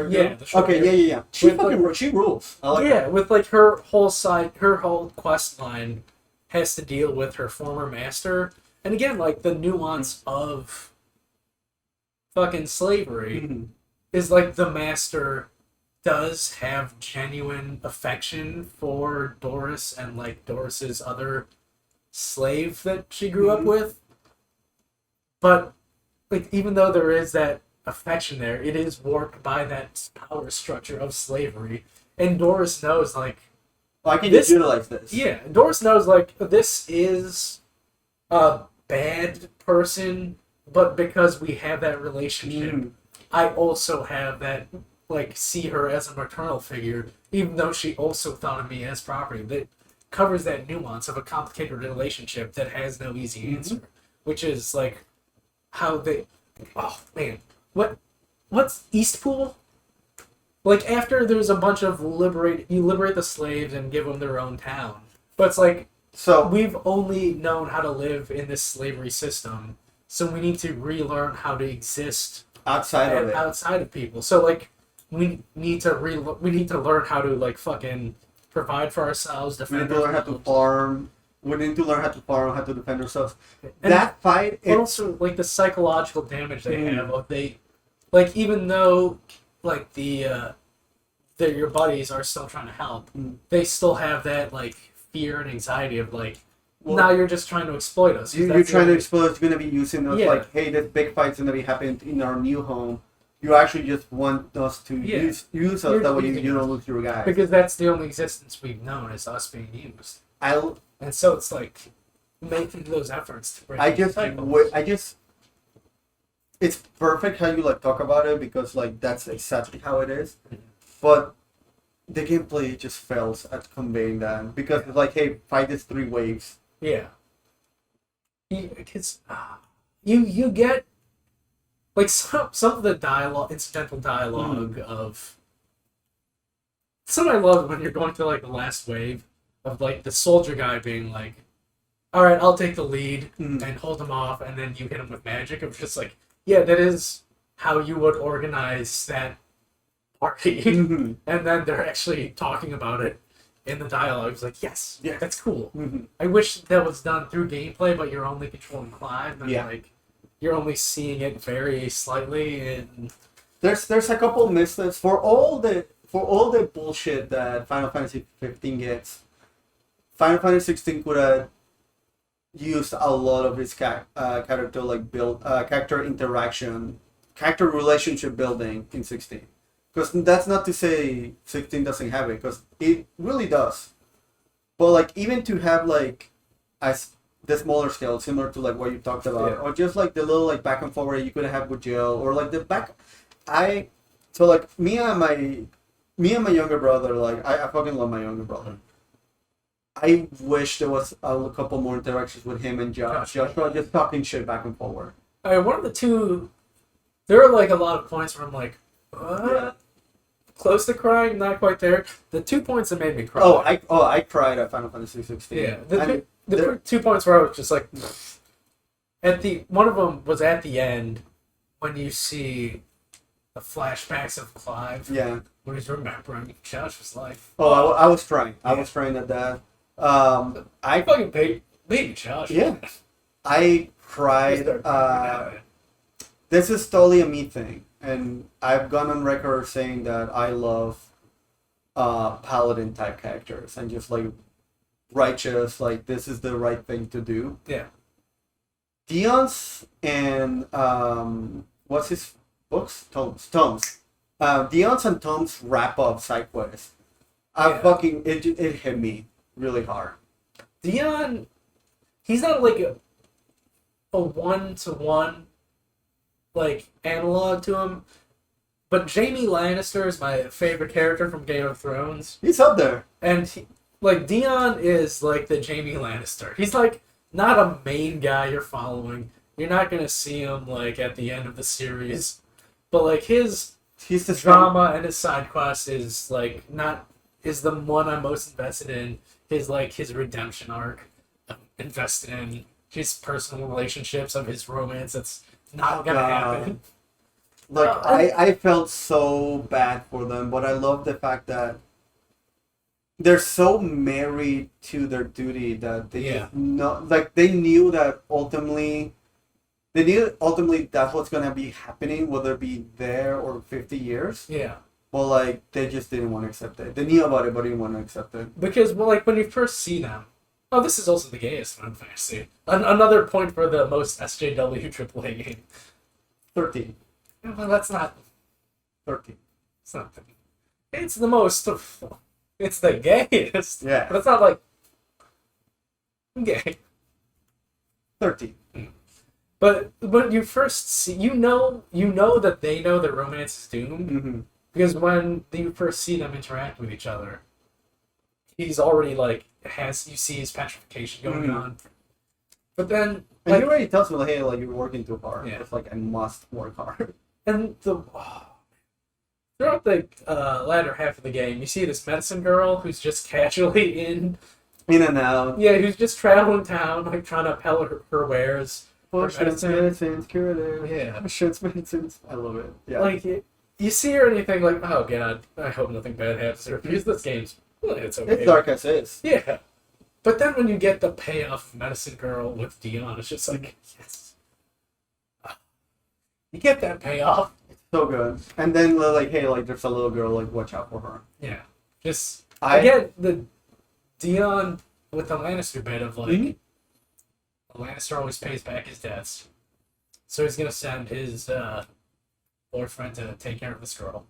Speaker 1: Yeah, the short
Speaker 2: Okay,
Speaker 1: hair.
Speaker 2: yeah. She
Speaker 1: With,
Speaker 2: fucking she rules. I like
Speaker 1: yeah,
Speaker 2: her.
Speaker 1: with like her whole quest line has to deal with her former master, and again, like the nuance of fucking slavery
Speaker 2: Mhm.
Speaker 1: is like the master does have genuine affection for Doris and like Doris's other slave that she grew up
Speaker 2: Mhm.
Speaker 1: with, but like even though there is that affection there, it is warped by that power structure of slavery. And Doris knows, like,
Speaker 2: Oh, I can
Speaker 1: This-
Speaker 2: just utilize this.
Speaker 1: yeah, Doris knows, like, this is a bad person, but because we have that relationship,
Speaker 2: Mhm.
Speaker 1: I also have that, like, see her as a maternal figure, even though she also thought of me as property. That covers that nuance of a complicated relationship that has no easy
Speaker 2: Mhm.
Speaker 1: answer, which is, like, how they. Oh, man. What's Eastpool? Like after there's a bunch of you liberate the slaves and give them their own town. But it's like
Speaker 2: So
Speaker 1: we've only known how to live in this slavery system, so we need to relearn how to exist
Speaker 2: outside of it,
Speaker 1: outside of people. So like we need to learn how to like fucking provide for ourselves,
Speaker 2: we
Speaker 1: defend
Speaker 2: need to learn how to
Speaker 1: ourselves.
Speaker 2: farm. We need to learn how to farm, how to defend ourselves.
Speaker 1: And
Speaker 2: That fight,
Speaker 1: but
Speaker 2: it's
Speaker 1: also like the psychological damage they
Speaker 2: Mm.
Speaker 1: have. They like even though like your buddies are still trying to help,
Speaker 2: Mm.
Speaker 1: they still have that like fear and anxiety of like
Speaker 2: Well,
Speaker 1: now you're just trying to exploit us.
Speaker 2: you're
Speaker 1: That's the
Speaker 2: trying to
Speaker 1: only-
Speaker 2: explode. It's gonna be using us
Speaker 1: Yeah.
Speaker 2: like, hey, this big fight's gonna be happening in our new home. You actually just want us to
Speaker 1: Yeah.
Speaker 2: use us
Speaker 1: You're
Speaker 2: that way
Speaker 1: using
Speaker 2: you
Speaker 1: us.
Speaker 2: don't lose your guys.
Speaker 1: because that's the only existence we've known is us being used, and so it's like making those efforts to break
Speaker 2: I
Speaker 1: these
Speaker 2: just,
Speaker 1: cycles.
Speaker 2: it's perfect how you like talk about it because like that's exactly how it is.
Speaker 1: Mhm.
Speaker 2: But the gameplay just fails at conveying that because it's like, hey, fight these 3 waves.
Speaker 1: Yeah. Because you get like some of the dialogue, incidental dialogue of some I love when you're going through like the last wave of like the soldier guy being like, "All right, I'll take the lead
Speaker 2: Mhm.
Speaker 1: and hold him off," and then you hit him with magic. Of just like, yeah, that is how you would organize that party,
Speaker 2: Mhm.
Speaker 1: and then they're actually talking about it in the dialogue. It's like, yes,
Speaker 2: Yeah.
Speaker 1: that's cool.
Speaker 2: Mhm.
Speaker 1: I wish that was done through gameplay, but you're only controlling Clive, and
Speaker 2: Yeah.
Speaker 1: like you're only seeing it very slightly. And
Speaker 2: There's a couple missteps for all the bullshit that Final Fantasy 15 gets. Final Fantasy 16 could have used a lot of its character like build character interaction, character relationship building in 16. Because that's not to say 16 doesn't have it, because it really does. But like even to have like as the smaller scale, similar to like what you talked about,
Speaker 1: Yeah.
Speaker 2: or just like the little like back and forward you could have with Jill, or like the back. So like me and my younger brother, like I fucking love my younger brother. I wish there was a couple more interactions with him and Josh. Joshua just talking shit back and forward.
Speaker 1: I mean, one of the two. There are like a lot of points where I'm like,
Speaker 2: Yeah.
Speaker 1: close to crying, not quite there. The 2 points that made me cry.
Speaker 2: I cried at Final Fantasy 16.
Speaker 1: Yeah,
Speaker 2: And
Speaker 1: the 2 points where I was just like, one of them was at the end when you see the flashbacks of Clive
Speaker 2: yeah.
Speaker 1: when he's remembering Josh's life.
Speaker 2: Oh, I was crying. I
Speaker 1: Yeah.
Speaker 2: was crying at that.
Speaker 1: I fucking baby Josh.
Speaker 2: Yeah. I cried. This is totally a me thing, and I've gone on record saying that I love paladin type characters and just like righteous, like this is the right thing to do.
Speaker 1: Yeah.
Speaker 2: Dion's and what's his books? Tomes. Dion's and Tom's wrap up side quests. It hit me really hard.
Speaker 1: Dion, he's not like a one-to-one like analog to him, but Jaime Lannister is my favorite character from Game of Thrones,
Speaker 2: He's up there.
Speaker 1: and like Dion is like the Jaime Lannister. He's like not a main guy you're following. You're not gonna see him like at the end of the series, but like his
Speaker 2: He's the
Speaker 1: drama and his side quest is like not is the one I'm most invested in. His redemption arc, I'm invested in his personal relationships, of his romance. That's not gonna happen.
Speaker 2: Like I felt so bad for them, but I love the fact that they're so married to their duty that they just know, like they knew that ultimately that's what's gonna be happening, whether it be there or 50 years.
Speaker 1: Yeah.
Speaker 2: Well, like they just didn't want to accept it. They knew about it, but didn't want to accept it.
Speaker 1: Because well, like when you first see them, oh, this is also the gayest Final Fantasy. Another point for the most SJW AAA game.
Speaker 2: 13.
Speaker 1: Well, that's not.
Speaker 2: 13.
Speaker 1: It's not. It's the most. It's the gayest.
Speaker 2: Yeah.
Speaker 1: But it's not like gay.
Speaker 2: 13.
Speaker 1: But when you first see, you know that they know that romance is doomed.
Speaker 2: Mm-hmm.
Speaker 1: Because when you first see them interact with each other, he's already like you see his petrification going on. But then
Speaker 2: And
Speaker 1: like,
Speaker 2: he already tells me, like, hey, like you're working too hard.
Speaker 1: Yeah.
Speaker 2: It's like I must work hard.
Speaker 1: and throughout the latter half of the game, you see this medicine girl who's just casually in
Speaker 2: and out.
Speaker 1: Yeah, who's just traveling town, like trying to peddle her wares.
Speaker 2: Potions, medicines, curative.
Speaker 1: Yeah.
Speaker 2: Potions, medicines. I love it. Yeah.
Speaker 1: Like, you see her and you think, like, oh god, I hope nothing bad happens to her. Because this game's, well, it's okay.
Speaker 2: It's dark as is.
Speaker 1: Yeah. But then when you get the payoff of Medicine Girl with Dion, it's just like, yes. You get that payoff.
Speaker 2: So good. And then, like, hey, like, there's a little girl, like, watch out for her.
Speaker 1: Yeah. Just, I get the Dion with the Lannister bit of, like, Lannister always pays back his debts. So he's going to send his boyfriend to take care of this girl.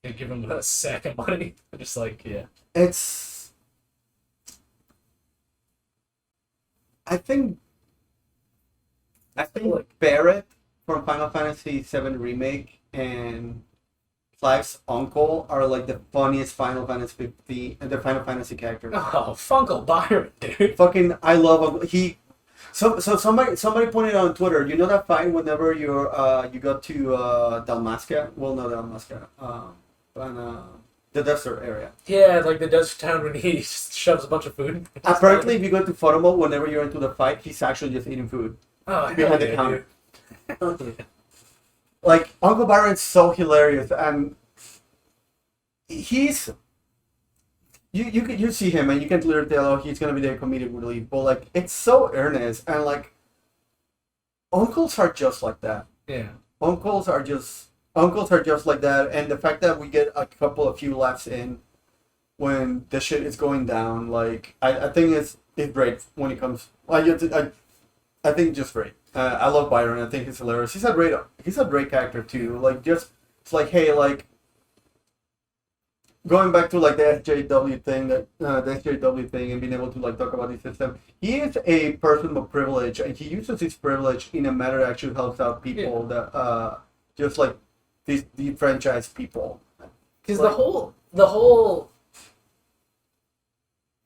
Speaker 1: And give him a sack of money. Just like, yeah.
Speaker 2: I think
Speaker 1: like
Speaker 2: Barrett from Final Fantasy VII Remake and Clive's uncle are like the funniest Final Fantasy 50 and the Final Fantasy characters.
Speaker 1: Oh, Funkle Byron, dude.
Speaker 2: Fucking, I love him. So somebody pointed out on Twitter. You know that fight whenever you go to Dalmasca? Well, not Dalmasca. The desert area.
Speaker 1: Yeah, like the desert town when he shoves a bunch of food.
Speaker 2: Apparently, if you go to Photomo, whenever you're into the fight, he's actually just eating food.
Speaker 1: Oh,
Speaker 2: behind the counter. Like, Uncle Byron's so hilarious, and he's you see him and you can clearly tell, oh, he's gonna be the comedic relief, but like it's so earnest, and like uncles are just like that.
Speaker 1: Yeah. Uncles
Speaker 2: are just like that, and the fact that we get a few laughs in when the shit is going down, like I think it's great when it comes. I think just great. I love Byron. I think he's hilarious. He's a great character too. Like, just it's like, hey, like going back to like the SJW thing, and being able to like talk about the system, he is a person of privilege, and he uses his privilege in a manner that actually helps out people that just like these defranchised people.
Speaker 1: Because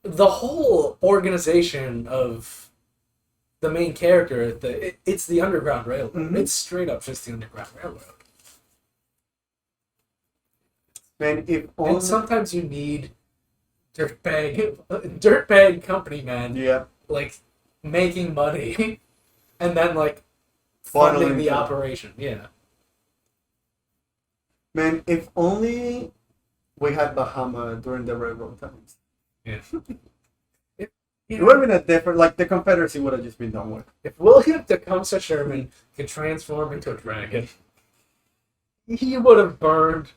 Speaker 1: the whole organization of the main character, it's the Underground Railroad.
Speaker 2: Mm-hmm.
Speaker 1: It's straight up just the Underground Railroad. And sometimes you need dirtbag company men, like making money, and then like funding the operation. Yeah.
Speaker 2: Man, if only we had Bahama during the railroad times.
Speaker 1: Yeah.
Speaker 2: It would have been a different, like the Confederacy would have just been done with.
Speaker 1: If William Tecumseh Sherman could transform into a dragon, he would have burned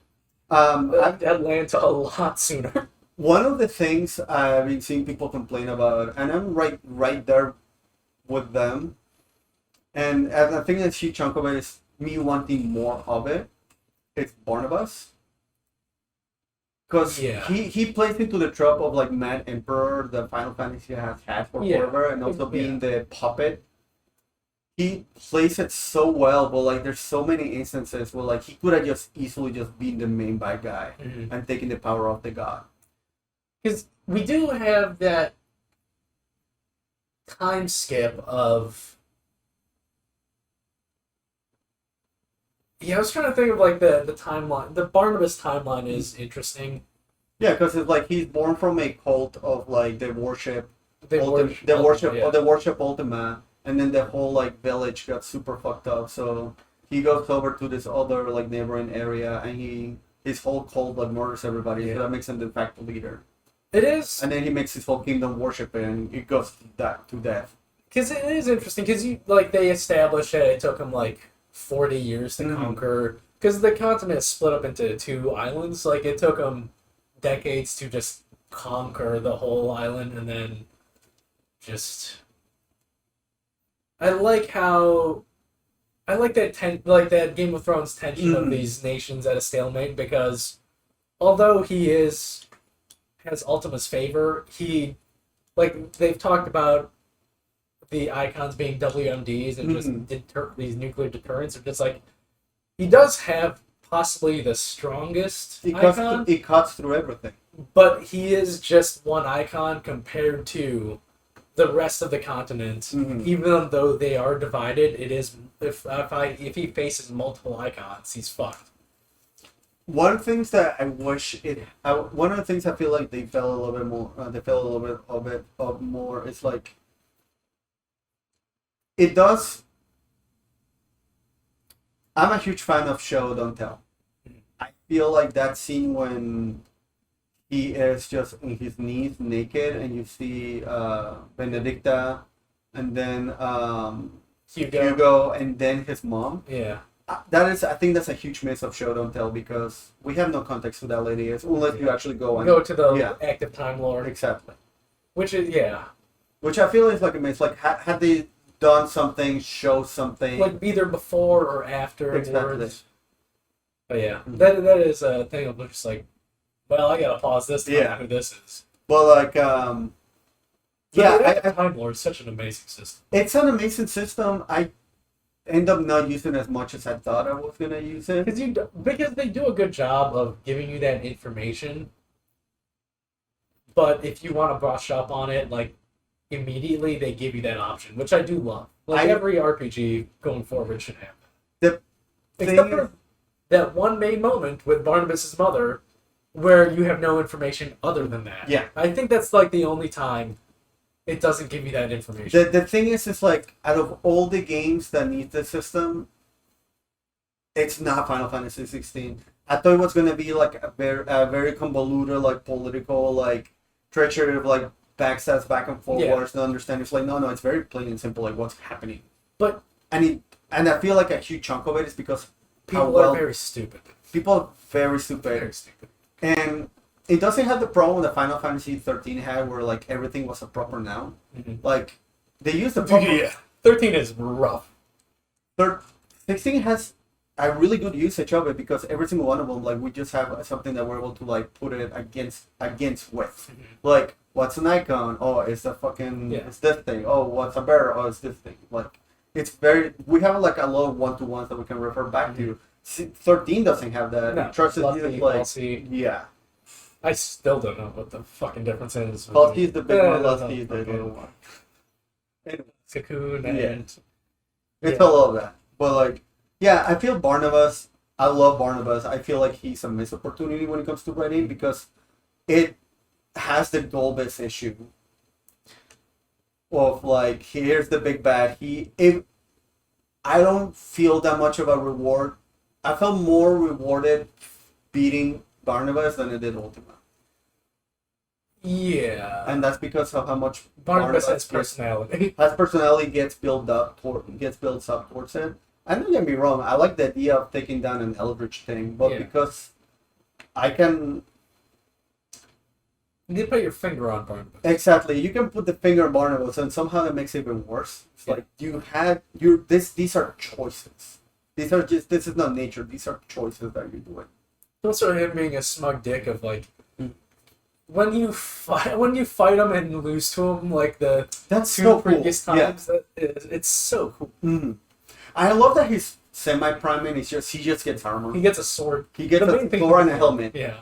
Speaker 1: Atlanta a lot sooner.
Speaker 2: One of the things I've been seeing people complain about, and I'm right there with them, and I think a huge chunk of it is me wanting more of it. It's Barnabas. Because he plays into the trope of like Mad Emperor, the Final Fantasy has had for forever, and also being the puppet. He plays it so well, but like there's so many instances where like he could have just easily just been the main bad guy and taking the power of the god.
Speaker 1: Because we do have that time skip of. Yeah, I was trying to think of like the timeline. The Barnabas timeline is interesting.
Speaker 2: Yeah, because it's like he's born from a cult of like the worship Ultima, and then the whole like village got super fucked up. So he goes over to this other like neighboring area, and his whole cult like murders everybody. So that makes him the de facto leader.
Speaker 1: It is,
Speaker 2: and then he makes his whole kingdom worship it, and it goes to death.
Speaker 1: Because it is interesting. Because they established that it took him like 40 years to conquer, because the continent is split up into 2 islands. Like it took them decades to just conquer the whole island, and then just I like that Game of Thrones tension of these nations at a stalemate, because although he has Ultima's favor, he they've talked about the icons being WMDs and just these nuclear deterrents, are just like he does have possibly the strongest icon.
Speaker 2: He cuts through everything.
Speaker 1: But he is just one icon compared to the rest of the continent. Even though they are divided, it is if he faces multiple icons, he's fucked.
Speaker 2: One of the things that I wish one of the things I feel like they fell a little bit more. They fell a little bit of more. It's like. It does. I'm a huge fan of Show Don't Tell. I feel like that scene when he is just on his knees naked, and you see Benedicta, and then Hugo, and then his mom.
Speaker 1: Yeah.
Speaker 2: I think that's a huge miss of Show Don't Tell, because we have no context who that lady is unless you actually go
Speaker 1: to the active Time Lord.
Speaker 2: Exactly.
Speaker 1: Which is
Speaker 2: Which I feel is like a miss. Like had they done something, show something,
Speaker 1: like either before or after.
Speaker 2: Exactly.
Speaker 1: But that is a thing. I'm just like, well, I gotta pause this to know who this is.
Speaker 2: But like,
Speaker 1: Time Lord is such an amazing system.
Speaker 2: It's an amazing system. I end up not using as much as I thought I was gonna use it.
Speaker 1: Because they do a good job of giving you that information. But if you want to brush up on it, like immediately they give you that option, which I do love. Like every RPG going forward should have. Except for that one main moment with Barnabas' mother, where you have no information other than that.
Speaker 2: Yeah.
Speaker 1: I think that's like the only time it doesn't give you that information.
Speaker 2: The thing is like, out of all the games that need the system, it's not Final Fantasy 16. I thought it was gonna be like a very convoluted, like political, like treachery of like backstabs back and forth to understand. It's like no, it's very plain and simple, like what's happening.
Speaker 1: But
Speaker 2: and I feel like a huge chunk of it is because
Speaker 1: people are very stupid.
Speaker 2: People are very stupid.
Speaker 1: Very stupid.
Speaker 2: And it doesn't have the problem that Final Fantasy 13 had, where like everything was a proper noun. Like they used the proper.
Speaker 1: 13 is rough.
Speaker 2: 16 has a really good usage of it because every single one of them, like we just have something that we're able to like put it against with. Like, what's an icon? Oh, it's a fucking it's this thing. Oh, what's a bear? Oh, it's this thing. Like, it's very we have like a lot of one-to-ones that we can refer back to. 13 doesn't have that.
Speaker 1: No,
Speaker 2: Trusted
Speaker 1: Lusty,
Speaker 2: is like
Speaker 1: Falsy.
Speaker 2: yeah.
Speaker 1: I still don't know what the fucking difference is.
Speaker 2: Falsy is the big one. Lusty is the little one. Anyway.
Speaker 1: Cocoon and
Speaker 2: it's all of that. But like, yeah, I feel Barnabas. I love Barnabas. I feel like he's a missed opportunity when it comes to writing because it has the Golbus issue of like, here's the big bad. I don't feel that much of a reward. I felt more rewarded beating Barnabas than I did Ultima.
Speaker 1: Yeah.
Speaker 2: And that's because of how much
Speaker 1: Barnabas has personality.
Speaker 2: Gets built up towards it. And don't get me wrong, I like the idea of taking down an Eldritch thing, but because I can
Speaker 1: you can put your finger on Barnabas.
Speaker 2: exactly, you can put the finger on Barnabas, and somehow that makes it even worse. It's like these are choices. This is not nature. These are choices that you're doing.
Speaker 1: Also, him being a smug dick of like. When you fight him and lose to him like the
Speaker 2: that's
Speaker 1: two
Speaker 2: so
Speaker 1: previous
Speaker 2: cool.
Speaker 1: times, it's so cool.
Speaker 2: Mm-hmm. I love that he's semi-prime and he just gets armor.
Speaker 1: He gets a sword.
Speaker 2: He gets a sword and a helmet.
Speaker 1: Yeah.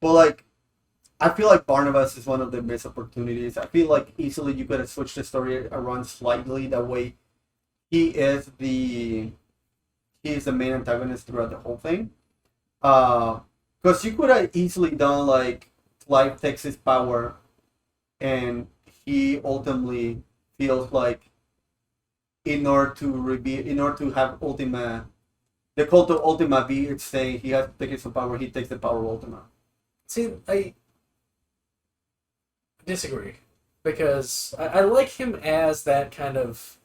Speaker 2: But like, I feel like Barnabas is one of the missed opportunities. I feel like easily you could have switched the story around slightly. That way, he is the main antagonist throughout the whole thing. Because you could have easily done like Clive takes his power, and he ultimately feels like in order to have Ultima, the cult of Ultima be its saying he has to take his power. He takes the power of Ultima.
Speaker 1: See, I disagree because I like him as that kind of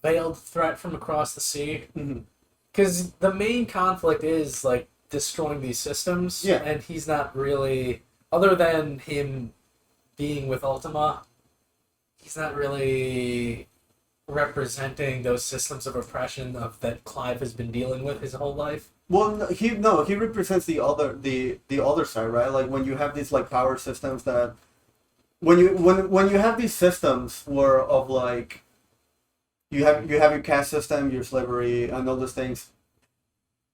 Speaker 1: veiled threat from across the sea. Because the main conflict is like destroying these systems, and he's not really, other than him being with Ultima, he's not really representing those systems of oppression that Clive has been dealing with his whole life.
Speaker 2: Well, he represents the other side, right? Like when you have these like power systems that when you have these systems where of like you have your caste system, your slavery, and all those things.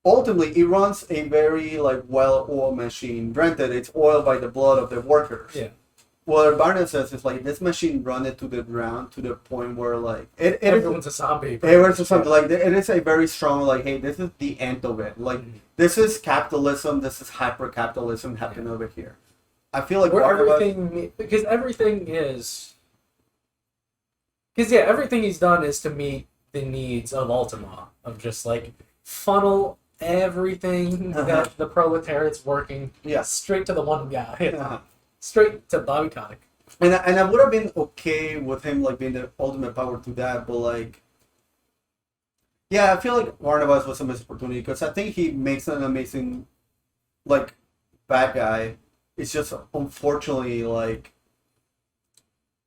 Speaker 2: Ultimately, it runs a very like well-oiled machine. Granted, it's oiled by the blood of the workers.
Speaker 1: Yeah.
Speaker 2: What Barnett says is like this machine run it to the ground to the point where like
Speaker 1: everyone's a zombie.
Speaker 2: Everyone's a zombie. Like it is a very strong like, hey, this is the end of it. Like this is capitalism. This is hyper-capitalism happening over here. I feel like
Speaker 1: everything he's done is to meet the needs of Ultima, of just like funnel everything that the proletariat's working straight to the one guy, straight to Bobby Kotick.
Speaker 2: And I would have been okay with him like being the ultimate power to that, but like, yeah, I feel like Barnabas was a missed opportunity because I think he makes an amazing, like, bad guy. It's just unfortunately like,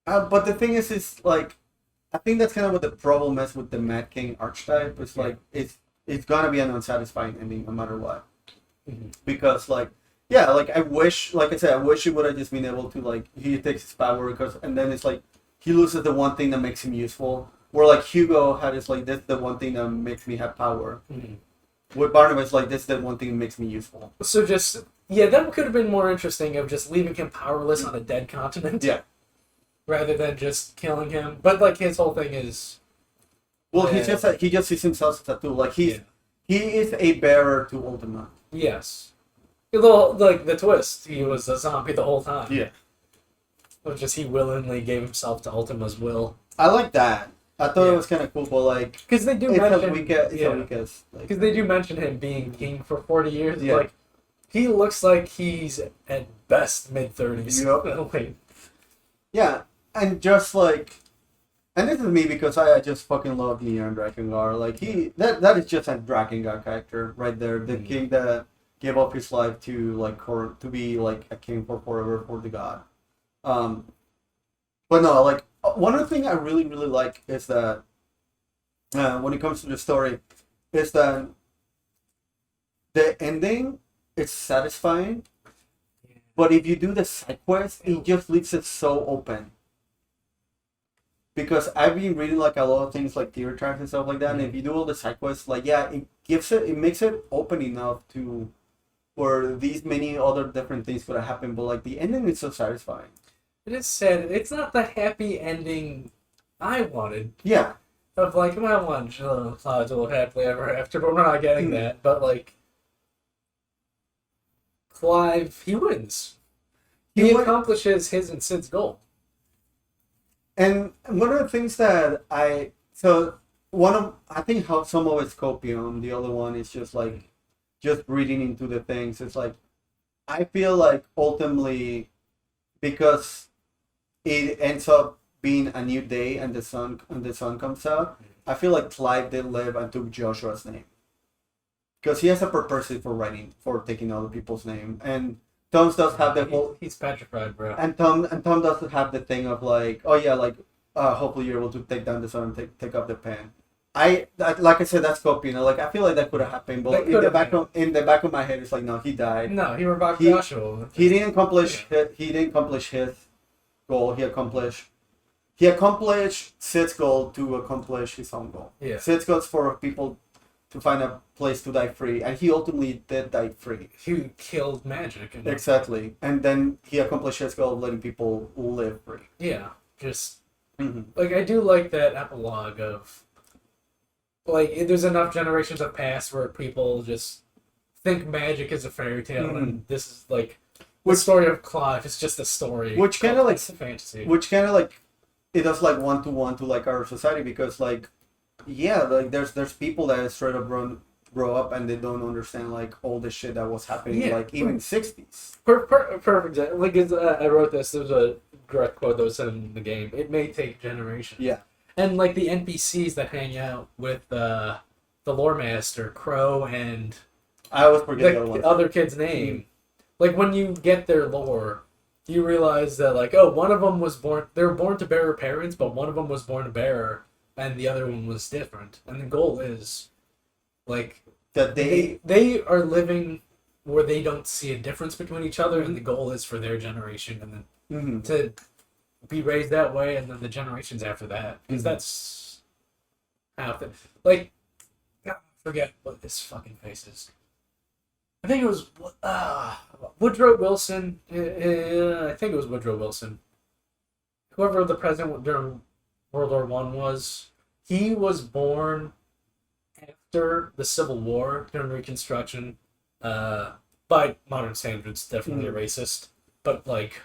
Speaker 2: but the thing is like, I think that's kind of what the problem is with the Mad King archetype. It's like it's gonna be an unsatisfying ending no matter what, because like. Yeah, like I wish he would have just been able to like he takes his power and then it's like he loses the one thing that makes him useful. Where like Hugo had is like this is the one thing that makes me have power. With Barnabas, like this is the one thing that makes me useful.
Speaker 1: So just that could have been more interesting of just leaving him powerless on a dead continent.
Speaker 2: Yeah.
Speaker 1: Rather than just killing him, but like his whole thing is.
Speaker 2: Well, he just sees himself as a tool. Like he is a bearer to Ultima.
Speaker 1: Yes. A little, like, the twist, he was a zombie the whole time.
Speaker 2: Yeah.
Speaker 1: Which is he willingly gave himself to Ultima's will.
Speaker 2: I like that. I thought it was kind of cool, but like...
Speaker 1: Because they do mention...
Speaker 2: Because
Speaker 1: they do mention him being king for 40 years. Yeah. Like, he looks like he's at best mid-30s.
Speaker 2: Yep. Yeah, and just like... And this is me because I just fucking love Neon Drakengard. Like, that is just a Drakengard character right there. The king that... gave up his life to to be like a king for forever for the god. But no, like one of the things I really like is that when it comes to the story is that the ending is satisfying, but if you do the side quest, it just leaves it so open. Because I've been reading like a lot of things like theater tracks and stuff like that, and if you do all the side quests, like yeah, it makes it open enough to where these many other different things could have happened, but like the ending is so satisfying.
Speaker 1: It is sad. It's not the happy ending I wanted.
Speaker 2: Yeah.
Speaker 1: Of like, I want Cloud to live happily ever after, but we're not getting that. But like, Clive, he wins. He accomplishes his and Sid's goal.
Speaker 2: And one of the things that I think how some of it's copium, the other one is just like just reading into the things. It's like I feel like ultimately because it ends up being a new day and the sun comes out, I feel like Clive did live and took Joshua's name. Because he has a purpose for taking other people's name. And Tom does have the whole.
Speaker 1: He's petrified, bro.
Speaker 2: And Tom does have the thing of like, oh yeah, like hopefully you're able to take down the sun and take up the pen. Like I said, that's copy. Like I feel like that could have happened, but in the back of my head, it's like no, he died.
Speaker 1: No, he revived Joshua.
Speaker 2: He didn't accomplish. He didn't accomplish his goal. He accomplished Sid's goal to accomplish his own goal.
Speaker 1: Yeah.
Speaker 2: Sid's goal is for people to find a place to die free, and he ultimately did die free.
Speaker 1: He killed magic.
Speaker 2: Exactly, and then he accomplished his goal of letting people live free.
Speaker 1: Yeah, just like I do like that epilogue of like there's enough generations of past where people just think magic is a fairy tale, and this is like the story of Clive is just a story,
Speaker 2: which kind of like
Speaker 1: fantasy,
Speaker 2: which kind of like it does like one to like our society because like. Yeah, like there's people that straight up grow up and they don't understand like all the shit that was happening, like even 60s.
Speaker 1: Perfect. Like I wrote this. There's a direct quote that was said in the game. It may take generations.
Speaker 2: Yeah,
Speaker 1: and like the NPCs that hang out with the lore master Crow and
Speaker 2: I always forget
Speaker 1: the other kid's name. Like when you get their lore, you realize that like one of them was born. They were born to bearer parents, but one of them was born a bearer. And the other one was different. And the goal is, like,
Speaker 2: that
Speaker 1: they are living where they don't see a difference between each other, and the goal is for their generation and then to be raised that way, and then the generations after that. Because that's how, like, I forget what this fucking face is. I think it was Woodrow Wilson. I think it was Woodrow Wilson. Whoever the president during World War I was. He was born after the Civil War during Reconstruction. By modern standards, definitely a racist, but like,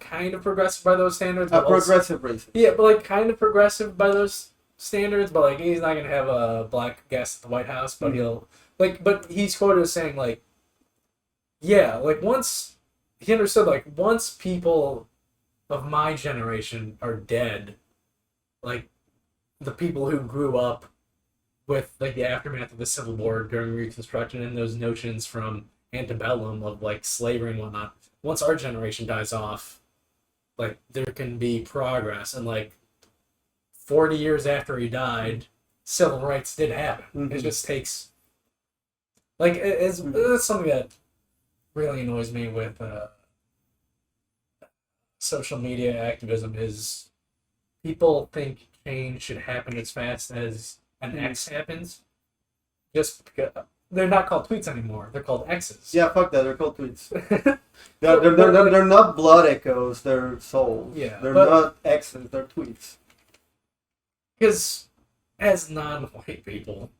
Speaker 1: kind of progressive by those standards.
Speaker 2: Progressive racist.
Speaker 1: Yeah, but like kind of progressive by those standards. But like, he's not gonna have a black guest at the White House. But he'll like. But he's quoted as saying like, yeah, like once he understood like once people of my generation are dead, like the people who grew up with like the aftermath of the Civil War during Reconstruction and those notions from antebellum of like slavery and whatnot, once our generation dies off, like there can be progress. And like 40 years after he died, civil rights did happen. It just takes like it's something that really annoys me with social media activism is people think change should happen as fast as an X happens. Just because they're not called tweets anymore; they're called X's.
Speaker 2: Yeah, fuck that. They're called tweets. they're not blood echoes. They're souls.
Speaker 1: Yeah,
Speaker 2: they're not X's. They're tweets.
Speaker 1: Because as non-white people,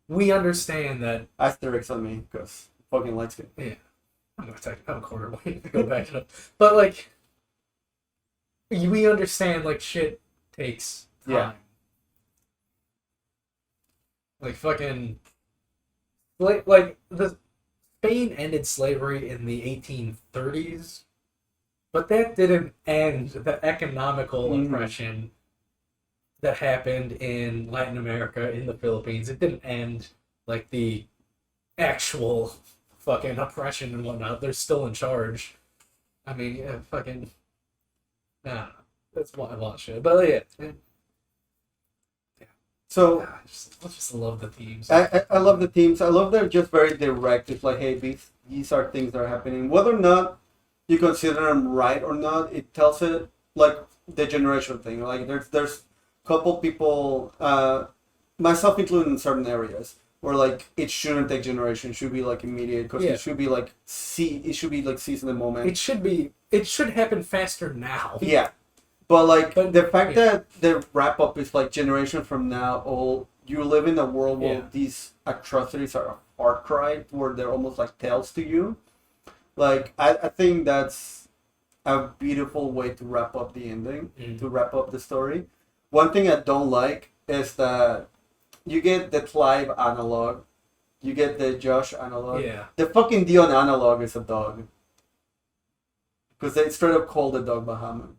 Speaker 1: we understand that.
Speaker 2: Asterisk on me because fucking light skin.
Speaker 1: Yeah, I'm a quarter white to go back it up, but like. We understand, like, shit takes time.
Speaker 2: Yeah.
Speaker 1: Like, fucking... Like, the Spain ended slavery in the 1830s, but that didn't end the economical oppression that happened in Latin America, in the Philippines. It didn't end, like, the actual fucking oppression and whatnot. They're still in charge. I mean, yeah, fucking... Nah, that's why I watch it. But yeah.
Speaker 2: So
Speaker 1: I just love the themes.
Speaker 2: I love the themes. I love they're just very direct. It's like, hey, these are things that are happening. Whether or not you consider them right or not, it tells it like the generation thing. Like there's a couple people, myself included in certain areas, where like it shouldn't take generation. It should be like immediate because it should be like seize in the moment.
Speaker 1: It should happen faster now.
Speaker 2: Yeah. But like the fact
Speaker 1: yeah.
Speaker 2: that the wrap up is like generation from now, all you live in a world where these atrocities are a far cry, where they're almost like tales to you. Like I think that's a beautiful way to wrap up the ending, to wrap up the story. One thing I don't like is that you get the Clive analog, you get the Josh analog.
Speaker 1: Yeah.
Speaker 2: The fucking Dion analog is a dog. Because they straight up call the dog Bahamut.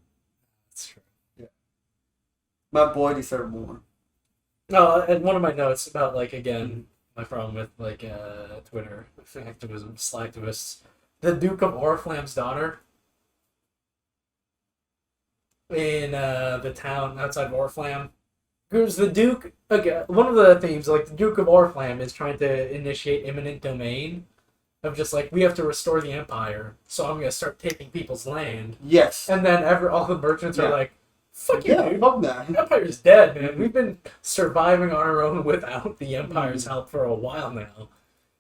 Speaker 1: That's true.
Speaker 2: Yeah. My boy deserved more.
Speaker 1: No, and one of my notes about like again my problem with like Twitter activism, slacktivists, the Duke of Oriflamme's daughter in the town outside of Oriflamme. Because the Duke again, one of the themes like the Duke of Oriflamme is trying to initiate eminent domain. Of just like we have to restore the empire, so I'm gonna start taking people's land.
Speaker 2: Yes.
Speaker 1: And then all the merchants are like, "Fuck you, dude.
Speaker 2: Fuck that.
Speaker 1: The empire's dead, man. We've been surviving on our own without the empire's help for a while now.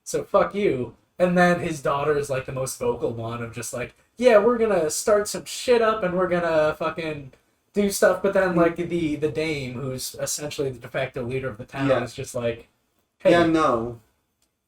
Speaker 1: So fuck you." And then his daughter is like the most vocal one of just like, "Yeah, we're gonna start some shit up and we're gonna fucking do stuff." But then like the dame, who's essentially the de facto leader of the town, is just like, "Hey,
Speaker 2: no,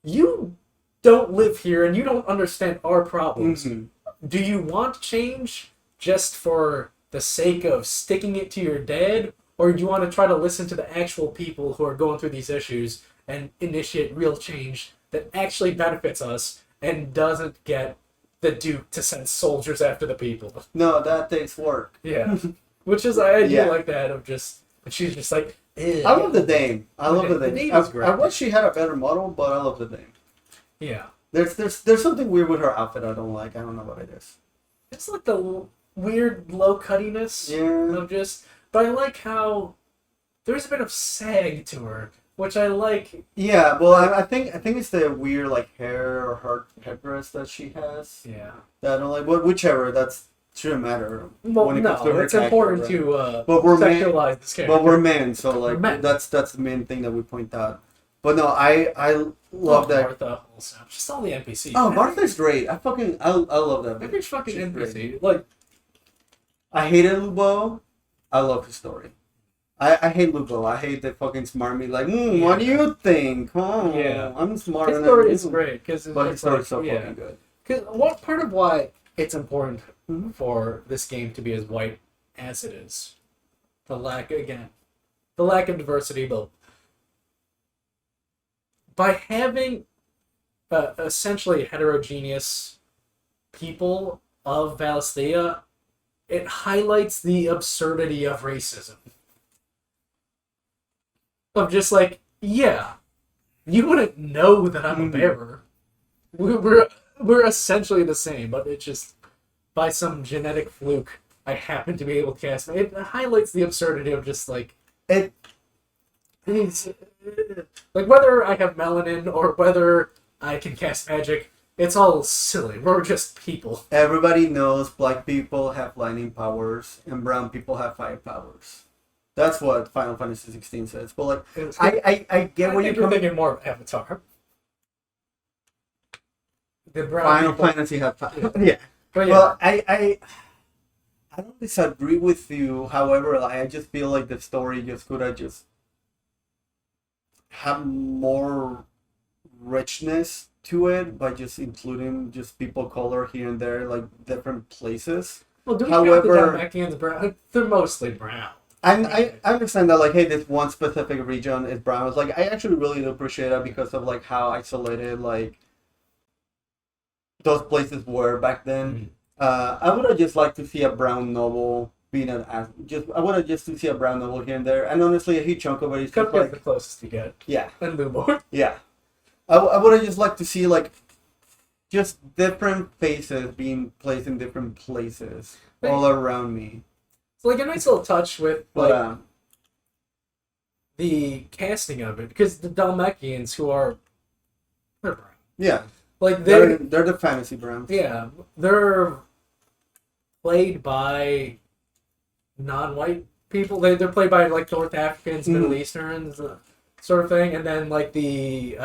Speaker 1: you don't live here and you don't understand our problems.
Speaker 2: Mm-hmm.
Speaker 1: Do you want change just for the sake of sticking it to your dad, or do you want to try to listen to the actual people who are going through these issues and initiate real change that actually benefits us and doesn't get the Duke to send soldiers after the people?"
Speaker 2: No, that takes work.
Speaker 1: Yeah. Which is, I do like that of just, and she's just like, ew.
Speaker 2: I love the dame. I love the dame.
Speaker 1: The dame is great.
Speaker 2: I wish she had a better model, but I love the dame.
Speaker 1: Yeah.
Speaker 2: There's something weird with her outfit I don't like. I don't know what it is.
Speaker 1: It's like the weird low cuttiness of just, but I like how there's a bit of sag to her, which I like.
Speaker 2: Yeah, well, I think it's the weird like hair or her headdress that she has.
Speaker 1: Yeah.
Speaker 2: That I don't like. But whichever, that's shouldn't matter.
Speaker 1: Well,
Speaker 2: when it comes to her
Speaker 1: it's important
Speaker 2: character,
Speaker 1: to
Speaker 2: but we're
Speaker 1: sexualize this character.
Speaker 2: But we're men, so like
Speaker 1: Men.
Speaker 2: that's the main thing that we point out. But no, I love that.
Speaker 1: Martha also. Just all the NPCs.
Speaker 2: Oh, Martha's great. I love that.
Speaker 1: Every fucking
Speaker 2: She's
Speaker 1: NPC.
Speaker 2: great.
Speaker 1: Like,
Speaker 2: I hated Lubo. I love his story. I hate Lubo. I hate the fucking smart me. Like, what do you think? Oh,
Speaker 1: Yeah.
Speaker 2: I'm smarter
Speaker 1: his
Speaker 2: than
Speaker 1: story
Speaker 2: you.
Speaker 1: is great because
Speaker 2: But his story is so fucking good.
Speaker 1: Because what part of why it's important for this game to be as white as it is, the lack of diversity, but by having essentially heterogeneous people of Valisthea, it highlights the absurdity of racism. Of just like, yeah, you wouldn't know that I'm a bearer. We're essentially the same, but it just, by some genetic fluke, I happen to be able to cast. It highlights the absurdity of just like it's like whether I have melanin or whether I can cast magic. It's all silly. We're just people.
Speaker 2: Everybody knows black people have lightning powers and brown people have fire powers. That's what Final Fantasy 16 says. But like, I get where you're
Speaker 1: thinking more of Avatar. The brown
Speaker 2: Final
Speaker 1: people.
Speaker 2: Fantasy have power. Yeah.
Speaker 1: But
Speaker 2: Well, I don't disagree with you. However, I just feel like the story just could have just have more richness to it by just including just people color here and there, like different places.
Speaker 1: Well, do we
Speaker 2: However,
Speaker 1: count the Damakians brown? They're mostly brown.
Speaker 2: I understand that, like, hey, this one specific region is brown. It's like, I actually really do appreciate that because of like how isolated like those places were back then. I would have just liked to see a brown novel being I would have just to see a brown novel here and there. And honestly, a huge chunk of it is just like
Speaker 1: the closest you get.
Speaker 2: yeah,
Speaker 1: And Lumor.
Speaker 2: yeah. I would have just liked to see like just different faces being placed in different places all around me.
Speaker 1: It's like a nice little touch with like
Speaker 2: But
Speaker 1: the casting of it, because the Dalmatians, who are they're brown,
Speaker 2: Yeah,
Speaker 1: like
Speaker 2: they're the fantasy Browns.
Speaker 1: yeah, they're played by non-white people. They're played by like North Africans, Middle Easterns, sort of thing, and then like the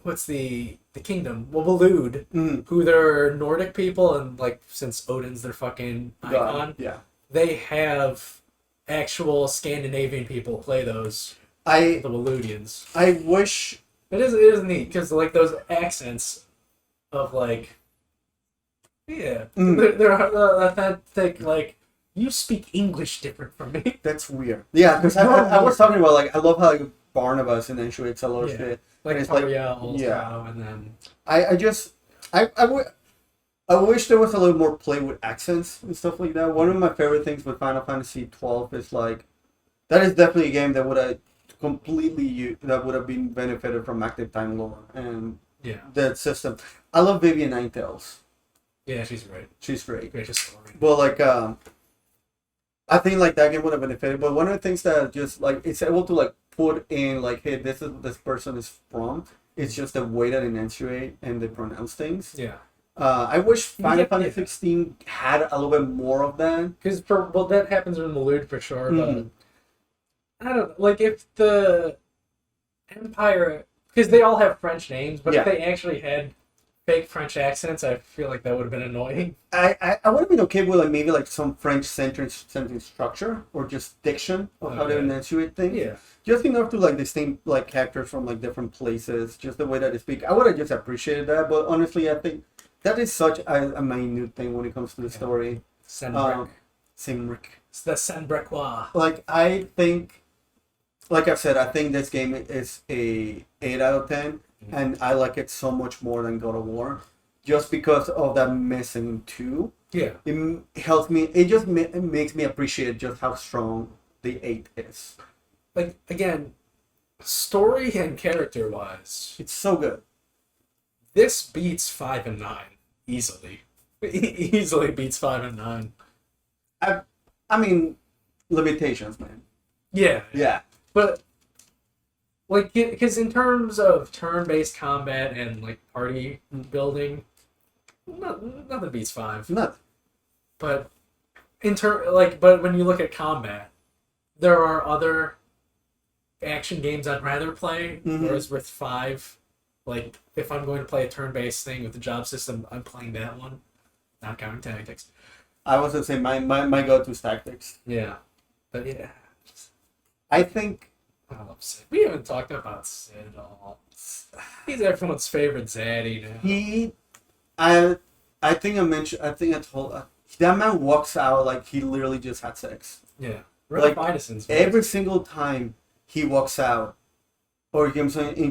Speaker 1: what's the kingdom? Well, Waloed, who they're Nordic people, and like since Odin's their fucking icon,
Speaker 2: Yeah,
Speaker 1: they have actual Scandinavian people play those.
Speaker 2: the
Speaker 1: Waloedians.
Speaker 2: I wish
Speaker 1: It is neat because like those accents of like they're authentic. Like you speak English different from me.
Speaker 2: that's weird. Yeah, because I was talking about like I love how Barnabas and then it's a lot of shit.
Speaker 1: Like
Speaker 2: it's
Speaker 1: Tariel, and then
Speaker 2: I wish there was a little more play with accents and stuff like that. One of my favorite things with Final Fantasy 12 is like that is definitely a game that would have that would have been benefited from active time lore and that system. I love Vivian Ninetales.
Speaker 1: Yeah, she's great.
Speaker 2: She's great.
Speaker 1: Gracious story.
Speaker 2: But like I think like that game would have benefited. But one of the things that just like it's able to like put in like, hey, this is this person is from. It's just the way that they enunciate and they pronounce things.
Speaker 1: Yeah.
Speaker 2: I wish Final Fantasy 16 had a little bit more of that.
Speaker 1: Because that happens in Waloed for sure. But I don't like if the Empire, because they all have French names, but if they actually had fake French accents, I feel like that would have been annoying.
Speaker 2: I would have been okay with like maybe like some French sentence structure or just diction of how they enunciate things.
Speaker 1: Yeah.
Speaker 2: Just enough to like distinct like characters from like different places, just the way that they speak. I would have just appreciated that, but honestly, I think that is such a minute thing when it comes to the story.
Speaker 1: Senbrick.
Speaker 2: It's
Speaker 1: the Senbriquois.
Speaker 2: Like I think, like I've said, I think this game is a 8 out of 10. And I like it so much more than God of War, just because of that missing 2.
Speaker 1: Yeah,
Speaker 2: it helps me. It just makes me appreciate just how strong the 8 is.
Speaker 1: like again, story and character wise,
Speaker 2: It's so good.
Speaker 1: this beats 5 and 9 easily. Easily beats 5 and 9.
Speaker 2: I mean, limitations, man.
Speaker 1: Yeah, but. Like, because in terms of turn-based combat and like party building, nothing beats 5.
Speaker 2: Nothing.
Speaker 1: But but when you look at combat, there are other action games I'd rather play. Whereas with 5, like if I'm going to play a turn-based thing with the job system, I'm playing that one, not counting tactics.
Speaker 2: I was gonna say my go-to is tactics.
Speaker 1: Yeah, but yeah,
Speaker 2: I think.
Speaker 1: I love Sid. We haven't talked about Sid at all. He's everyone's favorite zaddy now.
Speaker 2: I think I mentioned. I think I told. That man walks out like he literally just had sex.
Speaker 1: Yeah,
Speaker 2: like
Speaker 1: Midason's
Speaker 2: every single time he walks out, or he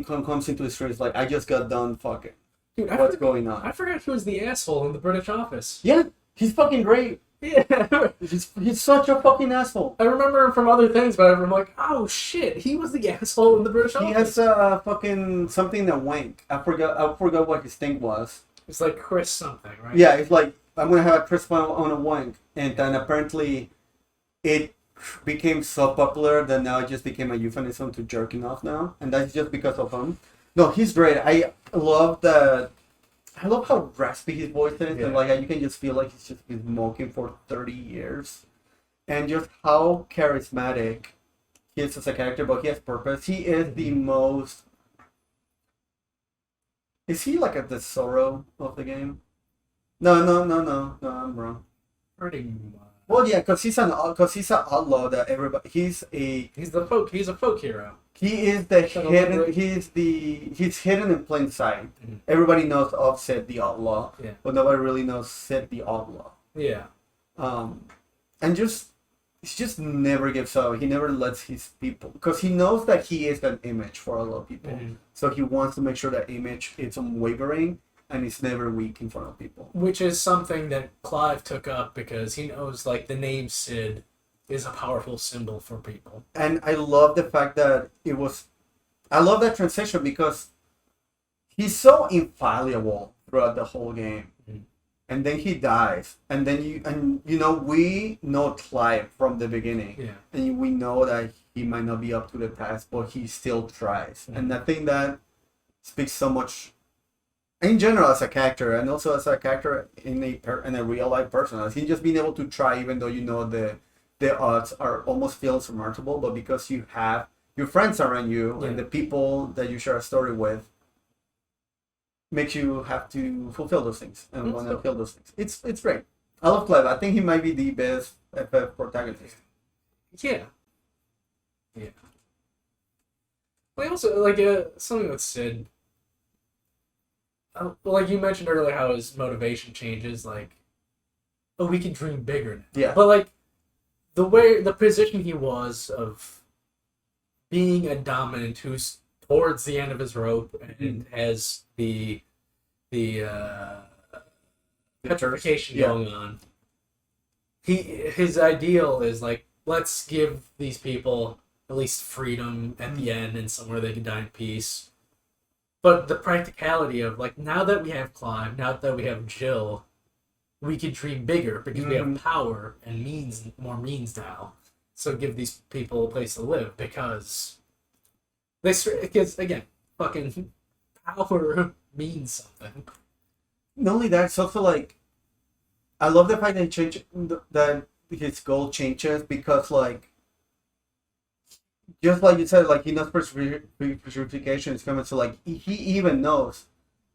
Speaker 2: comes into the streets, like I just got done fucking.
Speaker 1: Dude,
Speaker 2: what's going on?
Speaker 1: I forgot who was the asshole in the British office.
Speaker 2: Yeah, he's fucking great.
Speaker 1: Yeah.
Speaker 2: He's such a fucking asshole.
Speaker 1: I remember him from other things, but I'm like, oh shit, he was the asshole in the British office.
Speaker 2: He has fucking something that wank. I forgot what his thing was.
Speaker 1: It's like Chris something, right?
Speaker 2: Yeah, it's like I'm gonna have a Chris on a wank, and then apparently it became so popular that now it just became a euphemism to jerking off now, and that's just because of him. No, he's great. I love how raspy his voice is, and like you can just feel like he's just been smoking for 30 years, and just how charismatic he is as a character. But he has purpose. He is the most. Is he like the Zorro of the game? No, I'm wrong.
Speaker 1: Pretty much.
Speaker 2: Well, yeah, because he's an outlaw that everybody. He's a folk
Speaker 1: hero.
Speaker 2: He is the hidden. He's hidden in plain sight. Mm-hmm. Everybody knows of Sid the Outlaw, but nobody really knows Sid the Outlaw.
Speaker 1: Yeah.
Speaker 2: And he just never gives up. He never lets his people, because he knows that he is an image for a lot of people. Mm-hmm. So he wants to make sure that image is unwavering and it's never weak in front of people. Which
Speaker 1: is something that Clive took up because he knows like the name Sid is a powerful symbol for people.
Speaker 2: And I love the fact that I love that transition because he's so infallible throughout the whole game. Mm-hmm. and then he dies, and then we know Clive from the beginning,
Speaker 1: Yeah.
Speaker 2: and we know that he might not be up to the task, but he still tries, and I think that speaks so much in general as a character, and also as a character in a real life person. As he just being able to try, even though the odds are almost feel insurmountable, but because you have your friends around you and the people that you share a story with, makes you have to fulfill those things and want to fulfill those things. It's great. I love Clive. I think he might be the best FF protagonist.
Speaker 1: Yeah. Yeah. Well, also, like, something that Sid, like you mentioned earlier, how his motivation changes, like, oh, we can dream bigger now.
Speaker 2: Yeah.
Speaker 1: But, like, the position he was of being a dominant who's towards the end of his rope and has the petrification going on. His ideal is like, let's give these people at least freedom at the end and somewhere they can die in peace. But the practicality of, like, now that we have Clive, now that we have Jill, we can dream bigger because we have power and more means now. So give these people a place to live because again, fucking power means something.
Speaker 2: Not only that, it's also like, I love the fact that his goal changes because, like, just like you said, like, he knows purification is coming, so like he even knows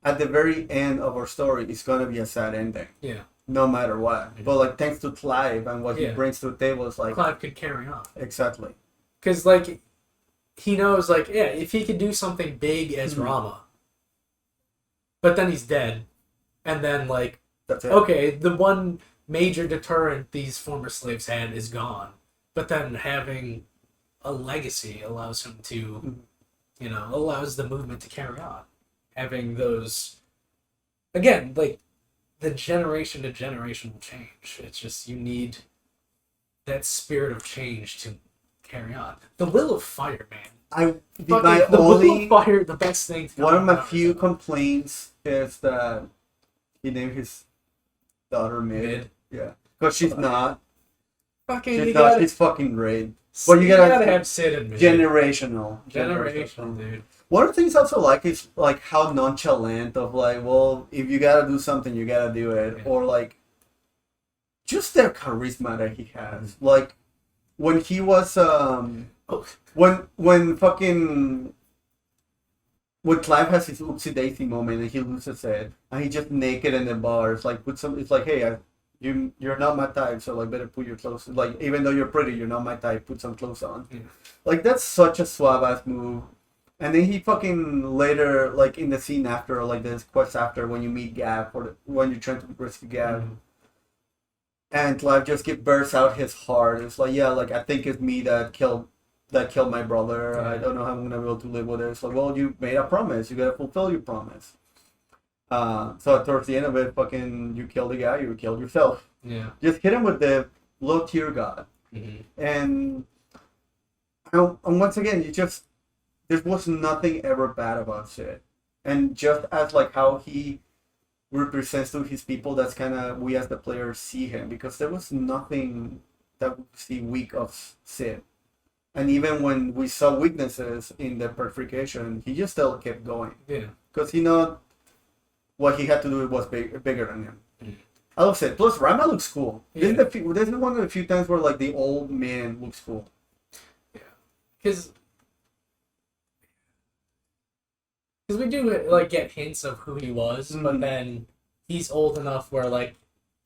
Speaker 2: at the very end of our story it's gonna be a sad ending.
Speaker 1: Yeah.
Speaker 2: No matter what. But like, thanks to Clive and what he brings to the table, it's like
Speaker 1: Clive could carry on.
Speaker 2: Exactly.
Speaker 1: Because, like, he knows, like, yeah, if he could do something big as Rama, but then he's dead, and then, like,
Speaker 2: that's it.
Speaker 1: Okay, the one major deterrent these former slaves had is gone, but then having a legacy allows him to, allows the movement to carry on. Having those, again, like, the generation to generation will change. It's just, you need that spirit of change to carry on. The will of fire, man. Will of fire, the best thing.
Speaker 2: One of my few complaints is that he named his daughter Mid. Yeah, because she's not. She's fucking great. But you gotta
Speaker 1: have Sid and Mid.
Speaker 2: Generational,
Speaker 1: dude.
Speaker 2: One of the things I also like is like how nonchalant of, like, well, if you gotta do something, you gotta do it, or like just their charisma that he has. Like when he was when Clive has his oopsie daisy moment and he loses it and he's just naked in the bar. It's like it's like, hey, you're not my type, so like better put your clothes. Like, even though you're pretty, you're not my type. Put some clothes on. Yeah. Like, that's such a suave ass move. And then he fucking later, like in the scene after, like this quest after, when you meet Gab or when you're trying to rescue Gab, and Clive just bursts out his heart. It's like, yeah, like, I think it's me that killed my brother. Yeah. I don't know how I'm gonna be able to live with it. It's like, well, you made a promise. You gotta fulfill your promise. So towards the end of it, fucking, you kill the guy, you killed yourself.
Speaker 1: Yeah.
Speaker 2: Just hit him with the low tier god. And once again, there was nothing ever bad about Sid. And just as like how he represents to his people, that's kind of, we as the players see him, because there was nothing that we see weak of Sid. And even when we saw weaknesses in the purification, he just still kept going.
Speaker 1: Yeah.
Speaker 2: Because what he had to do was bigger than him. I love Sid. Plus, Rama looks cool. Yeah. This is one of the few times where, like, the old man looks cool.
Speaker 1: Yeah. Because we do, like, get hints of who he was, but then he's old enough where, like,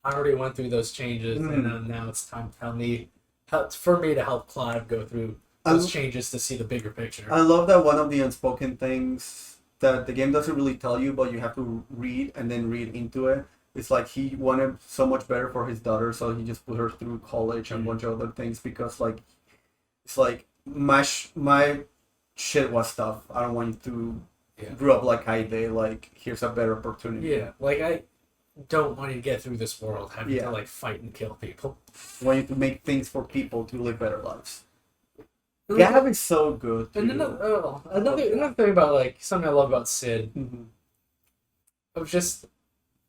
Speaker 1: I already went through those changes, and now it's time for me to help Clive go through those changes to see the bigger picture.
Speaker 2: I love that one of the unspoken things that the game doesn't really tell you, but you have to read and then read into it. It's like he wanted so much better for his daughter, so he just put her through college and a bunch of other things, because, like, it's like, my shit was tough. I don't want you to grow up like I did. Like, here's a better opportunity.
Speaker 1: Yeah, like, I don't want you to get through this world having to, like, fight and kill people.
Speaker 2: I want you to make things for people to live better lives. Gab is so good.
Speaker 1: And another thing about, like, something I love about Sid, of just,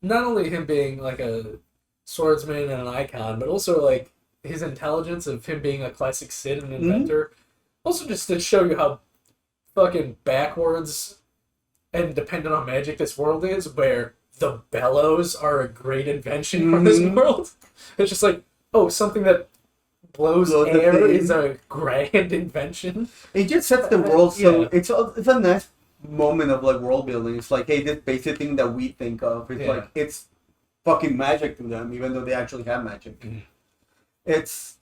Speaker 1: not only him being like a swordsman and an icon, but also like his intelligence of him being a classic Sith and inventor. Also, just to show you how fucking backwards and dependent on magic this world is, where the bellows are a great invention for this world. It's just like, oh, something that blows air is a grand invention.
Speaker 2: It just sets the world so it's a nice moment of like world building. It's like, hey, this basic thing that we think of, it's like it's fucking magic to them, even though they actually have magic. It's.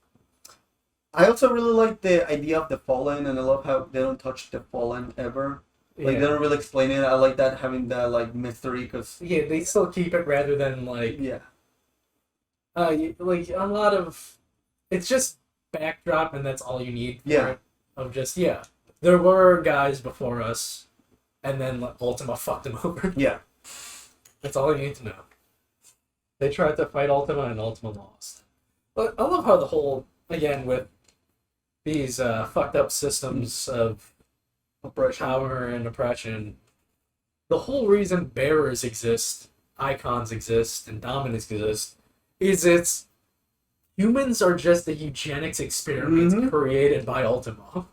Speaker 2: I also really like the idea of the Fallen, and I love how they don't touch the Fallen ever. Like, they don't really explain it. I like that, having that, like, mystery, because...
Speaker 1: Yeah, they still keep it rather than, like...
Speaker 2: Yeah.
Speaker 1: Like, a lot of... It's just backdrop, and that's all you need for it. Of just, there were guys before us, and then like, Ultima fucked them over.
Speaker 2: Yeah.
Speaker 1: That's all you need to know. They tried to fight Ultima, and Ultima lost. But I love how the whole, again, with these fucked up systems of power and oppression, the whole reason bearers exist, icons exist, and dominants exist, is humans are just the eugenics experiments created by Ultima.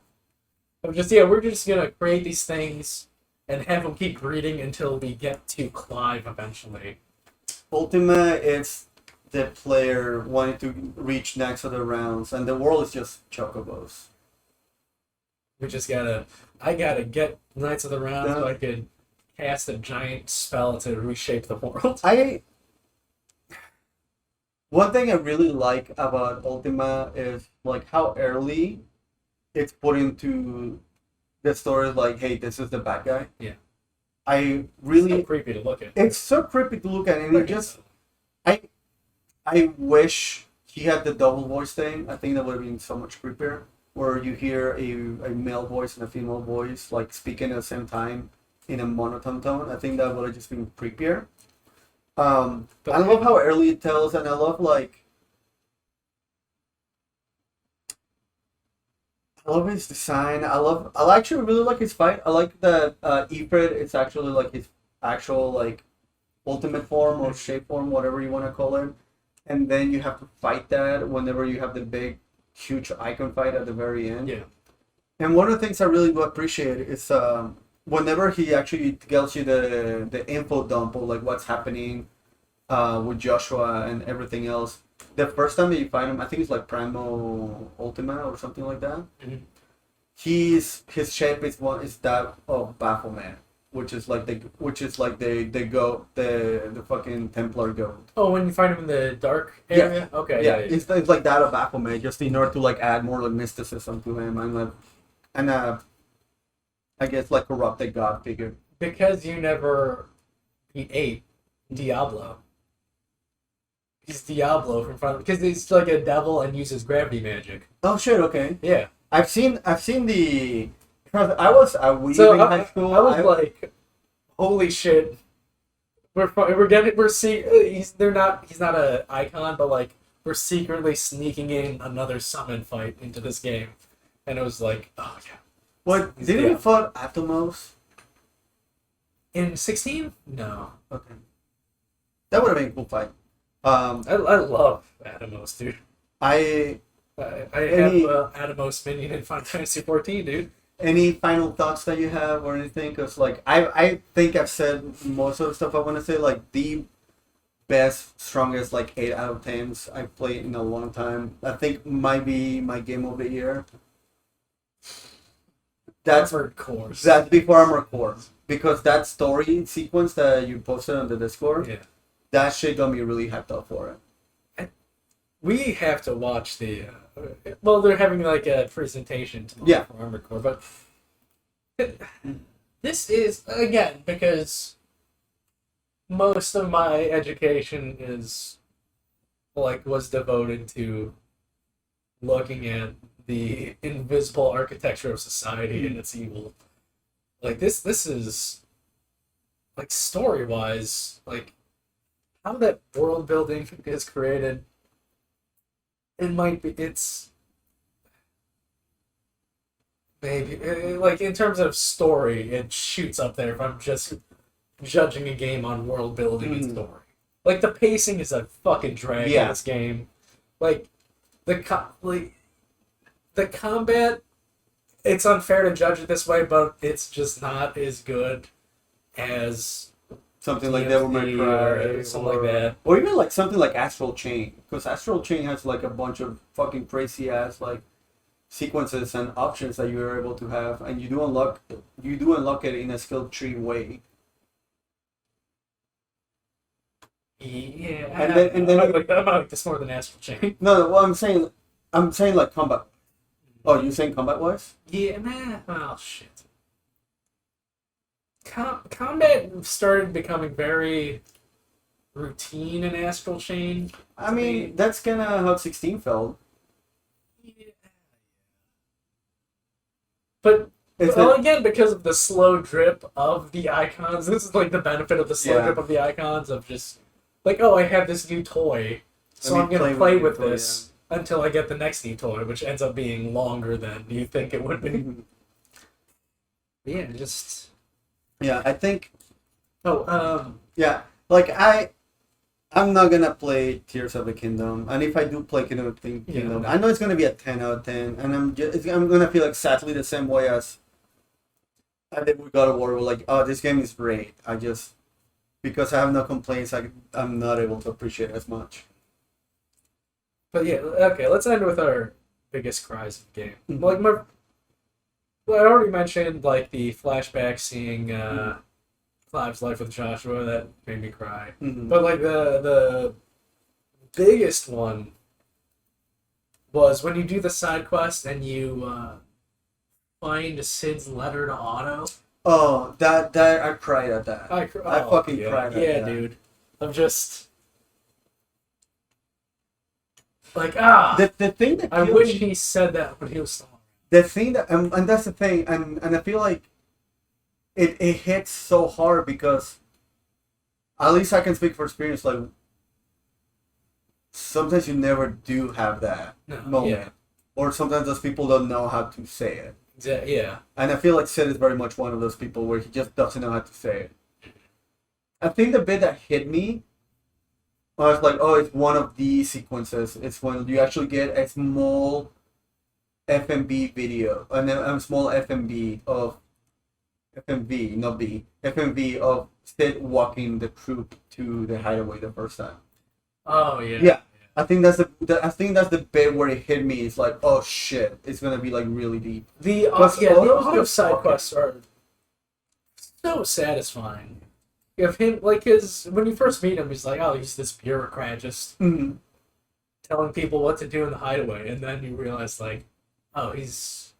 Speaker 1: I'm just, we're just gonna create these things and have them keep breeding until we get to Clive eventually.
Speaker 2: Ultima is the player wanting to reach next other rounds, and the world is just chocobos.
Speaker 1: We just I gotta get Knights of the Round so I could cast a giant spell to reshape the world.
Speaker 2: One thing I really like about Ultima is like how early it's put into the story, like, hey, this is the bad guy.
Speaker 1: Yeah.
Speaker 2: I really...
Speaker 1: It's so creepy to look at.
Speaker 2: It's so creepy to look at, and it just... I wish he had the double voice thing. I think that would have been so much creepier. Where you hear a male voice and a female voice, like, speaking at the same time in a monotone tone. I think that would have just been creepier. I love how early it tells, and I love, like... I love his design. I actually really like his fight. I like that Ifrit, it's actually, like, his actual, like, ultimate form or shape form, whatever you want to call it. And then you have to fight that whenever you have the big, huge icon fight at the very end.
Speaker 1: Yeah.
Speaker 2: And one of the things I really do appreciate is whenever he actually tells you the info dump of like what's happening with Joshua and everything else. The first time that you find him, I think it's like Primo Ultima or something like that. His shape is that of Baphomet, which is like the fucking Templar goat.
Speaker 1: Oh, when you find him in the dark area?
Speaker 2: Yeah.
Speaker 1: Okay.
Speaker 2: Yeah. It's like that of Baphomet, just in order to like add more like mysticism to him and I guess like corrupted god figure.
Speaker 1: Because you never beat Diablo. He's Diablo from front because he's like a devil and uses gravity magic.
Speaker 2: Oh shit! Okay.
Speaker 1: Yeah.
Speaker 2: I've seen the. I was a wee in high school.
Speaker 1: I was like, holy shit. He's not an icon, but like we're secretly sneaking in another summon fight into this game, and it was like, oh yeah.
Speaker 2: What didn't we fight Atomos
Speaker 1: in 16? No.
Speaker 2: Okay. That would have been a cool fight.
Speaker 1: I love Atomos, dude. I have Atomos minion in Final Fantasy 14, dude.
Speaker 2: Any final thoughts that you have or anything? Because like I think I've said most of the stuff I want to say. Like the best, strongest, like 8 out of 10s I've played in a long time. I think might be my game of the year. That's
Speaker 1: Armored Core.
Speaker 2: That's before Armored Core, because that story sequence that you posted on the Discord, that shit got me really hyped up for it.
Speaker 1: We have to watch the. They're having like a presentation tomorrow for Armored Core, but this is again because most of my education was devoted to looking at the invisible architecture of society and its evil. Like this is like story wise, like how that world building is created. It's maybe like in terms of story, it shoots up there if I'm just judging a game on world building and story. Like the pacing is a fucking drag in
Speaker 2: Yeah.
Speaker 1: this game. Like the combat. It's unfair to judge it this way, but it's just not as good as
Speaker 2: Something like Devil May
Speaker 1: DMC
Speaker 2: Cry,
Speaker 1: or something like that.
Speaker 2: or even like something like Astral Chain, because Astral Chain has like a bunch of fucking crazy ass like sequences and options that you are able to have, and you do unlock it in a skill tree way.
Speaker 1: Yeah,
Speaker 2: And then
Speaker 1: I like this more than Astral Chain.
Speaker 2: No, well, I'm saying like combat. Oh, you saying combat wise?
Speaker 1: Yeah, nah. Oh shit. Combat started becoming very routine in Astral Chain.
Speaker 2: I mean, that's kind of how 16 felt.
Speaker 1: Yeah. But
Speaker 2: It's
Speaker 1: well,
Speaker 2: that-
Speaker 1: again, because of the slow drip of the icons, this is like the benefit of the slow
Speaker 2: Yeah.
Speaker 1: drip of the icons of just like, oh, I have this new toy, so
Speaker 2: Let
Speaker 1: I'm
Speaker 2: me
Speaker 1: gonna
Speaker 2: play
Speaker 1: play
Speaker 2: with
Speaker 1: with
Speaker 2: the toy,
Speaker 1: this until I get the next new toy, which ends up being longer than you think it would be. Yeah, just
Speaker 2: yeah, I think.
Speaker 1: oh,
Speaker 2: Yeah, like I'm not gonna play Tears of the Kingdom, and if I do play Kingdom of the Kingdom,
Speaker 1: no.
Speaker 2: I know it's gonna be a 10 out of 10, and I'm gonna feel exactly the same way as I did with God of War. Like, oh, this game is great. I just because I have no complaints, I'm not able to appreciate it as much.
Speaker 1: But yeah, okay, let's end with our biggest cries of the game.
Speaker 2: Mhm.
Speaker 1: Like well, I already mentioned like the flashback seeing Clive's life with Joshua that made me cry.
Speaker 2: Mhm.
Speaker 1: But like the biggest one was when you do the side quest and you find Sid's letter to Otto.
Speaker 2: Oh, that I cried at that.
Speaker 1: I
Speaker 2: fucking
Speaker 1: yeah,
Speaker 2: cried at
Speaker 1: yeah,
Speaker 2: that.
Speaker 1: dude. I'm just like
Speaker 2: The thing that
Speaker 1: I
Speaker 2: killed
Speaker 1: wish
Speaker 2: me-
Speaker 1: he said that when he was still.
Speaker 2: the thing that and that's the thing, and I feel like it hits so hard because at least I can speak for experience. Like sometimes you never do have that
Speaker 1: No,
Speaker 2: moment,
Speaker 1: yeah,
Speaker 2: or sometimes those people don't know how to say it.
Speaker 1: yeah.
Speaker 2: And I feel like Sid is very much one of those people where he just doesn't know how to say it. I think the bit that hit me was like, oh, it's one of these sequences. It's when you actually get a small FMV video, and then a small FMV of FMV, not B, FMV of Sid walking the troop to the hideaway the first time.
Speaker 1: Oh yeah.
Speaker 2: Yeah. I think that's the bit where it hit me. It's like, oh shit, it's gonna be like really deep.
Speaker 1: The
Speaker 2: Plus,
Speaker 1: yeah,
Speaker 2: all
Speaker 1: the
Speaker 2: of
Speaker 1: Otto
Speaker 2: those
Speaker 1: side
Speaker 2: fucking-
Speaker 1: quests are so satisfying. If him like his when you first meet him, he's like, oh, he's this bureaucrat just
Speaker 2: Mhm.
Speaker 1: telling people what to do in the hideaway, and then you realize like, oh, he's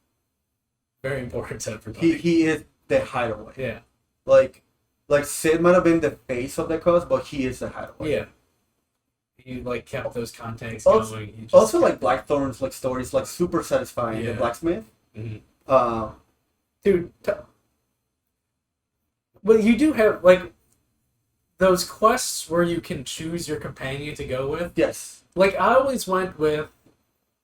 Speaker 1: very important to everybody.
Speaker 2: He is the hideaway.
Speaker 1: Yeah,
Speaker 2: Like Sid might have been the face of the cause, but he is the hideaway.
Speaker 1: yeah. He like kept those contacts
Speaker 2: Also-
Speaker 1: going. He just
Speaker 2: Also, like
Speaker 1: kept-
Speaker 2: Blackthorn's like stories, like super satisfying.
Speaker 1: Yeah.
Speaker 2: The blacksmith.
Speaker 1: Mhm.
Speaker 2: Uh,
Speaker 1: Dude. Well, you do have like those quests where you can choose your companion to go with.
Speaker 2: yes.
Speaker 1: Like, I always went with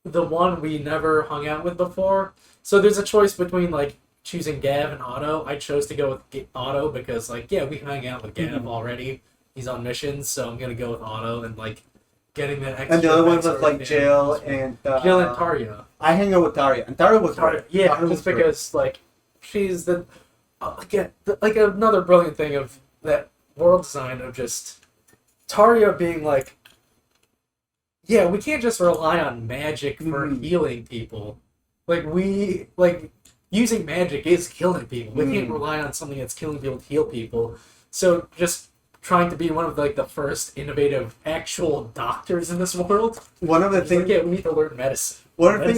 Speaker 1: the one we never hung out with before. So there's a choice between, like, choosing Gav and Otto. I chose to go with Otto because, like, yeah, we hung out with Gav
Speaker 2: Mhm.
Speaker 1: already. He's on missions, so I'm going to go with Otto and, like, getting that extra...
Speaker 2: And the other one was
Speaker 1: backstory
Speaker 2: like
Speaker 1: thing.
Speaker 2: Jill and
Speaker 1: Jill and Tarja.
Speaker 2: I hang out with Tarja, and Tarja was great.
Speaker 1: Yeah,
Speaker 2: Tarja was
Speaker 1: just
Speaker 2: great.
Speaker 1: because, like, she's the... again, like, another brilliant thing of that world design of just Tarja being, like, yeah, we can't just rely on magic for
Speaker 2: Mhm.
Speaker 1: healing people. Like, using magic is killing people. We can't
Speaker 2: Mm.
Speaker 1: rely on something that's killing people to heal people. So, just trying to be one of, like, the first innovative actual doctors in this world.
Speaker 2: One of the
Speaker 1: It's like,
Speaker 2: things,
Speaker 1: yeah, we need to learn medicine.
Speaker 2: one of the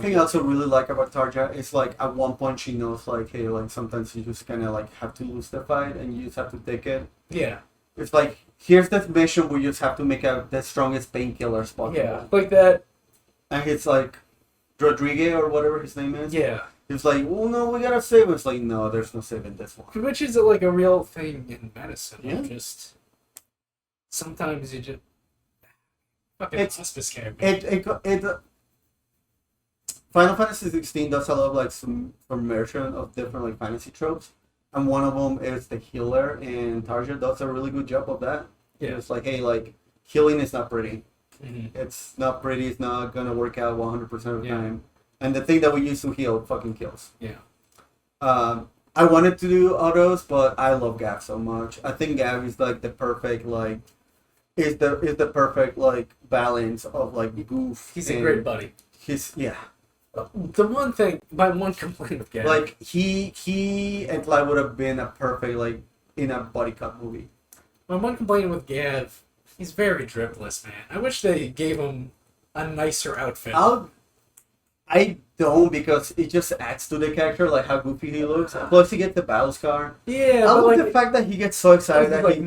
Speaker 2: thing I also really like about Tarja is like at one point she knows like, hey, like sometimes you just kind of like have to lose the fight and you just have to take it.
Speaker 1: Yeah,
Speaker 2: It's like here's this mission where you just have to make out the strongest painkillers possible.
Speaker 1: yeah, like that.
Speaker 2: And it's like Rodriguez or whatever his name is.
Speaker 1: Yeah,
Speaker 2: It's like, well, no, we gotta save him. It's like, no, there's no saving this one.
Speaker 1: which is like a real thing in medicine.
Speaker 2: Yeah.
Speaker 1: Just sometimes you just fucking
Speaker 2: It's-
Speaker 1: hospice care. Man.
Speaker 2: It Final Fantasy 16 does a lot of like some immersion of different like fantasy tropes, and one of them is the healer, and Tarja does a really good job of that.
Speaker 1: Yeah.
Speaker 2: It's like, hey, like healing is not pretty.
Speaker 1: Mm-hmm.
Speaker 2: It's not pretty. It's not gonna work out 100% of the
Speaker 1: Yeah.
Speaker 2: time. And the thing that we use to heal fucking kills.
Speaker 1: Yeah.
Speaker 2: I wanted to do autos, but I love Gav so much. I think Gav is like the perfect like is the perfect like balance of like goof.
Speaker 1: He's a great buddy.
Speaker 2: Yeah.
Speaker 1: The one thing, my one complaint with Gav,
Speaker 2: Like he and Clyde would have been a perfect like in a buddy cop movie.
Speaker 1: my one complaint with Gav, he's very dripless, man. I wish they gave him a nicer outfit.
Speaker 2: I don't, because it just adds to the character, like how goofy he looks. Plus, he gets the battle scar.
Speaker 1: Yeah,
Speaker 2: I love
Speaker 1: like,
Speaker 2: the fact that he gets so excited that
Speaker 1: like
Speaker 2: he.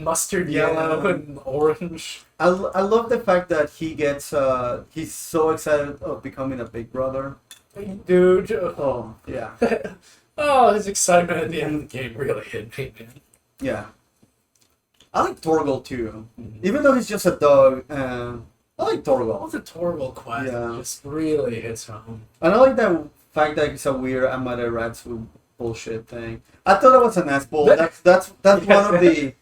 Speaker 1: mustard
Speaker 2: Yeah.
Speaker 1: yellow and orange.
Speaker 2: I love the fact that he gets. He's so excited of becoming a big brother.
Speaker 1: Dude.
Speaker 2: Oh yeah,
Speaker 1: Oh, his excitement at the end of the game really hit me, man.
Speaker 2: yeah. I like Torgal too,
Speaker 1: Mhm.
Speaker 2: even though he's just a dog. I like
Speaker 1: All
Speaker 2: Torgal,
Speaker 1: the Torgal quest
Speaker 2: Yeah.
Speaker 1: just really hits home.
Speaker 2: and I like that fact that it's a weird Amaterasu bullshit thing. I thought it was an asshole. That's
Speaker 1: Yes.
Speaker 2: one of the.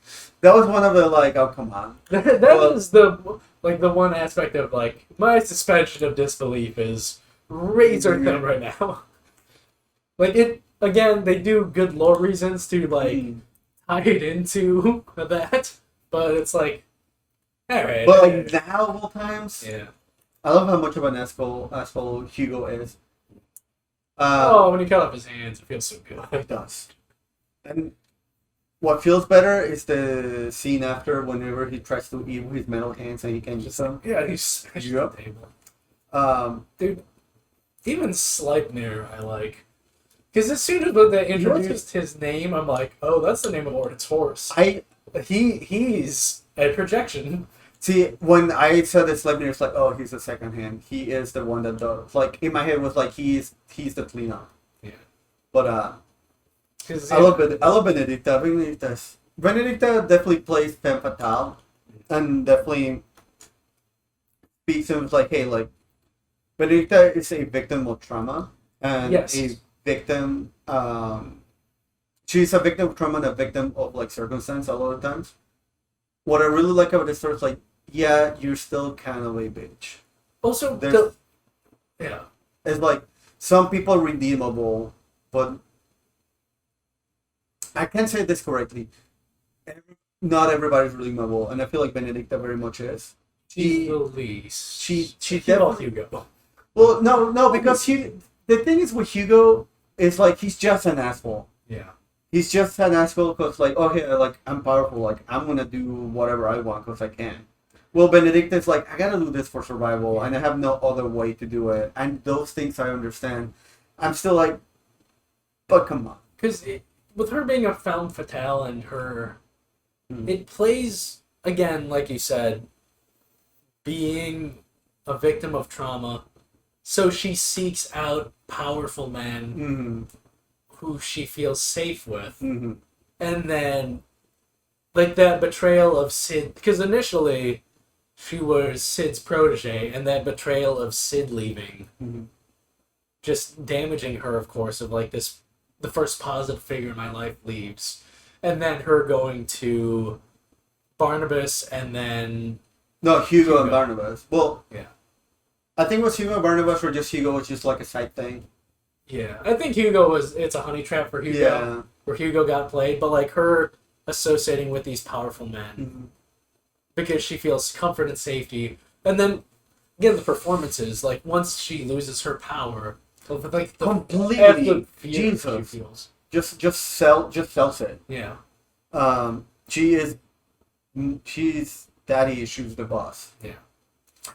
Speaker 2: That was one of the like, oh come on.
Speaker 1: That
Speaker 2: Well-
Speaker 1: was the one aspect of like my suspension of disbelief is razor thin right now. Like it again, they do good lore reasons to like
Speaker 2: Mm.
Speaker 1: tie it into that, but it's like, all right.
Speaker 2: But like now of all times,
Speaker 1: yeah.
Speaker 2: I love how much of an asshole Hugo is.
Speaker 1: Oh, when he cut off his hands, it feels so good.
Speaker 2: It does. And what feels better is the scene after, whenever he tries to eat with his metal hands and he can use them.
Speaker 1: Yeah, he smashed
Speaker 2: Yep.
Speaker 1: the table.
Speaker 2: Dude,
Speaker 1: Even Sleipnir, I like. Because as soon as they introduced his name, I'm like, oh, that's the name of Orden's horse. He's a projection.
Speaker 2: see, when I said that Sleipnir, it's like, oh, he's the second hand. He is the one that does. Like, in my head was like, he's the cleanup.
Speaker 1: Yeah.
Speaker 2: But, I love it. I love Benedicta. Benedicta definitely plays femme fatale, and definitely speaks to him like, hey, like, Benedicta is a victim of trauma, and
Speaker 1: Yes.
Speaker 2: a victim. She's a victim of trauma and a victim of like circumstance a lot of times. What I really like about this story is like, yeah, you're still kind of a bitch.
Speaker 1: Also,
Speaker 2: There's-
Speaker 1: yeah.
Speaker 2: It's like some people are redeemable, but I can't say this correctly. Not everybody's redeemable, and I feel like Benedicta very much is.
Speaker 1: She's the least.
Speaker 2: She
Speaker 1: Hugo.
Speaker 2: definitely.
Speaker 1: Hugo.
Speaker 2: Well, no, because the thing is with Hugo is like he's just an asshole.
Speaker 1: Yeah.
Speaker 2: He's just an asshole because like, oh hey, like I'm powerful, like I'm gonna do whatever I want because I can. Well, Benedicta's like, I gotta do this for survival, and I have no other way to do it. And those things I understand. I'm still like, but come on.
Speaker 1: Because with her being a femme fatale and her,
Speaker 2: Mhm.
Speaker 1: it plays, again, like you said, being a victim of trauma. So she seeks out powerful men
Speaker 2: Mm-hmm.
Speaker 1: who she feels safe with.
Speaker 2: Mm-hmm.
Speaker 1: And then, like that betrayal of Sid, because initially she was Sid's protege, and that betrayal of Sid leaving,
Speaker 2: Mm-hmm.
Speaker 1: just damaging her, of course, of like this, the first positive figure in my life leaves. And then her going to Barnabas, and then,
Speaker 2: No, Hugo and
Speaker 1: Hugo.
Speaker 2: Barnabas. Well,
Speaker 1: yeah.
Speaker 2: I think it was Hugo and Barnabas, or just Hugo was just like a side thing.
Speaker 1: Yeah. I think Hugo was, it's a honey trap for Hugo,
Speaker 2: Yeah.
Speaker 1: where Hugo got played, but like her associating with these powerful men.
Speaker 2: Mm-hmm.
Speaker 1: Because she feels comfort and safety. And then, again, the performances, like, once she loses her power, like, the
Speaker 2: Completely.
Speaker 1: fear
Speaker 2: Jesus.
Speaker 1: she feels.
Speaker 2: Just sells it.
Speaker 1: Yeah.
Speaker 2: She's daddy issues the boss.
Speaker 1: Yeah.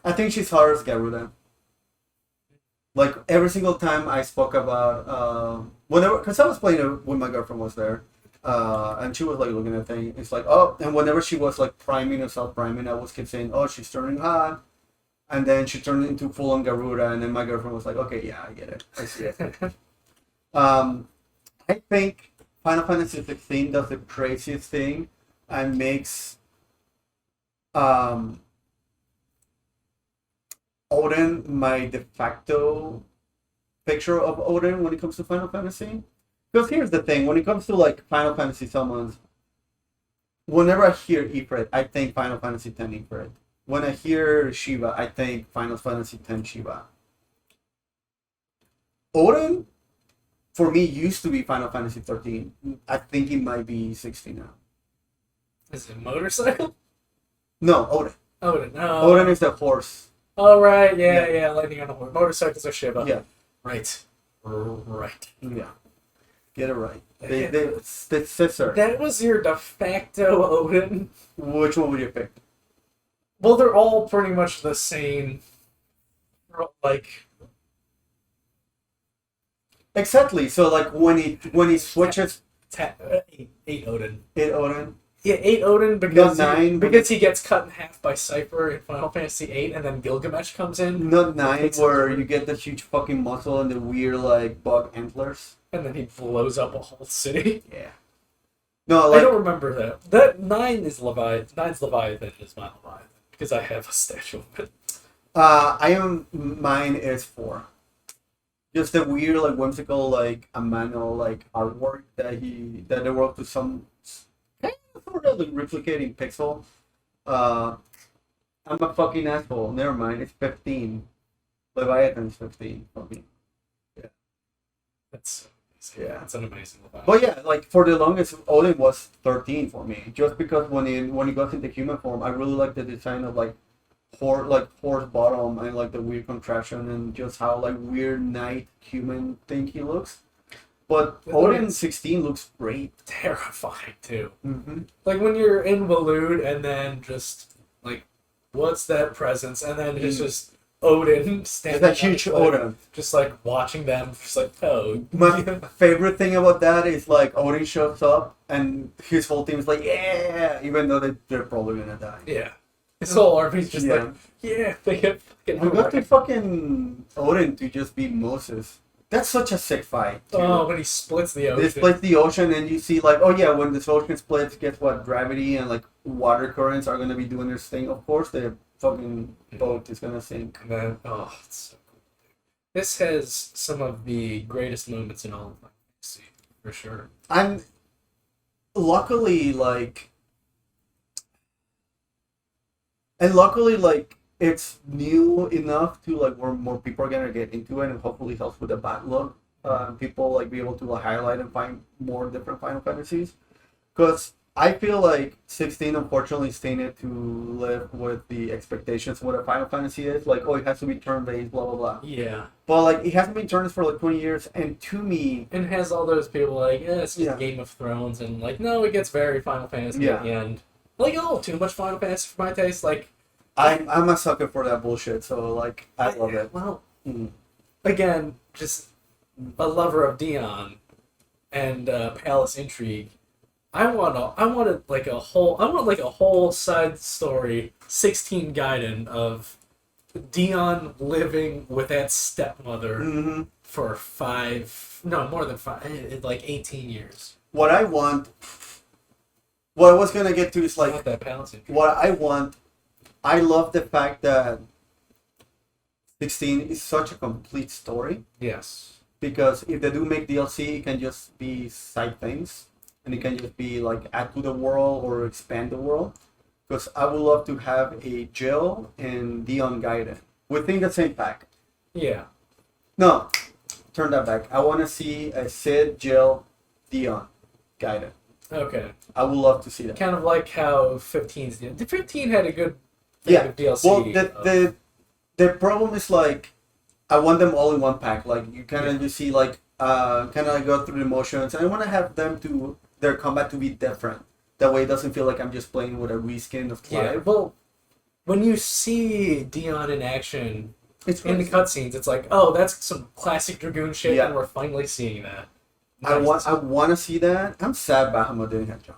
Speaker 2: I think she's hard as Garuda. Like every single time I spoke about whenever, because I was playing it when my girlfriend was there, and she was like looking at things. It's like, oh, and whenever she was like priming or self priming, I was keep saying, oh, she's turning hot, and then she turned into full on Garuda, and then my girlfriend was like, okay, yeah, I get it, I see it. I think Final Fantasy 16 does the craziest thing and makes Odin my de facto picture of Odin when it comes to Final Fantasy. Because here's the thing, when it comes to like Final Fantasy summons, whenever I hear Ifrit, I think Final Fantasy X Ifrit. When I hear Shiva, I think Final Fantasy X Shiva. Odin, for me, used to be Final Fantasy 13. I think it might be 16 now.
Speaker 1: Is it a motorcycle?
Speaker 2: No, Odin.
Speaker 1: Odin. No.
Speaker 2: Odin is the horse.
Speaker 1: Oh, right. Yeah,
Speaker 2: Yeah.
Speaker 1: yeah. Lightning on a horse. Motorcycles are Shiva.
Speaker 2: Yeah.
Speaker 1: Right. Right.
Speaker 2: Yeah. Get it right. They,
Speaker 1: Yeah.
Speaker 2: they, it's the sister.
Speaker 1: That was your de facto Odin.
Speaker 2: Which one would you pick?
Speaker 1: Well, they're all pretty much the same. Like,
Speaker 2: Exactly. So like when he switches
Speaker 1: eight Odin.
Speaker 2: it Odin.
Speaker 1: Yeah, 8 Odin because
Speaker 2: Not 9.
Speaker 1: because he gets cut in half by Cypher in Final Fantasy VIII, and then Gilgamesh comes in,
Speaker 2: Not 9
Speaker 1: Takes
Speaker 2: where
Speaker 1: over.
Speaker 2: you get the huge fucking muscle and the weird like bug antlers.
Speaker 1: and then he blows up a whole city.
Speaker 2: Yeah. No,
Speaker 1: I
Speaker 2: like
Speaker 1: don't remember that. That 9 is Leviathan. 9's Leviathan is my Leviathan because I have a statue of it.
Speaker 2: mine is 4. Just the weird like whimsical like Amano like artwork that they worked to some kind of sort of like replicating pixel. I'm a fucking asshole. Never mind. It's 15. Leviathan's 15 for me.
Speaker 1: That's amazing.
Speaker 2: Yeah.
Speaker 1: That's an amazing Leviathan.
Speaker 2: But yeah, like for the longest, Odin was 13 for me. Just because when he got into human form, I really like the design of like horse bottom and like the weird contraption and just how like weird knight human thing he looks. But Odin 16 looks great.
Speaker 1: Terrifying too.
Speaker 2: Mm-hmm.
Speaker 1: Like when you're in Waloed and then just like, what's that presence? And then it's just Odin standing.
Speaker 2: That huge
Speaker 1: on the cliff,
Speaker 2: Odin.
Speaker 1: just like watching them, just like, oh.
Speaker 2: My favorite thing about that is like Odin shows up and his whole team is like, yeah, even though they're probably gonna die.
Speaker 1: Yeah. His whole army's just
Speaker 2: Yeah.
Speaker 1: like, yeah, they get fucking
Speaker 2: We got to fucking Odin to just be Moses. That's such a sick fight. Too.
Speaker 1: Oh, when he splits the ocean.
Speaker 2: They split the ocean, and you see like, oh yeah, when this ocean splits, guess what? Gravity and like water currents are gonna be doing their thing. Of course, the fucking boat is gonna sink.
Speaker 1: And then, oh, it's so cool. This has some of the greatest moments in all of my fantasy, for sure.
Speaker 2: And luckily, like, it's new enough to like where more people are gonna get into it, and hopefully helps with the backlog. People like be able to like highlight and find more different Final Fantasies, because I feel like 16 unfortunately stained to live with the expectations of what a Final Fantasy is. Like, oh, it has to be turn-based, blah blah blah.
Speaker 1: Yeah.
Speaker 2: But like, it hasn't been turned for like 20 years, and to me,
Speaker 1: And it has all those people like, it's just
Speaker 2: Yeah.
Speaker 1: Game of Thrones, and like, no, it gets very Final Fantasy
Speaker 2: Yeah.
Speaker 1: at the end. Like, oh, too much Final Fantasy for my taste. Like,
Speaker 2: I'm a sucker for that bullshit. So like, I love it.
Speaker 1: Well,
Speaker 2: Mm.
Speaker 1: again, just a lover of Dion and palace intrigue. I want like a whole side story, 16 Gaiden of Dion living with that stepmother
Speaker 2: Mhm.
Speaker 1: for more than 5, like 18 years.
Speaker 2: What I was gonna get to is
Speaker 1: Like
Speaker 2: like
Speaker 1: that palace intrigue.
Speaker 2: what I want. I love the fact that 16 is such a complete story.
Speaker 1: Yes.
Speaker 2: Because if they do make DLC, it can just be side things, and it can just be like add to the world or expand the world. Because I would love to have a Jill and Dion Gaiden within the same pack.
Speaker 1: Yeah.
Speaker 2: No, turn that back. I want to see a Sid, Jill, Dion Gaiden.
Speaker 1: Okay.
Speaker 2: I would love to see that.
Speaker 1: Kind of like how 15's did. The 15 had a good
Speaker 2: Yeah.
Speaker 1: of DLC.
Speaker 2: Well, the problem is like I want them all in one pack. Like you kind of just see like kind of like go through the motions, and I want to have them to their combat to be different. That way, it doesn't feel like I'm just playing with a reskin of
Speaker 1: Yeah,
Speaker 2: Clive.
Speaker 1: well, when you see Dion in action
Speaker 2: It's
Speaker 1: in the
Speaker 2: crazy.
Speaker 1: cutscenes, it's like, oh, that's some classic Dragoon shit,
Speaker 2: Yeah.
Speaker 1: and we're finally seeing that.
Speaker 2: I
Speaker 1: Nice.
Speaker 2: want to see that. I'm sad Bahamut didn't have John.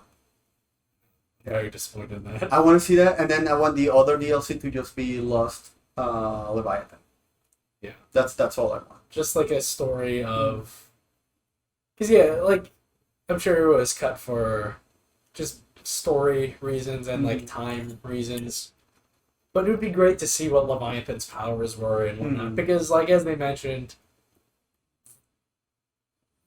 Speaker 1: Yeah, you're disappointed in that.
Speaker 2: I want to see that, and then I want the other DLC to just be Lost Leviathan.
Speaker 1: Yeah.
Speaker 2: That's all I want.
Speaker 1: Just like a story of, because yeah, like I'm sure it was cut for just story reasons and like time reasons. But it would be great to see what Leviathan's powers were and whatnot.
Speaker 2: Mhm.
Speaker 1: Because, like, as they mentioned,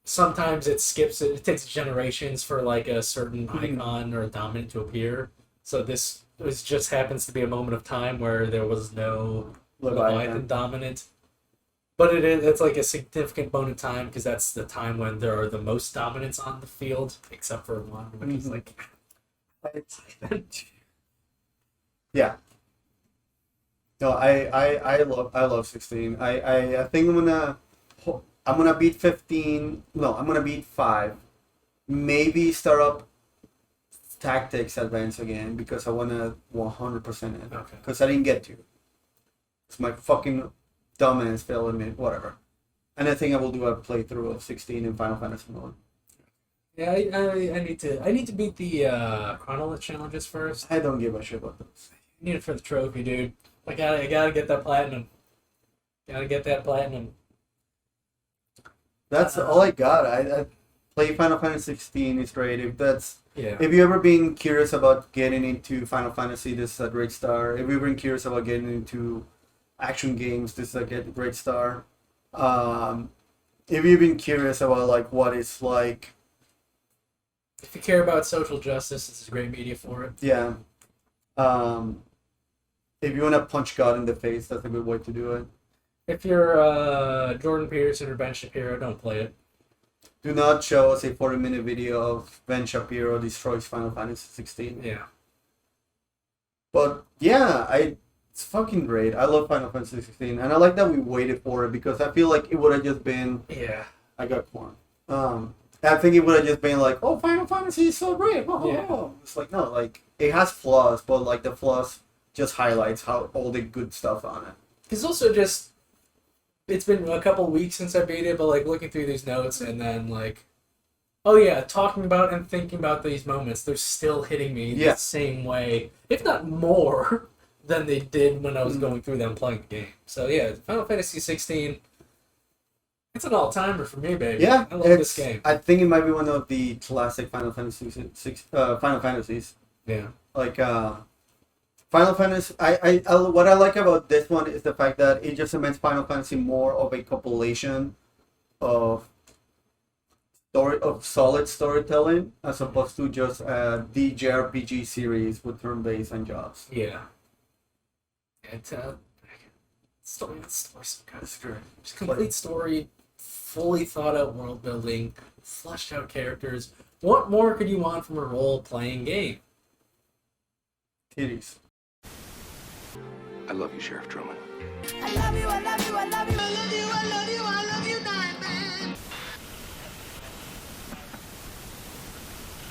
Speaker 1: sometimes it skips it. It takes generations for like a certain
Speaker 2: Mhm.
Speaker 1: icon or dominant to appear. So this was just happens to be a moment of time where there was no Leviathan dominant. But it's like a significant moment of time because that's the time when there are the most dominants on the field, except for one, which is
Speaker 2: Mhm.
Speaker 1: like
Speaker 2: Yeah. No, I love 16. I think I'm gonna beat 15. No, I'm gonna beat 5. Maybe start up Tactics Advance again because I wanna 100% it.
Speaker 1: okay.
Speaker 2: Because I didn't get to. It's my fucking dominance failing me. Whatever. And I think I will do a playthrough of 16 in Final Fantasy mode.
Speaker 1: Yeah, I need to beat the Chronolith challenges first.
Speaker 2: I don't give a shit about those.
Speaker 1: I need it for the trophy, dude. I gotta get that platinum. Gotta get that platinum.
Speaker 2: That's all I got. I play Final Fantasy 16. It's great.
Speaker 1: Yeah.
Speaker 2: If you ever been curious about getting into Final Fantasy, this is a great start. If you've been curious about getting into action games, this is a great start. If you've been curious about like what it's like,
Speaker 1: If you care about social justice, this is great media for it.
Speaker 2: yeah. If you want to punch God in the face, that's a good way to do it.
Speaker 1: If you're Jordan Peterson or Ben Shapiro, don't play it.
Speaker 2: Do not show us a 40-minute video of Ben Shapiro destroys Final Fantasy 16.
Speaker 1: Yeah.
Speaker 2: But yeah, it's fucking great. I love Final Fantasy 16, and I like that we waited for it because I feel like it would have just been.
Speaker 1: Yeah.
Speaker 2: I got corn. I think it would have just been like, oh, Final Fantasy is so great. Oh,
Speaker 1: Yeah.
Speaker 2: oh. It's like no, like it has flaws, but like the flaws just highlights how all the good stuff on it.
Speaker 1: It's also just it's been a couple weeks since I beat it, but like looking through these notes and then like, oh yeah, talking about and thinking about these moments, they're still hitting me
Speaker 2: Yeah.
Speaker 1: the same way, if not more, than they did when I was
Speaker 2: Mhm.
Speaker 1: going through them playing the game. So yeah, Final Fantasy 16, it's an all-timer for me, baby.
Speaker 2: Yeah,
Speaker 1: I love this game.
Speaker 2: I think it might be one of the classic Final Fantasies.
Speaker 1: Yeah.
Speaker 2: Like Final Fantasy, I what I like about this one is the fact that it just makes Final Fantasy more of a compilation of solid storytelling as opposed to just a DJRPG series with turn-based and jobs.
Speaker 1: Yeah. It's story's so good.
Speaker 2: It's great.
Speaker 1: Just complete story, fully thought out world building, fleshed out characters. What more could you want from a role playing game?
Speaker 2: Titties.
Speaker 3: I love you, Sheriff Truman.
Speaker 4: I love you, I love you, I love you, I love you, I love you, I love you,